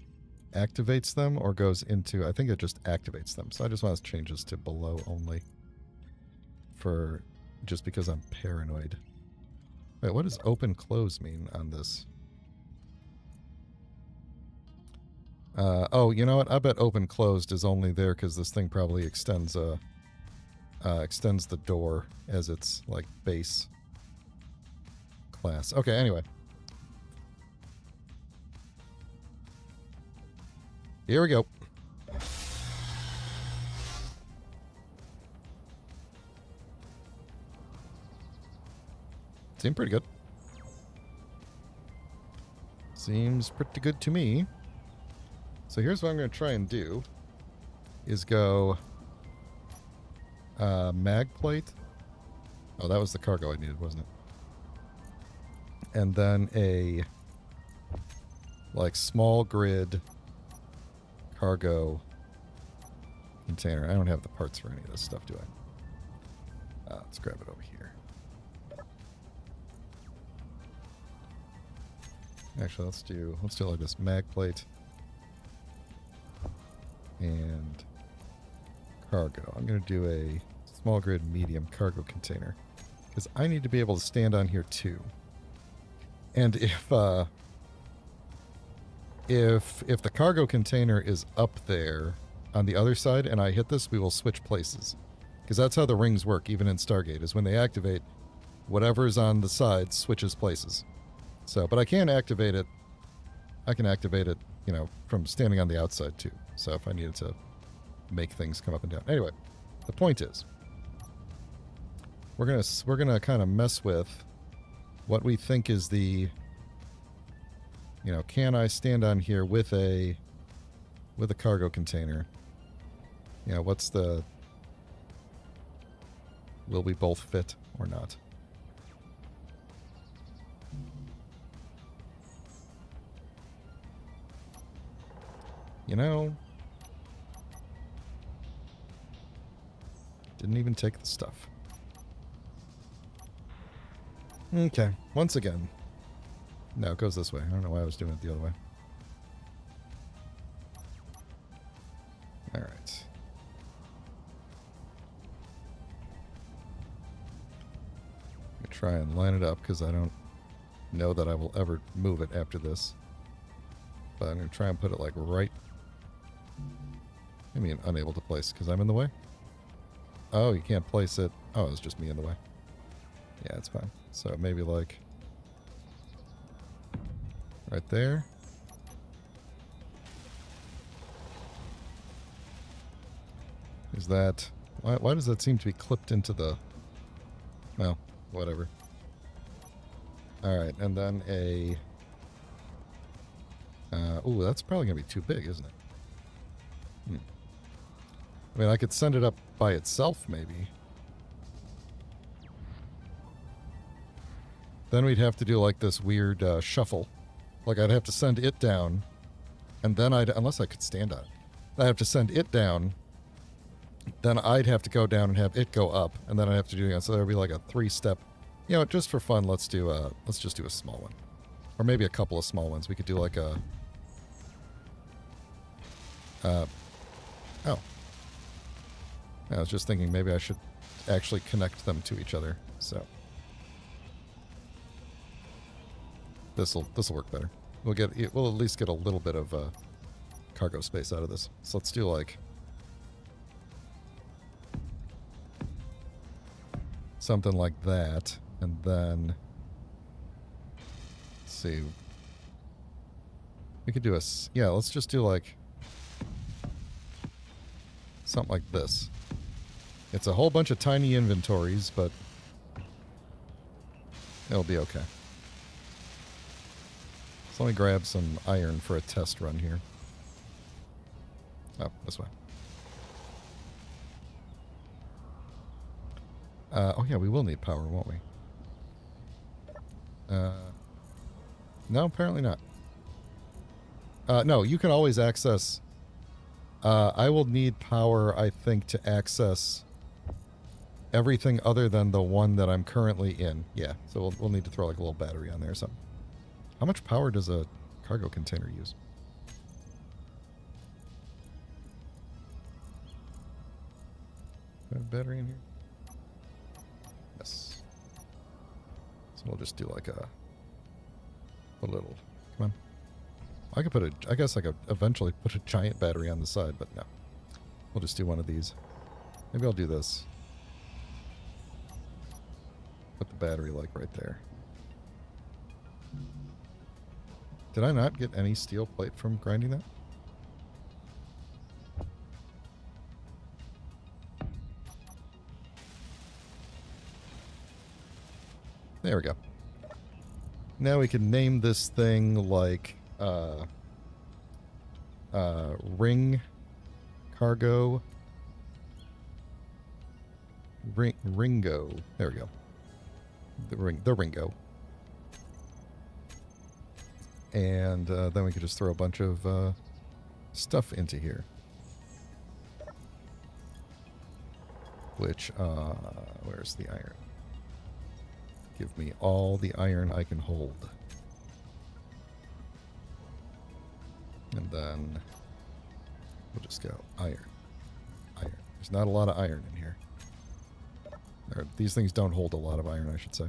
activates them or goes into... I think it just activates them. So I just want to change this to below only. Just because I'm paranoid. Wait, what does open close mean on this? Oh, you know what? I bet open closed is only there because this thing probably extends the door as its like base class. Okay, anyway. Here we go. Seemed pretty good. Seems pretty good to me. So here's what I'm going to try and do. Is go... mag plate. Oh, that was the cargo I needed, wasn't it? And then a... like, small grid... cargo... container. I don't have the parts for any of this stuff, do I? Let's grab it over here. Actually, let's do like this mag plate and cargo. I'm going to do a small grid medium cargo container because I need to be able to stand on here too. And if the cargo container is up there on the other side and I hit this, we will switch places. Because that's how the rings work, even in Stargate, is when they activate, whatever's on the side switches places. So, but I can activate it. I can activate it, from standing on the outside too. So if I needed to make things come up and down. Anyway, the point is, we're gonna kind of mess with what we think is the, can I stand on here with a cargo container? What's the, will we both fit or not? Didn't even take the stuff. Okay, once again. No, it goes this way. I don't know why I was doing it the other way. Alright. I'm gonna try and line it up because I don't know that I will ever move it after this. But I'm gonna try and put it like right... do you mean unable to place? Because I'm in the way? Oh, you can't place it. Oh, it's just me in the way. Yeah, it's fine. So maybe like right there. Is that... Why does that seem to be clipped into the... Well, whatever. Alright, and then a... ooh, that's probably going to be too big, isn't it? I mean, I could send it up by itself, maybe. Then we'd have to do, like, this weird shuffle. Like, I'd have to send it down, and then I'd... Unless I could stand on it. I'd have to send it down, then I'd have to go down and have it go up, and then I'd have to do it again. So there'd be, like, a three-step... You know, just for fun, let's just do a small one. Or maybe a couple of small ones. We could do, like, a... oh. I was just thinking maybe I should actually connect them to each other, so... This'll work better. We'll at least get a little bit of cargo space out of this. So let's do like something like that, and then let's see. We could do let's just do like something like this. It's a whole bunch of tiny inventories, but it'll be okay. So let me grab some iron for a test run here. Oh, this way. Oh yeah, we will need power, won't we? No, apparently not. No, you can always access... I will need power, I think, to access everything other than the one that I'm currently in. Yeah, so we'll need to throw like a little battery on there or something. How much power does a cargo container use? Do I have a battery in here? Yes. So we'll just do like a little... Come on. I could I guess I could eventually put a giant battery on the side, but no. We'll just do one of these. Maybe I'll do this. Put the battery like right there. Did I not get any steel plate from grinding that? There we go. Now we can name this thing like Ring Cargo Ringo. There we go. The Ringo. And then we could just throw a bunch of stuff into here. Which, where's the iron? Give me all the iron I can hold. And then we'll just go iron. Iron. There's not a lot of iron in here. These things don't hold a lot of iron, I should say.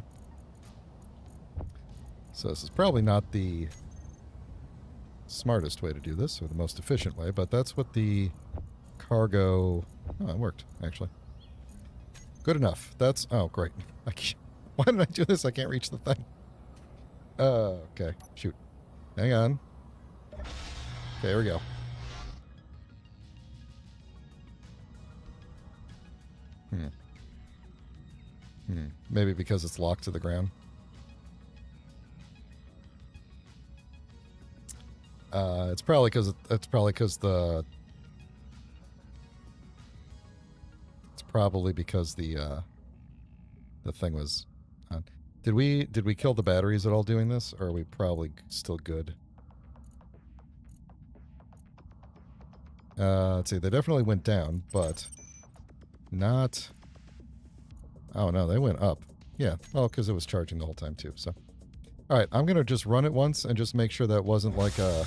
So this is probably not the smartest way to do this, or the most efficient way, but that's what the cargo... Oh, it worked, actually. Good enough. That's... Oh, great. Why did I do this? I can't reach the thing. Okay. Shoot. Hang on. Okay, here we go. Maybe because it's locked to the ground. It's probably because the... It's probably because the thing was on. Did we kill the batteries at all doing this, or are we probably still good? Let's see. They definitely went down, but not... Oh, no, they went up. Yeah, well, because it was charging the whole time, too, so... Alright, I'm going to just run it once and just make sure that wasn't like a...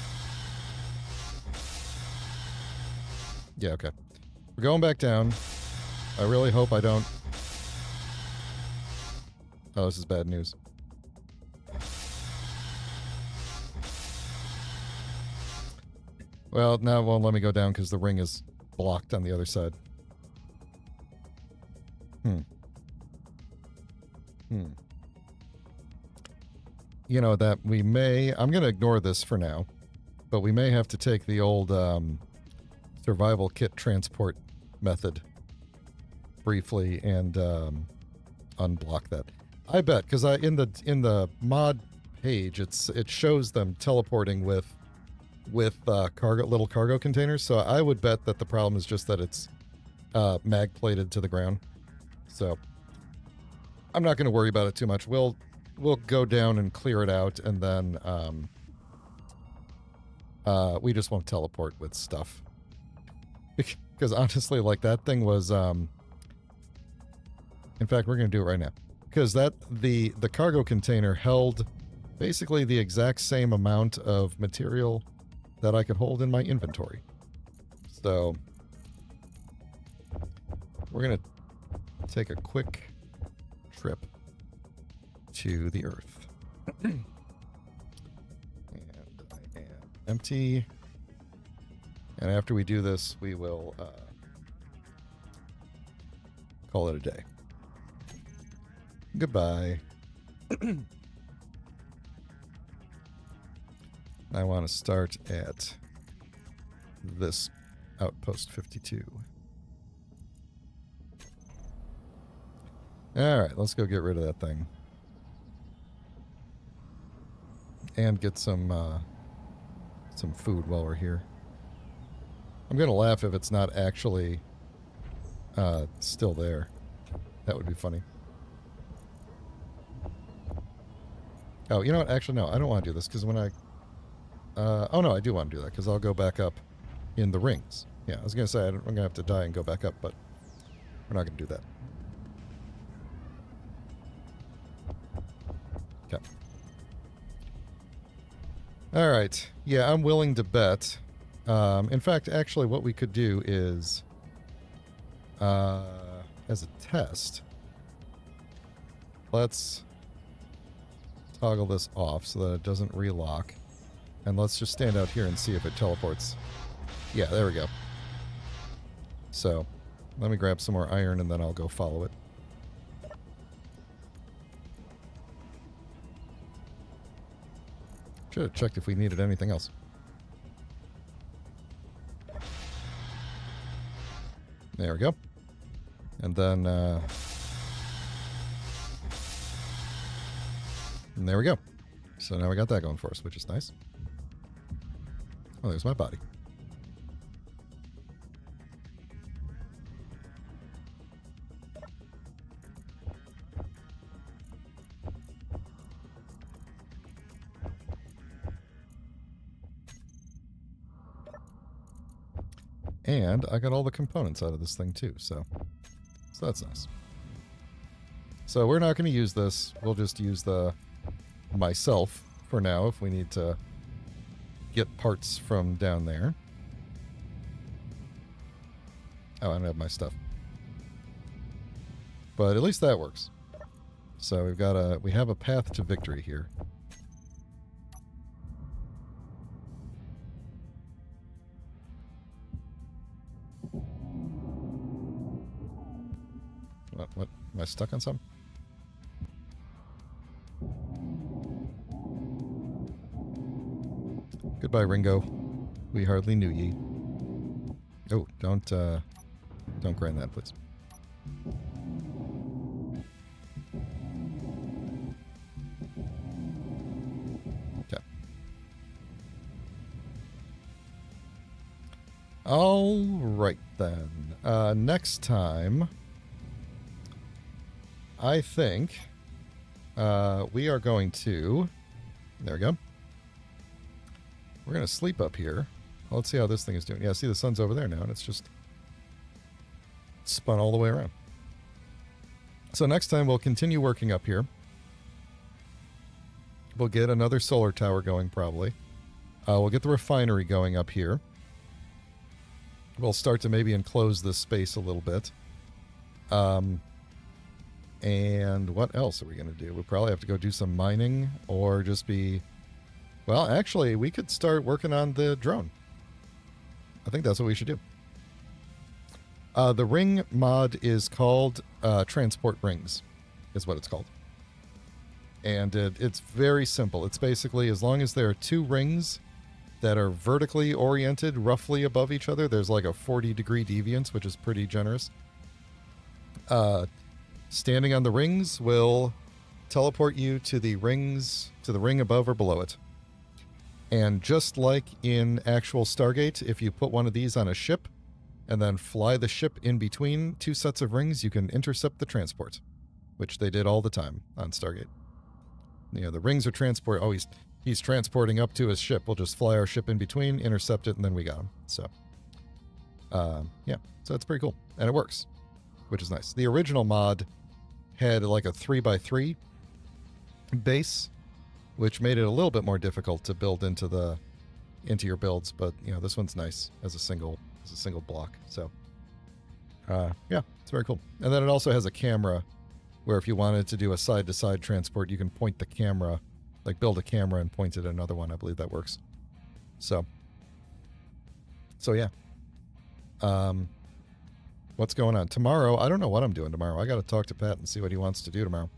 Yeah, okay. We're going back down. I really hope I don't... Oh, this is bad news. Well, now it won't let me go down because the ring is blocked on the other side. You know, that we may... I'm going to ignore this for now, but we may have to take the old survival kit transport method briefly and unblock that. I bet, because in the mod page, it shows them teleporting with little cargo containers, so I would bet that the problem is just that it's mag plated to the ground. So I'm not going to worry about it too much. We'll go down and clear it out, and then we just won't teleport with stuff. Because honestly, like, that thing was... in fact, we're going to do it right now. Because the cargo container held basically the exact same amount of material that I could hold in my inventory. So we're going to take a quick trip to the Earth. And I am empty. And after we do this, we will call it a day. Goodbye. I want to start at this Outpost 52. Alright, let's go get rid of that thing. And get some food while we're here. I'm going to laugh if it's not actually still there. That would be funny. Oh, you know what? Actually, no. I don't want to do this because when I... oh, no, I do want to do that because I'll go back up in the rings. Yeah, I was going to say I'm going to have to die and go back up, but we're not going to do that. Okay. All right. Yeah, I'm willing to bet. In fact, actually, what we could do is, as a test, let's toggle this off so that it doesn't relock. And let's just stand out here and see if it teleports. Yeah, there we go. So, let me grab some more iron and then I'll go follow it. Should have checked if we needed anything else. There we go. And then, and there we go. So now we got that going for us, which is nice. Oh, there's my body. And I got all the components out of this thing too, so that's nice. So we're not going to use this. We'll just use the myself for now if we need to get parts from down there. Oh, I don't have my stuff. But at least that works. So we have a path to victory here. What? Am I stuck on something? Goodbye, Ringo. We hardly knew ye. Oh, don't grind that, please. Okay. All right, then. Next time, I think we are going to... There we go. We're going to sleep up here. Let's see how this thing is doing. Yeah, see the sun's over there now, and it's just spun all the way around. So next time we'll continue working up here. We'll get another solar tower going, probably. We'll get the refinery going up here. We'll start to maybe enclose this space a little bit. And what else are we going to do? We'll probably have to go do some mining or just be... Well, actually, we could start working on the drone. I think that's what we should do. The ring mod is called Transport Rings, is what it's called. And it's very simple. It's basically as long as there are two rings that are vertically oriented roughly above each other, there's like a 40-degree deviance, which is pretty generous. Standing on the rings will teleport you to the rings, to the ring above or below it. And just like in actual Stargate, if you put one of these on a ship and then fly the ship in between two sets of rings, you can intercept the transport, which they did all the time on Stargate. You know, the rings are transport. Oh, he's transporting up to his ship. We'll just fly our ship in between, intercept it, and then we got him. So, yeah. So it's pretty cool. And it works, which is nice. The original mod had like a 3x3 base, which made it a little bit more difficult to build into your builds. But, you know, this one's nice as a single block. So, yeah, it's very cool. And then it also has a camera where if you wanted to do a side-to-side transport, you can point the camera, like build a camera and point it at another one. I believe that works. So yeah. What's going on? Tomorrow, I don't know what I'm doing tomorrow. I got to talk to Pat and see what he wants to do tomorrow.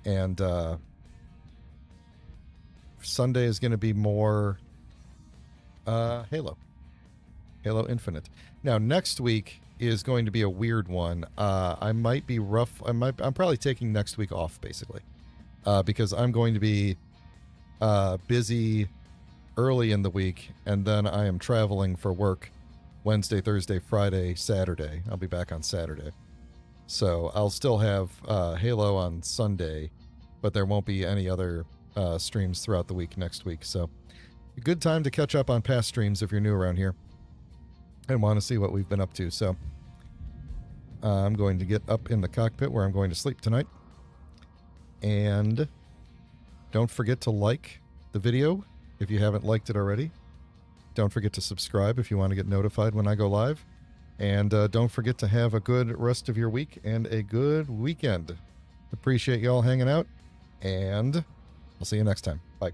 And Sunday is going to be more Halo Infinite. Now, next week is going to be a weird one. I might be rough. I'm probably taking next week off, basically, because I'm going to be busy early in the week, and then I am traveling for work Wednesday, Thursday, Friday, Saturday. I'll be back on Saturday. So I'll still have Halo on Sunday, but there won't be any other streams throughout the week next week. So a good time to catch up on past streams if you're new around here and want to see what we've been up to. So I'm going to get up in the cockpit where I'm going to sleep tonight. And don't forget to like the video if you haven't liked it already. Don't forget to subscribe if you want to get notified when I go live. And don't forget to have a good rest of your week and a good weekend. Appreciate you all hanging out, and I'll see you next time. Bye.